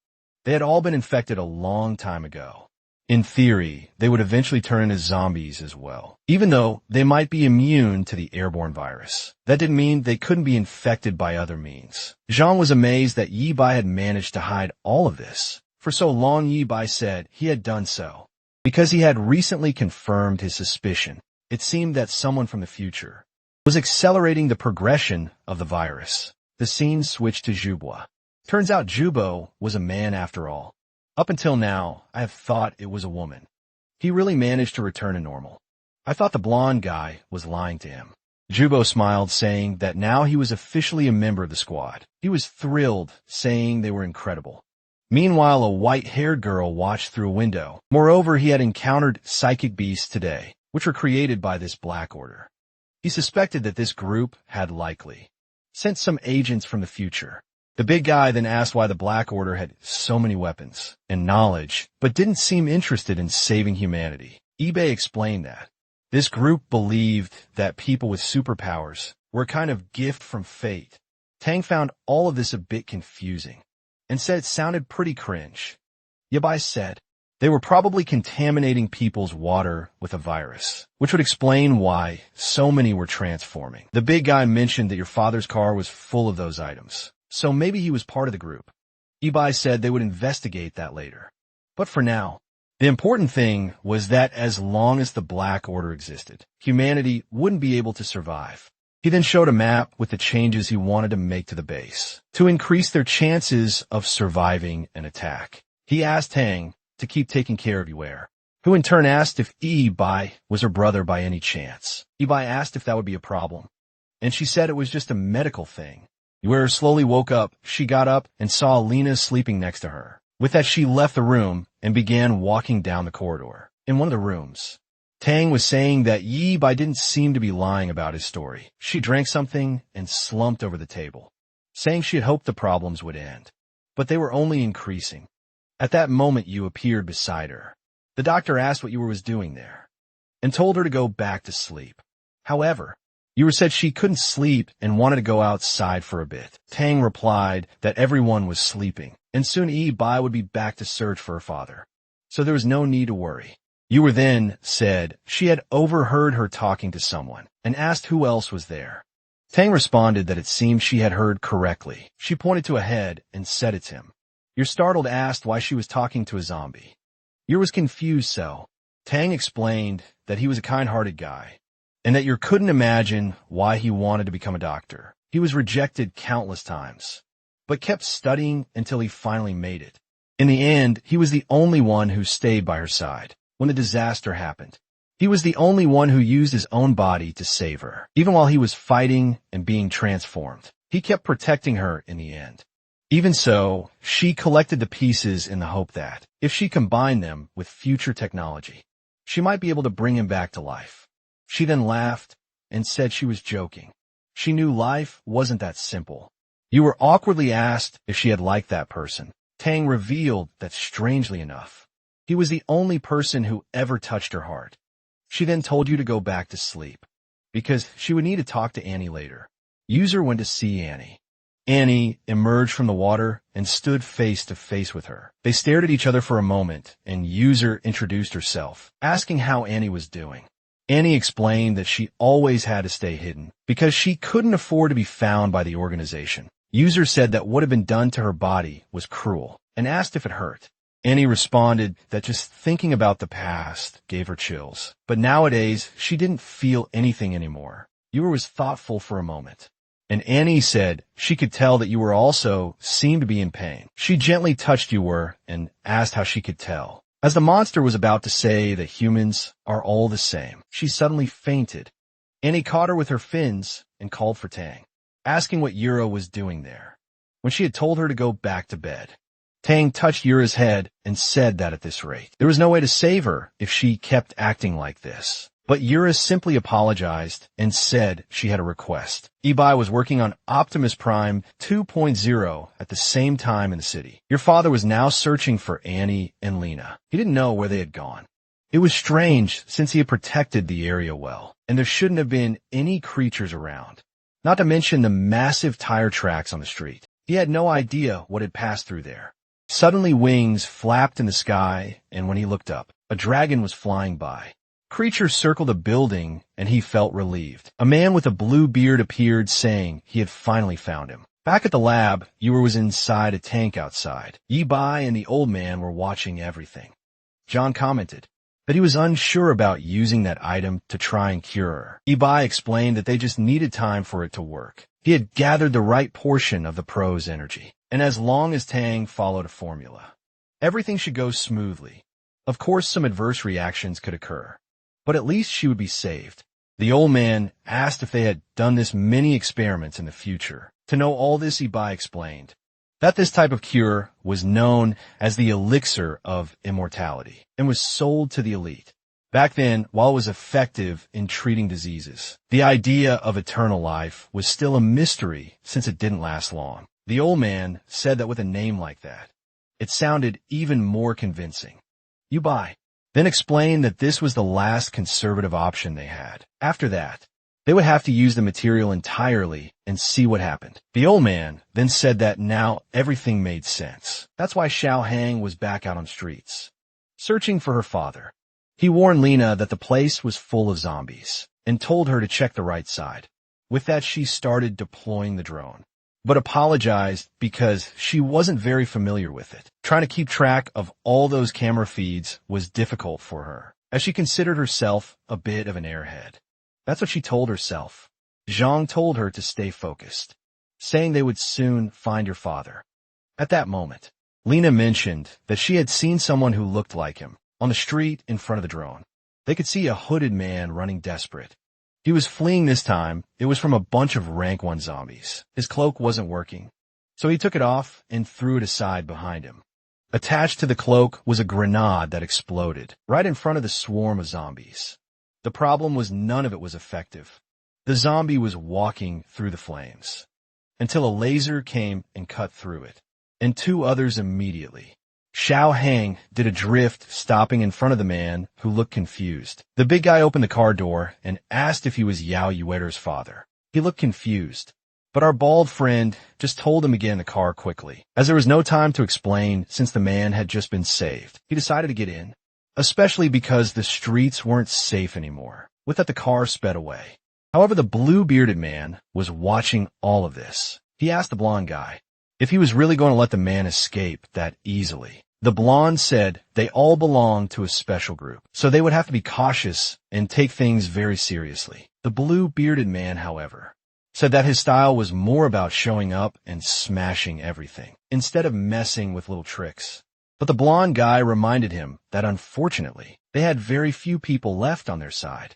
they had all been infected a long time ago. In theory, they would eventually turn into zombies as well, even though they might be immune to the airborne virus. That didn't mean they couldn't be infected by other means. Zhang was amazed that Yibai had managed to hide all of this. For so long, Yibai said he had done so because he had recently confirmed his suspicion. It seemed that someone from the future was accelerating the progression of the virus. The scene switched to Zhubo. Turns out Zhubo was a man after all. Up until now, I have thought it was a woman. He really managed to return to normal. I thought the blonde guy was lying to him. Zhubo smiled, saying that now he was officially a member of the squad. He was thrilled, saying they were incredible. Meanwhile, a white-haired girl watched through a window. Moreover, he had encountered psychic beasts today, which were created by this Black Order. He suspected that this group had likely sent some agents from the future. The big guy then asked why the Black Order had so many weapons and knowledge, but didn't seem interested in saving humanity. eBay explained that this group believed that people with superpowers were a kind of gift from fate. Tang found all of this a bit confusing and said it sounded pretty cringe. Yabai said they were probably contaminating people's water with a virus, which would explain why so many were transforming. The big guy mentioned that your father's car was full of those items, so maybe he was part of the group. Ibai said they would investigate that later. But for now, the important thing was that as long as the Black Order existed, humanity wouldn't be able to survive. He then showed a map with the changes he wanted to make to the base to increase their chances of surviving an attack. He asked Tang to keep taking care of Yue, who in turn asked if Ibai was her brother by any chance. Ibai asked if that would be a problem, and she said it was just a medical thing. Yue slowly woke up. She got up and saw Lena sleeping next to her. With that, she left the room and began walking down the corridor. In one of the rooms, Tang was saying that Yibai didn't seem to be lying about his story. She drank something and slumped over the table, saying she had hoped the problems would end, but they were only increasing. At that moment, Yu appeared beside her. The doctor asked what Yu was doing there and told her to go back to sleep. However, Yu said she couldn't sleep and wanted to go outside for a bit. Tang replied that everyone was sleeping, and soon Yibai would be back to search for her father, so there was no need to worry. Yu then said she had overheard her talking to someone and asked who else was there. Tang responded that it seemed she had heard correctly. She pointed to a head and said it's him. Yu startled asked why she was talking to a zombie. Yu was confused, so Tang explained that he was a kind-hearted guy, and that you couldn't imagine why he wanted to become a doctor. He was rejected countless times, but kept studying until he finally made it. In the end, he was the only one who stayed by her side when the disaster happened. He was the only one who used his own body to save her. Even while he was fighting and being transformed, he kept protecting her in the end. Even so, she collected the pieces in the hope that, if she combined them with future technology, she might be able to bring him back to life. She then laughed and said she was joking. She knew life wasn't that simple. You were awkwardly asked if she had liked that person. Tang revealed that, strangely enough, he was the only person who ever touched her heart. She then told you to go back to sleep, because she would need to talk to Annie later. User went to see Annie. Annie emerged from the water and stood face to face with her. They stared at each other for a moment, and User introduced herself, asking how Annie was doing. Annie explained that she always had to stay hidden, because she couldn't afford to be found by the organization. User said that what had been done to her body was cruel, and asked if it hurt. Annie responded that just thinking about the past gave her chills, but nowadays she didn't feel anything anymore. User was thoughtful for a moment, and Annie said she could tell that Uwer also seemed to be in pain. She gently touched Uwer and asked how she could tell. As the monster was about to say that humans are all the same, she suddenly fainted. Annie caught her with her fins and called for Tang, asking what Yura was doing there, when she had told her to go back to bed. Tang touched Yura's head and said that at this rate, there was no way to save her if she kept acting like this. But Yura simply apologized and said she had a request. Ibai was working on Optimus Prime 2.0 at the same time in the city. Your father was now searching for Annie and Lena. He didn't know where they had gone. It was strange since he had protected the area well, and there shouldn't have been any creatures around. Not to mention the massive tire tracks on the street. He had no idea what had passed through there. Suddenly wings flapped in the sky, and when he looked up, a dragon was flying by. Creatures circled a building, and he felt relieved. A man with a blue beard appeared, saying he had finally found him. Back at the lab, Yura was inside a tank outside. Yi Bai and the old man were watching everything. John commented that he was unsure about using that item to try and cure her. Yi Bai explained that they just needed time for it to work. He had gathered the right portion of the pro's energy, and as long as Tang followed a formula, everything should go smoothly. Of course, some adverse reactions could occur, but at least she would be saved. The old man asked if they had done this many experiments in the future. To know all this, Ibai explained that this type of cure was known as the elixir of immortality and was sold to the elite. Back then, while it was effective in treating diseases, the idea of eternal life was still a mystery since it didn't last long. The old man said that with a name like that, it sounded even more convincing. Ibai then explained that this was the last conservative option they had. After that, they would have to use the material entirely and see what happened. The old man then said that now everything made sense. That's why Xiao Hang was back out on streets, searching for her father. He warned Lena that the place was full of zombies and told her to check the right side. With that, she started deploying the drone, but apologized because she wasn't very familiar with it. Trying to keep track of all those camera feeds was difficult for her, as she considered herself a bit of an airhead. That's what she told herself. Zhang told her to stay focused, saying they would soon find your father. At that moment, Lena mentioned that she had seen someone who looked like him on the street in front of the drone. They could see a hooded man running desperate. He was fleeing this time. It was from a bunch of rank 1 zombies. His cloak wasn't working, so he took it off and threw it aside behind him. Attached to the cloak was a grenade that exploded right in front of the swarm of zombies. The problem was none of it was effective. The zombie was walking through the flames until a laser came and cut through it, and 2 others immediately. Xiao Hang did a drift, stopping in front of the man, who looked confused. The big guy opened the car door and asked if he was Yao Yuer's father. He looked confused, but our bald friend just told him to get in the car quickly. As there was no time to explain since the man had just been saved, he decided to get in, especially because the streets weren't safe anymore. With that, the car sped away. However, the blue-bearded man was watching all of this. He asked the blonde guy if he was really going to let the man escape that easily. The blonde said they all belonged to a special group, so they would have to be cautious and take things very seriously. The blue-bearded man, however, said that his style was more about showing up and smashing everything, instead of messing with little tricks. But the blonde guy reminded him that unfortunately, they had very few people left on their side.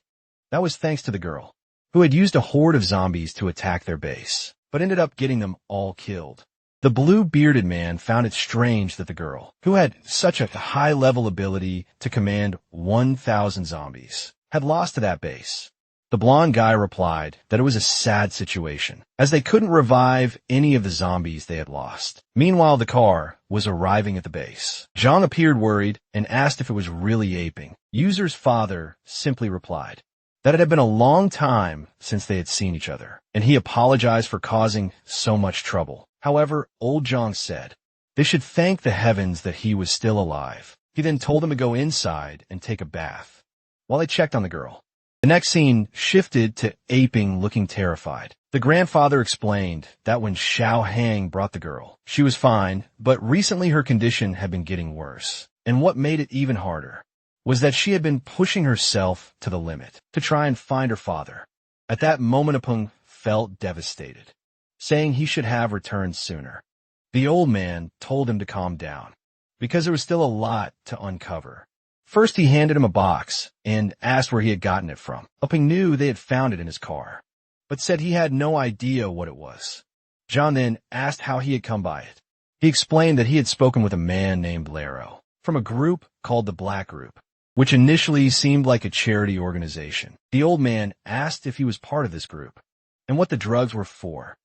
That was thanks to the girl, who had used a horde of zombies to attack their base, but ended up getting them all killed. The blue-bearded man found it strange that the girl, who had such a high-level ability to command 1,000 zombies, had lost to that base. The blonde guy replied that it was a sad situation, as they couldn't revive any of the zombies they had lost. Meanwhile, the car was arriving at the base. Zhang appeared worried and asked if it was really aping. User's father simply replied that it had been a long time since they had seen each other, and he apologized for causing so much trouble. However, old Zhang said they should thank the heavens that he was still alive. He then told them to go inside and take a bath, while they checked on the girl. The next scene shifted to aping looking terrified. The grandfather explained that when Xiao Hang brought the girl, she was fine, but recently her condition had been getting worse. And what made it even harder was that she had been pushing herself to the limit to try and find her father. At that moment, Apeng felt devastated, saying he should have returned sooner. The old man told him to calm down, because there was still a lot to uncover. First, he handed him a box and asked where he had gotten it from. Apeng knew they had found it in his car, but said he had no idea what it was. John then asked how he had come by it. He explained that he had spoken with a man named Lero from a group called the Black Group, which initially seemed like a charity organization. The old man asked if he was part of this group and what the drugs were for.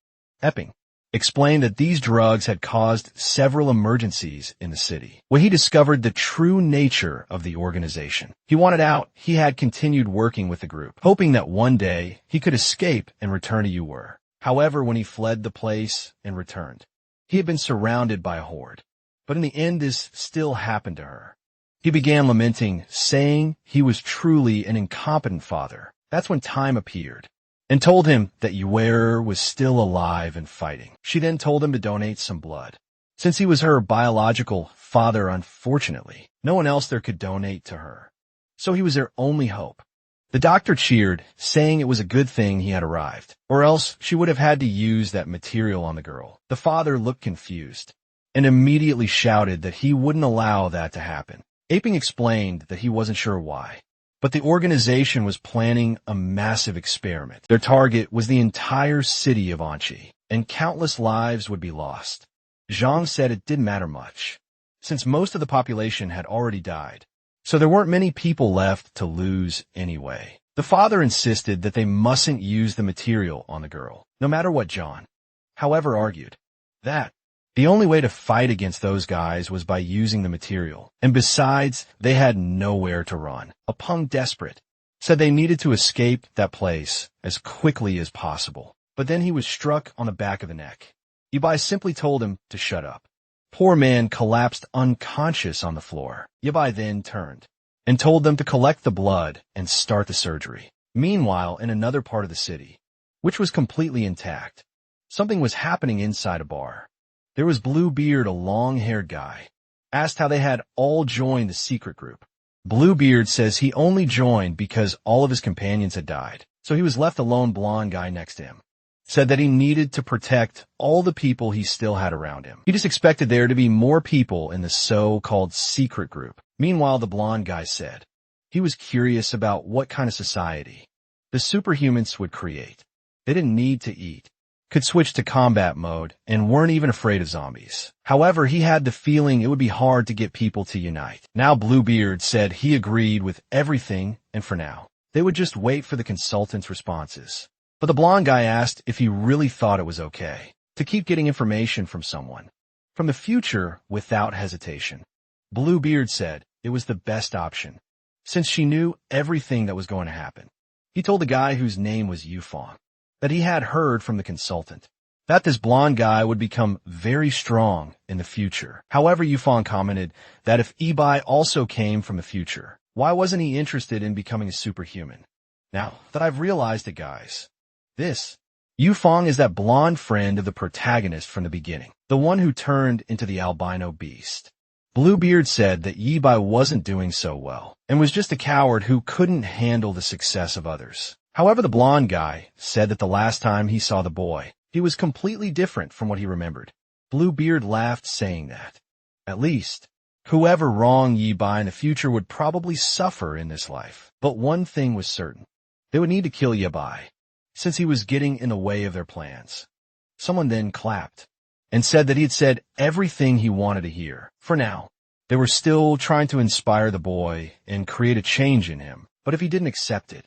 Apeng explained that these drugs had caused several emergencies in the city. When he discovered the true nature of the organization, he wanted out. He had continued working with the group, hoping that one day he could escape and return to Ur. However, when he fled the place and returned, he had been surrounded by a horde. But in the end, this still happened to her. He began lamenting, saying he was truly an incompetent father. That's when Time appeared and told him that Ur was still alive and fighting. She then told him to donate some blood. Since he was her biological father, unfortunately, no one else there could donate to her. So he was their only hope. The doctor cheered, saying it was a good thing he had arrived, or else she would have had to use that material on the girl. The father looked confused and immediately shouted that he wouldn't allow that to happen. Aping explained that he wasn't sure why, but the organization was planning a massive experiment. Their target was the entire city of Anchi, and countless lives would be lost. Zhang said it didn't matter much, since most of the population had already died, so there weren't many people left to lose anyway. The father insisted that they mustn't use the material on the girl, no matter what Zhang, however, argued that the only way to fight against those guys was by using the material, and besides, they had nowhere to run. Apeng, desperate, said they needed to escape that place as quickly as possible. But then he was struck on the back of the neck. Yabai simply told him to shut up. Poor man collapsed unconscious on the floor. Yabai then turned and told them to collect the blood and start the surgery. Meanwhile, in another part of the city, which was completely intact, something was happening inside a bar. There was Bluebeard, a long-haired guy, asked how they had all joined the secret group. Bluebeard says he only joined because all of his companions had died, so he was left the lone blonde guy next to him. Said that he needed to protect all the people he still had around him. He just expected there to be more people in the so-called secret group. Meanwhile, the blonde guy said he was curious about what kind of society the superhumans would create. They didn't need to eat, could switch to combat mode, and weren't even afraid of zombies. However, he had the feeling it would be hard to get people to unite. Now Bluebeard said he agreed with everything, and for now, they would just wait for the consultant's responses. But the blonde guy asked if he really thought it was okay to keep getting information from someone from the future without hesitation. Bluebeard said it was the best option, since she knew everything that was going to happen. He told the guy whose name was Yufong that he had heard from the consultant that this blonde guy would become very strong in the future. However, Yufong commented that if Ibai also came from the future, why wasn't he interested in becoming a superhuman? Now that I've realized it, guys, this Yufong is that blonde friend of the protagonist from the beginning, the one who turned into the albino beast. Bluebeard said that Yibai wasn't doing so well and was just a coward who couldn't handle the success of others. However, the blonde guy said that the last time he saw the boy, he was completely different from what he remembered. Bluebeard laughed, saying that, at least, whoever wronged Yibai in the future would probably suffer in this life. But one thing was certain. They would need to kill Yibai, since he was getting in the way of their plans. Someone then clapped and said that he had said everything he wanted to hear. For now, they were still trying to inspire the boy and create a change in him, but if he didn't accept it,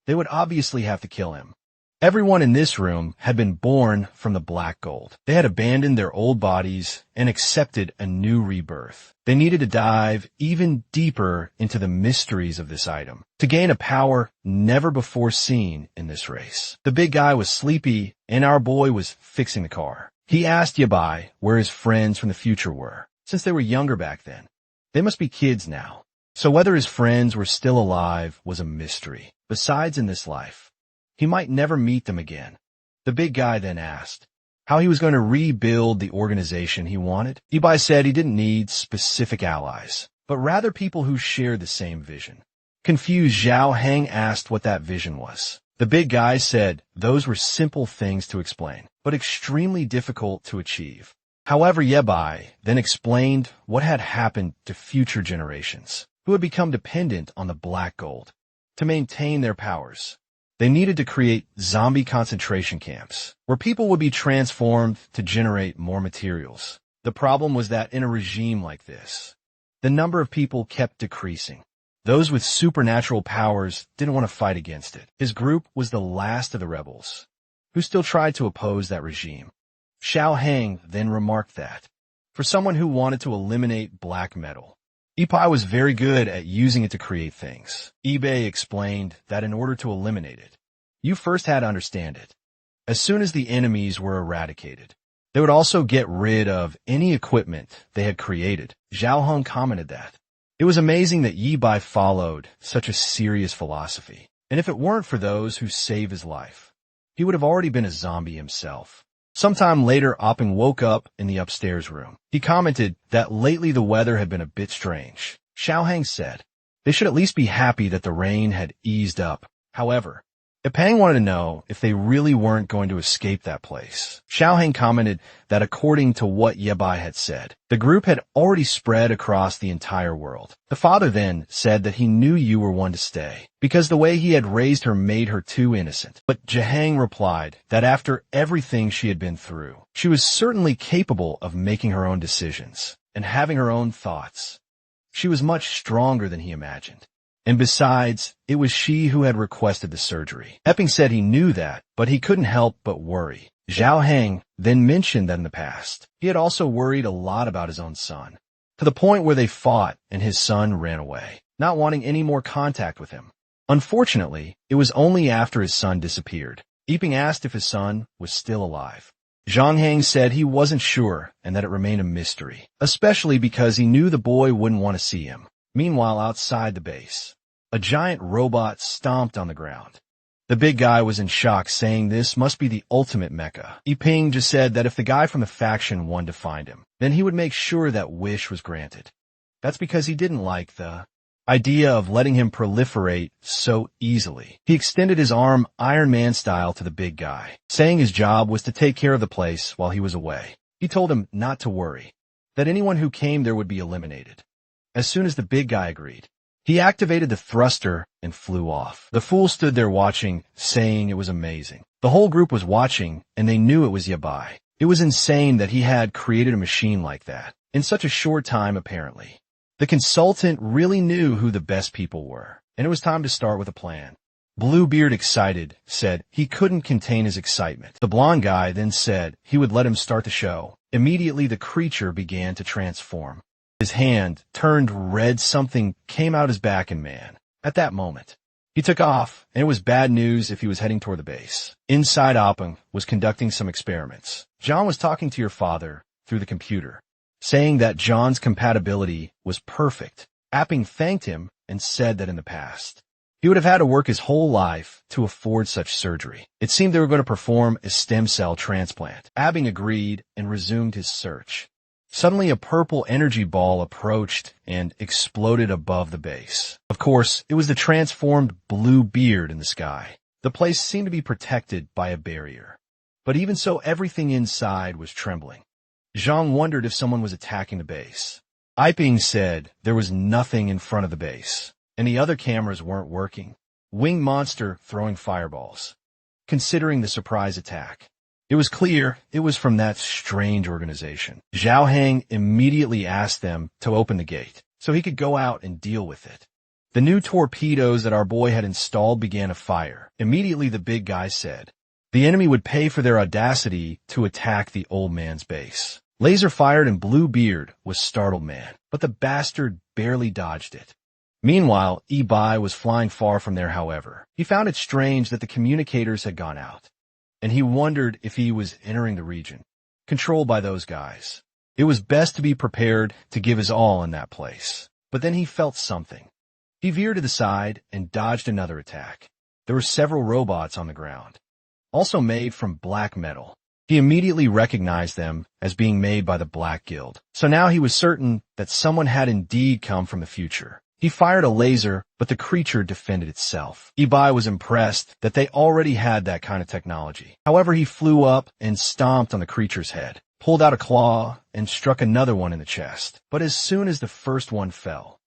they would obviously have to kill him. Everyone in this room had been born from the black gold. They had abandoned their old bodies and accepted a new rebirth. They needed to dive even deeper into the mysteries of this item to gain a power never before seen in this race. The big guy was sleepy, and our boy was fixing the car. He asked Yabai where his friends from the future were, since they were younger back then. They must be kids now. So whether his friends were still alive was a mystery. Besides in this life, he might never meet them again. The big guy then asked how he was going to rebuild the organization he wanted. Yabai said he didn't need specific allies, but rather people who shared the same vision. Confused, Zhao Heng asked what that vision was. The big guy said those were simple things to explain, but extremely difficult to achieve. However, Yabai then explained what had happened to future generations, who had become dependent on the black gold to maintain their powers. They needed to create zombie concentration camps, where people would be transformed to generate more materials. The problem was that in a regime like this, the number of people kept decreasing. Those with supernatural powers didn't want to fight against it. His group was the last of the rebels, who still tried to oppose that regime. Xiao Heng then remarked that, for someone who wanted to eliminate black metal, Ipai was very good at using it to create things. eBay explained that in order to eliminate it, you first had to understand it. As soon as the enemies were eradicated, they would also get rid of any equipment they had created. Zhao Heng commented that it was amazing that Yibai followed such a serious philosophy, and if it weren't for those who saved his life, he would have already been a zombie himself. Sometime later, Opping woke up in the upstairs room. He commented that lately the weather had been a bit strange. Xiao Heng said they should at least be happy that the rain had eased up. However, Ipang wanted to know if they really weren't going to escape that place. Xiao Heng commented that according to what Yabai had said, the group had already spread across the entire world. The father then said that he knew you were one to stay, because the way he had raised her made her too innocent. But Jahang replied that after everything she had been through, she was certainly capable of making her own decisions and having her own thoughts. She was much stronger than he imagined. And besides, it was she who had requested the surgery. Epping said he knew that, but he couldn't help but worry. Zhao Heng then mentioned that in the past, he had also worried a lot about his own son, to the point where they fought and his son ran away, not wanting any more contact with him. Unfortunately, it was only after his son disappeared. Epping asked if his son was still alive. Zhang Heng said he wasn't sure and that it remained a mystery, especially because he knew the boy wouldn't want to see him. Meanwhile, outside the base, a giant robot stomped on the ground. The big guy was in shock, saying this must be the ultimate mecha. Yiping just said that if the guy from the faction wanted to find him, then he would make sure that wish was granted. That's because he didn't like the idea of letting him proliferate so easily. He extended his arm Iron Man style to the big guy, saying his job was to take care of the place while he was away. He told him not to worry, that anyone who came there would be eliminated. As soon as the big guy agreed, he activated the thruster and flew off. The fool stood there watching, saying it was amazing. The whole group was watching, and they knew it was Yabai. It was insane that he had created a machine like that, in such a short time apparently. The consultant really knew who the best people were, and it was time to start with a plan. Bluebeard, excited, said he couldn't contain his excitement. The blonde guy then said he would let him start the show. Immediately the creature began to transform. His hand turned red, something came out his back and man. At that moment, he took off, and it was bad news if he was heading toward the base. Inside, Opping was conducting some experiments. John was talking to your father through the computer, saying that John's compatibility was perfect. Apping thanked him and said that in the past, he would have had to work his whole life to afford such surgery. It seemed they were going to perform a stem cell transplant. Apping agreed and resumed his search. Suddenly, a purple energy ball approached and exploded above the base. Of course, it was the transformed Bluebeard in the sky. The place seemed to be protected by a barrier. But even so, everything inside was trembling. Zhang wondered if someone was attacking the base. Iping said there was nothing in front of the base, and the other cameras weren't working. Winged monster throwing fireballs. Considering the surprise attack, it was clear it was from that strange organization. Zhao Heng immediately asked them to open the gate so he could go out and deal with it. The new torpedoes that our boy had installed began to fire. Immediately the big guy said, the enemy would pay for their audacity to attack the old man's base. Laser fired and Bluebeard was startled man, but the bastard barely dodged it. Meanwhile, Ibai was flying far from there, however. He found it strange that the communicators had gone out, and he wondered if he was entering the region, controlled by those guys. It was best to be prepared to give his all in that place. But then he felt something. He veered to the side and dodged another attack. There were several robots on the ground, also made from black metal. He immediately recognized them as being made by the Black Guild. So now he was certain that someone had indeed come from the future. He fired a laser, but the creature defended itself. Ibai was impressed that they already had that kind of technology. However, he flew up and stomped on the creature's head, pulled out a claw, and struck another one in the chest. But as soon as the first one fell,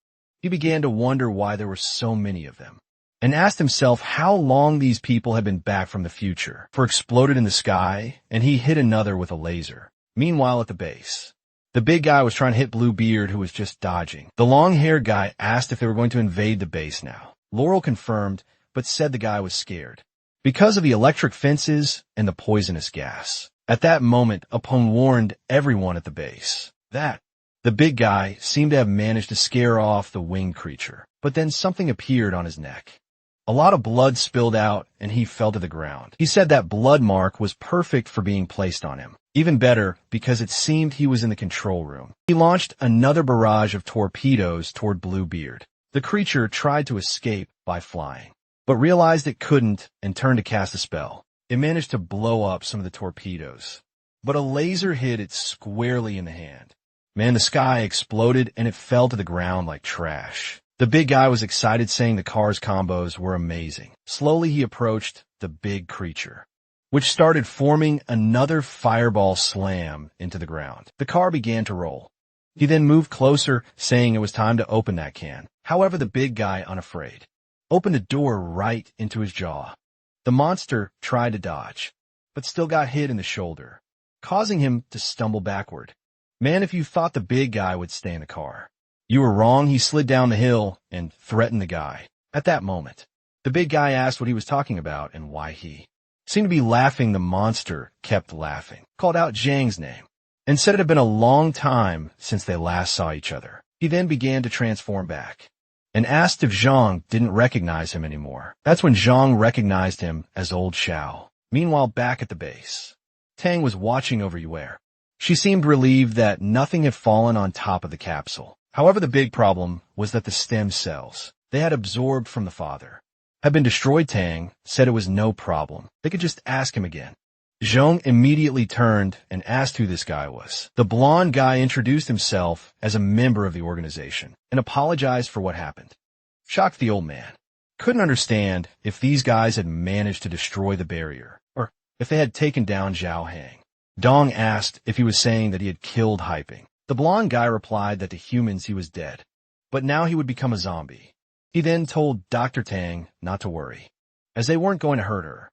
he began to wonder why there were so many of them, and asked himself how long these people had been back from the future. For exploded in the sky, and he hit another with a laser. Meanwhile, at the base, the big guy was trying to hit Bluebeard, who was just dodging. The long-haired guy asked if they were going to invade the base now. Laurel confirmed, but said the guy was scared because of the electric fences and the poisonous gas. At that moment, Apone warned everyone at the base that the big guy seemed to have managed to scare off the winged creature. But then something appeared on his neck. A lot of blood spilled out, and he fell to the ground. He said that blood mark was perfect for being placed on him. Even better, because it seemed he was in the control room. He launched another barrage of torpedoes toward Bluebeard. The creature tried to escape by flying, but realized it couldn't and turned to cast a spell. It managed to blow up some of the torpedoes, but a laser hit it squarely in the hand. Man, the sky exploded and it fell to the ground like trash. The big guy was excited, saying the car's combos were amazing. Slowly he approached the big creature, which started forming another fireball slam into the ground. The car began to roll. He then moved closer, saying it was time to open that can. However, the big guy, unafraid, opened a door right into his jaw. The monster tried to dodge, but still got hit in the shoulder, causing him to stumble backward. Man, if you thought the big guy would stay in the car, you were wrong. He slid down the hill and threatened the guy. At that moment, the big guy asked what he was talking about and why he seemed to be laughing. The monster kept laughing, called out Zhang's name, and said it had been a long time since they last saw each other. He then began to transform back and asked if Zhang didn't recognize him anymore. That's when Zhang recognized him as old Xiao. Meanwhile, back at the base, Tang was watching over Yuer. She seemed relieved that nothing had fallen on top of the capsule. However, the big problem was that the stem cells they had absorbed from the father had been destroyed. Tang said it was no problem. They could just ask him again. Zhong immediately turned and asked who this guy was. The blonde guy introduced himself as a member of the organization and apologized for what happened. Shocked, the old man couldn't understand if these guys had managed to destroy the barrier or if they had taken down Zhao Hang. Dong asked if he was saying that he had killed Hyping. The blonde guy replied that to humans he was dead, but now he would become a zombie. He then told Dr. Tang not to worry, as they weren't going to hurt her.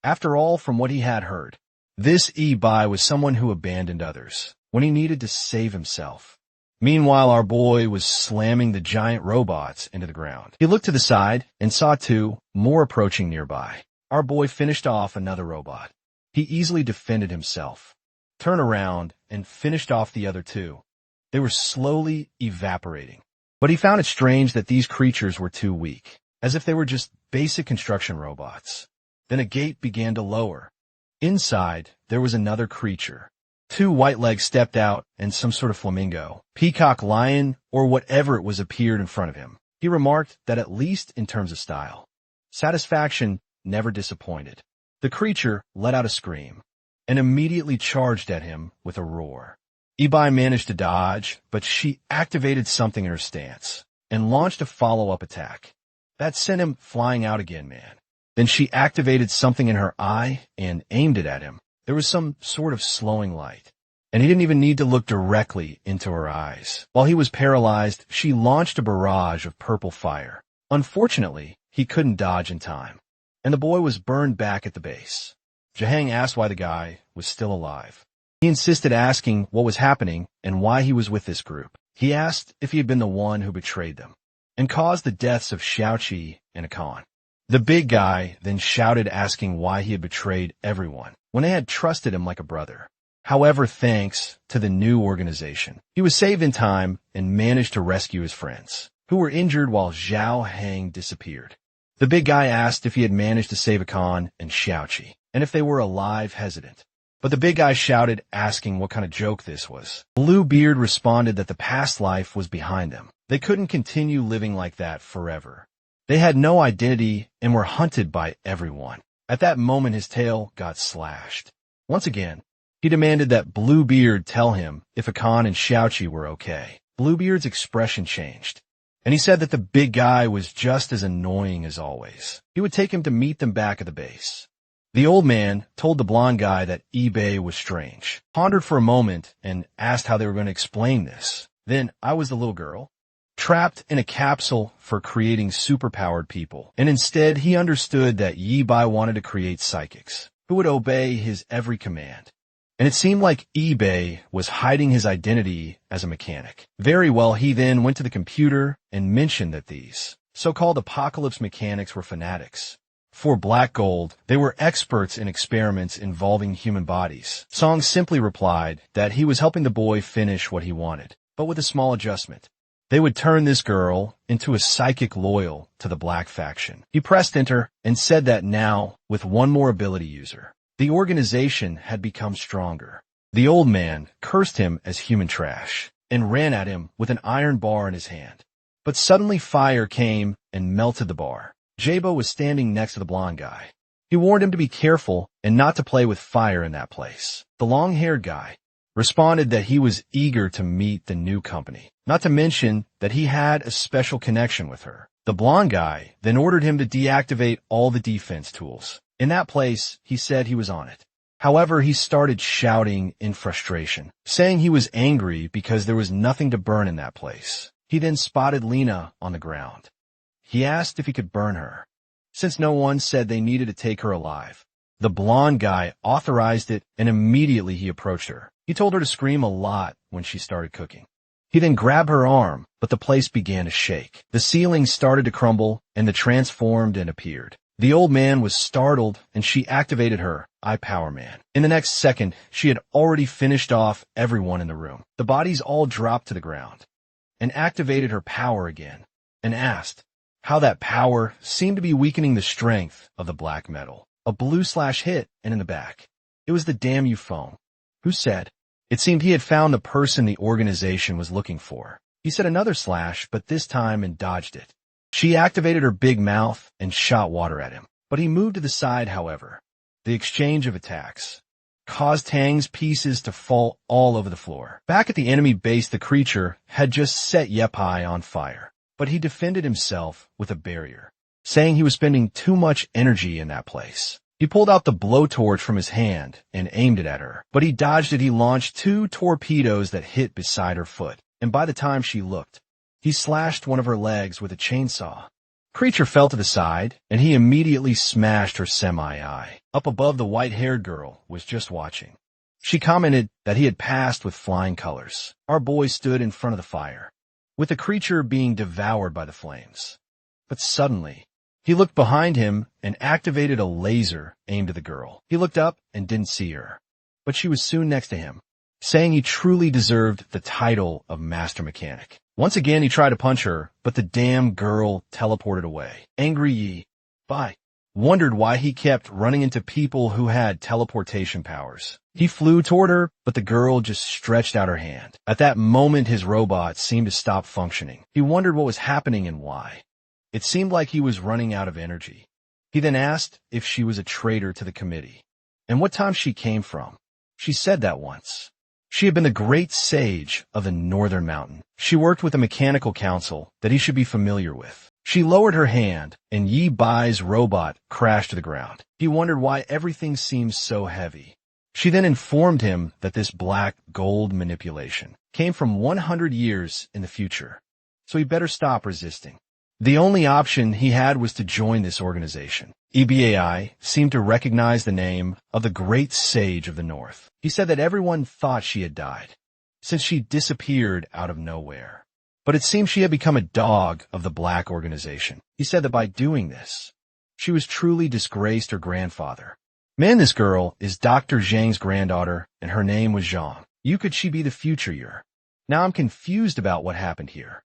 After all, from what he had heard, this Ibai was someone who abandoned others when he needed to save himself. Meanwhile, our boy was slamming the giant robots into the ground. He looked to the side and saw two more approaching nearby. Our boy finished off another robot. He easily defended himself, turned around, and finished off the other two. They were slowly evaporating. But he found it strange that these creatures were too weak, as if they were just basic construction robots. Then a gate began to lower. Inside, there was another creature. Two white legs stepped out, and some sort of flamingo, peacock, lion, or whatever it was appeared in front of him. He remarked that at least in terms of style, satisfaction never disappointed. The creature let out a scream and immediately charged at him with a roar. Ibai managed to dodge, but she activated something in her stance and launched a follow-up attack. That sent him flying out again, man. Then she activated something in her eye and aimed it at him. There was some sort of slowing light, and he didn't even need to look directly into her eyes. While he was paralyzed, she launched a barrage of purple fire. Unfortunately, he couldn't dodge in time, and the boy was burned back at the base. Jahang asked why the guy was still alive. He insisted, asking what was happening and why he was with this group. He asked if he had been the one who betrayed them. and caused the deaths of Xiaoqi and Akan. The big guy then shouted asking why he had betrayed everyone when they had trusted him like a brother. However, thanks to the new organization, he was saved in time and managed to rescue his friends, who were injured while Zhao Hang disappeared. The big guy asked if he had managed to save Akan and Xiaoqi, and if they were alive hesitant. But the big guy shouted asking what kind of joke this was. Bluebeard responded that the past life was behind them. They couldn't continue living like that forever. They had no identity and were hunted by everyone. At that moment, his tail got slashed. Once again, he demanded that Bluebeard tell him if Akan and Xiaoqi were okay. Bluebeard's expression changed, and he said that the big guy was just as annoying as always. He would take him to meet them back at the base. The old man told the blonde guy that eBay was strange, pondered for a moment, and asked how they were going to explain this. Then, I was the little girl, trapped in a capsule for creating superpowered people, and instead he understood that Yi Bai wanted to create psychics, who would obey his every command. And it seemed like eBay was hiding his identity as a mechanic. Very well, he then went to the computer and mentioned that these so-called apocalypse mechanics were fanatics. For Black Gold, they were experts in experiments involving human bodies. Song simply replied that he was helping the boy finish what he wanted, but with a small adjustment. They would turn this girl into a psychic loyal to the Black faction. He pressed enter and said that now, with one more ability user, the organization had become stronger. The old man cursed him as human trash and ran at him with an iron bar in his hand. But suddenly fire came and melted the bar. Jabo was standing next to the blonde guy. He warned him to be careful and not to play with fire in that place. The long-haired guy responded that he was eager to meet the new company, not to mention that he had a special connection with her. The blonde guy then ordered him to deactivate all the defense tools. In that place, he said he was on it. However, he started shouting in frustration, saying he was angry because there was nothing to burn in that place. He then spotted Lena on the ground. He asked if he could burn her, since no one said they needed to take her alive. The blonde guy authorized it, and immediately he approached her. He told her to scream a lot when she started cooking. He then grabbed her arm, but the place began to shake. The ceiling started to crumble, and the transformed and appeared. The old man was startled, and she activated her Power Man. In the next second, she had already finished off everyone in the room. The bodies all dropped to the ground, and activated her power again, and asked how that power seemed to be weakening the strength of the black metal. A blue slash hit, and in the back, it was the damn you phone, who said, it seemed he had found the person the organization was looking for. He said another slash, but this time and dodged it. She activated her big mouth and shot water at him, but he moved to the side, however. The exchange of attacks caused Tang's pieces to fall all over the floor. Back at the enemy base, the creature had just set Yepai on fire, but he defended himself with a barrier, saying he was spending too much energy in that place. He pulled out the blowtorch from his hand and aimed it at her, but he dodged it. He launched 2 torpedoes that hit beside her foot, and by the time she looked, he slashed one of her legs with a chainsaw. Creature fell to the side, and he immediately smashed her semi-eye. Up above, the white-haired girl was just watching. She commented that he had passed with flying colors. Our boy stood in front of the fire, with the creature being devoured by the flames. But suddenly, he looked behind him and activated a laser aimed at the girl. He looked up and didn't see her, but she was soon next to him, saying he truly deserved the title of Master Mechanic. Once again, he tried to punch her, but the damn girl teleported away. Angry Yi Bai wondered why he kept running into people who had teleportation powers. He flew toward her, but the girl just stretched out her hand. At that moment, his robot seemed to stop functioning. He wondered what was happening and why. It seemed like he was running out of energy. He then asked if she was a traitor to the committee, and what time she came from. She said that once. She had been the great sage of the Northern Mountain. She worked with a mechanical council that he should be familiar with. She lowered her hand, and Yi Bai's robot crashed to the ground. He wondered why everything seemed so heavy. She then informed him that this black gold manipulation came from 100 years in the future, so he better stop resisting. The only option he had was to join this organization. EBAI seemed to recognize the name of the great sage of the North. He said that everyone thought she had died, since she disappeared out of nowhere. But it seemed she had become a dog of the black organization. He said that by doing this, she was truly disgraced her grandfather. Man, this girl is Dr. Zhang's granddaughter, and her name was Zhang. Could she be the future year? Now I'm confused about what happened here.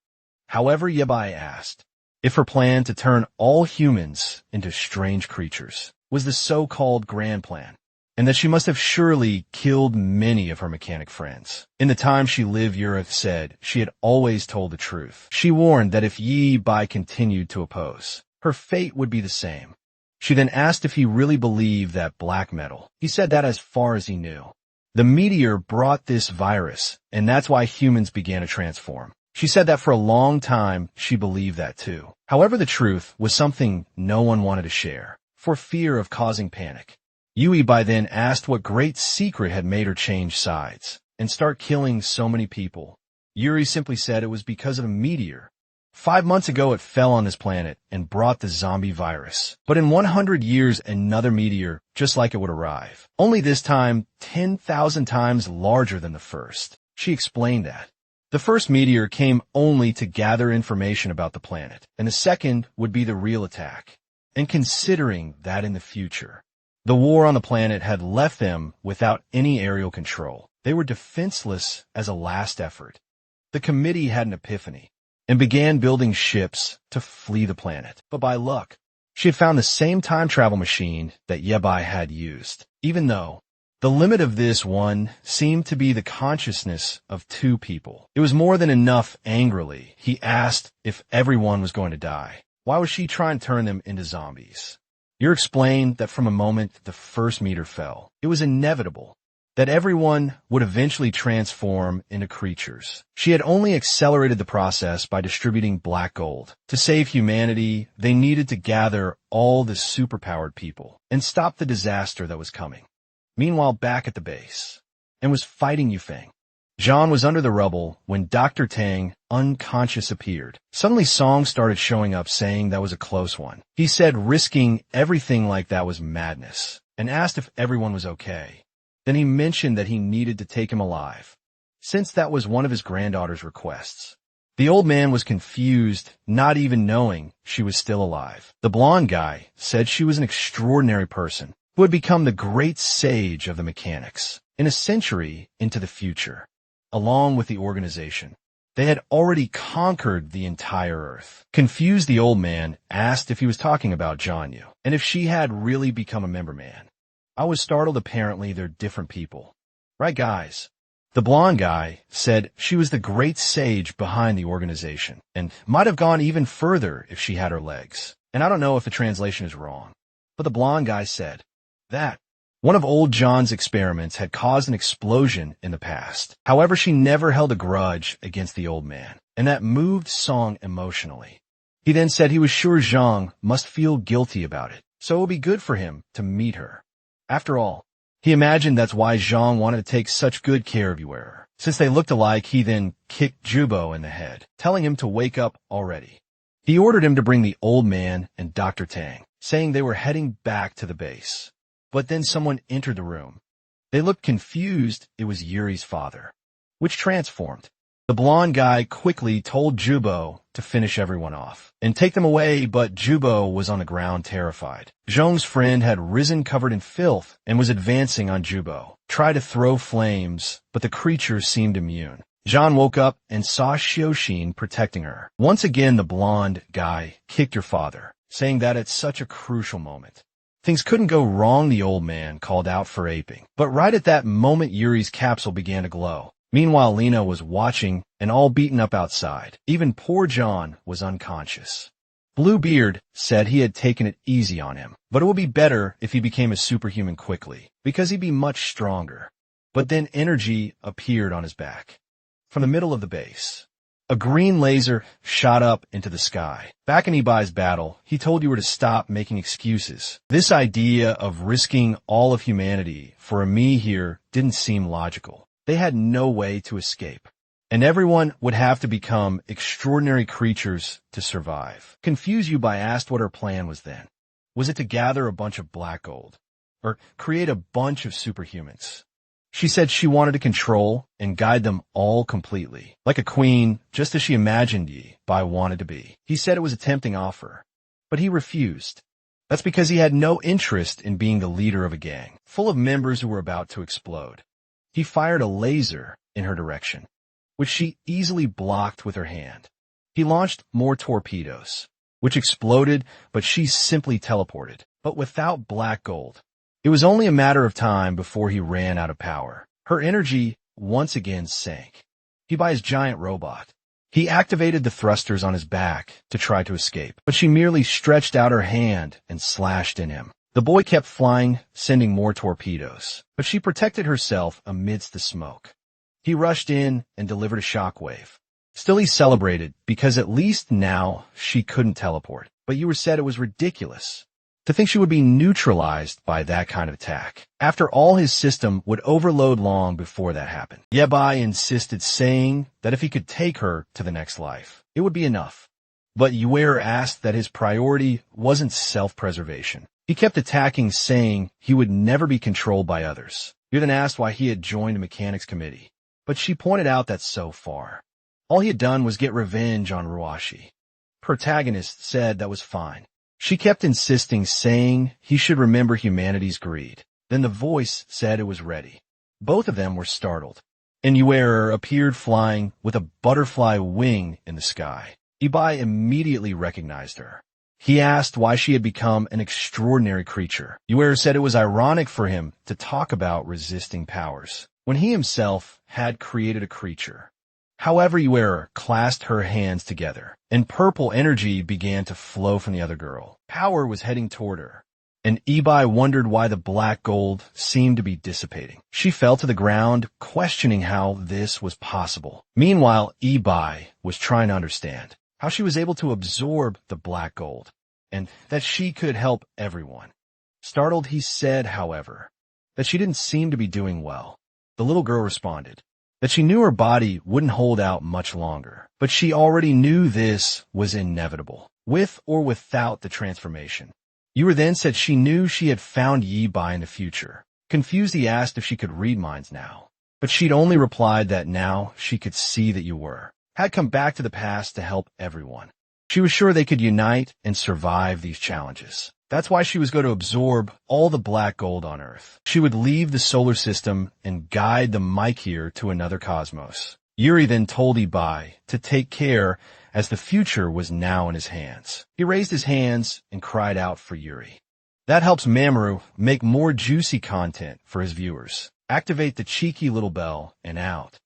However, Yabai asked if her plan to turn all humans into strange creatures was the so-called grand plan, and that she must have surely killed many of her mechanic friends. In the time she lived, Yura said she had always told the truth. She warned that if Yi Bai continued to oppose, her fate would be the same. She then asked if he really believed that black metal. He said that as far as he knew. The meteor brought this virus, and that's why humans began to transform. She said that for a long time she believed that too. However, the truth was something no one wanted to share, for fear of causing panic. Yui by then asked what great secret had made her change sides and start killing so many people. Yuri simply said it was because of a meteor. 5 months ago it fell on this planet and brought the zombie virus. But in 100 years another meteor just like it would arrive. Only this time 10,000 times larger than the first. She explained that. The first meteor came only to gather information about the planet, and the second would be the real attack. And considering that in the future, the war on the planet had left them without any aerial control. They were defenseless as a last effort. The committee had an epiphany and began building ships to flee the planet. But by luck, she had found the same time travel machine that Yabai had used, even though the limit of this one seemed to be the consciousness of 2 people. It was more than enough. Angrily, he asked if everyone was going to die. Why was she trying to turn them into zombies? Yer explained that from a moment the first meteor fell, it was inevitable that everyone would eventually transform into creatures. She had only accelerated the process by distributing black gold. To save humanity, they needed to gather all the superpowered people and stop the disaster that was coming. Meanwhile, back at the base, and was fighting Yufeng. Zhang was under the rubble when Dr. Tang, unconscious, appeared. Suddenly Song started showing up saying that was a close one. He said risking everything like that was madness, and asked if everyone was okay. Then he mentioned that he needed to take him alive, since that was one of his granddaughter's requests. The old man was confused, not even knowing she was still alive. The blonde guy said she was an extraordinary person who had become the great sage of the mechanics in a century into the future. Along with the organization, they had already conquered the entire Earth. Confused, the old man asked if he was talking about Janyu, and if she had really become a member man. I was startled. Apparently they're different people. Right, guys? The blonde guy said she was the great sage behind the organization, and might have gone even further if she had her legs. And I don't know if the translation is wrong, but the blonde guy said that one of old John's experiments had caused an explosion in the past. However, she never held a grudge against the old man, and that moved Song emotionally. He then said he was sure Zhang must feel guilty about it, so it would be good for him to meet her. After all, he imagined that's why Zhang wanted to take such good care of Yuera. Since they looked alike, he then kicked Jubo in the head, telling him to wake up already. He ordered him to bring the old man and Dr. Tang, saying they were heading back to the base. But then someone entered the room. They looked confused. It was Yuri's father, which transformed. The blonde guy quickly told Jubo to finish everyone off and take them away, but Jubo was on the ground terrified. Zhong's friend had risen covered in filth and was advancing on Jubo, tried to throw flames, but the creature seemed immune. Zhang woke up and saw Xiaoxin protecting her. Once again, the blonde guy kicked her father, saying that at such a crucial moment, things couldn't go wrong. The old man called out for aping, but right at that moment Yuri's capsule began to glow. Meanwhile, Lena was watching and all beaten up outside. Even poor John was unconscious. Bluebeard said he had taken it easy on him, but it would be better if he became a superhuman quickly, because he'd be much stronger. But then energy appeared on his back. From the middle of the base, a green laser shot up into the sky. Back in Ibai's battle, he told you to stop making excuses. This idea of risking all of humanity for a me here didn't seem logical. They had no way to escape, and everyone would have to become extraordinary creatures to survive. Confused, Yubai asked what her plan was then. Was it to gather a bunch of black gold, or create a bunch of superhumans? She said she wanted to control and guide them all completely, like a queen, just as she imagined Yi-Bai wanted to be. He said it was a tempting offer, but he refused. That's because he had no interest in being the leader of a gang, full of members who were about to explode. He fired a laser in her direction, which she easily blocked with her hand. He launched more torpedoes, which exploded, but she simply teleported, but without black gold. It was only a matter of time before he ran out of power. Her energy once again sank. Yi-Bai's giant robot. He activated the thrusters on his back to try to escape, but she merely stretched out her hand and slashed in him. The boy kept flying, sending more torpedoes, but she protected herself amidst the smoke. He rushed in and delivered a shockwave. Still he celebrated, because at least now she couldn't teleport. But Yor said it was ridiculous to think she would be neutralized by that kind of attack. After all, his system would overload long before that happened. Yi-Bai insisted, saying that if he could take her to the next life, it would be enough. But Yor asked that his priority wasn't self-preservation. He kept attacking, saying he would never be controlled by others. Yor then asked why he had joined the mechanics committee, but she pointed out that so far, all he had done was get revenge on Ruashi. Protagonist said that was fine. She kept insisting, saying he should remember humanity's greed. Then the voice said it was ready. Both of them were startled, and Yor appeared flying with a butterfly wing in the sky. Yi-Bai immediately recognized her. He asked why she had become an extraordinary creature. Yor said it was ironic for him to talk about resisting powers, when he himself had created a creature. However, Yor clasped her hands together, and purple energy began to flow from the other girl. Power was heading toward her, and Yi-Bai wondered why the black gold seemed to be dissipating. She fell to the ground, questioning how this was possible. Meanwhile, Yi-Bai was trying to understand how she was able to absorb the black gold, and that she could help everyone. Startled, he said, however, that she didn't seem to be doing well. The little girl responded that she knew her body wouldn't hold out much longer, but she already knew this was inevitable, with or without the transformation. Yor then said she knew she had found Yi-Bai in the future. Confused, he asked if she could read minds now, but she'd only replied that now she could see that Yor had come back to the past to help everyone. She was sure they could unite and survive these challenges. That's why she was going to absorb all the black gold on Earth. She would leave the solar system and guide the Maikir to another cosmos. Yor then told Yi-Bai to take care, as the future was now in his hands. He raised his hands and cried out for Yor. That helps Mamoru make more juicy content for his viewers. Activate the cheeky little bell and out.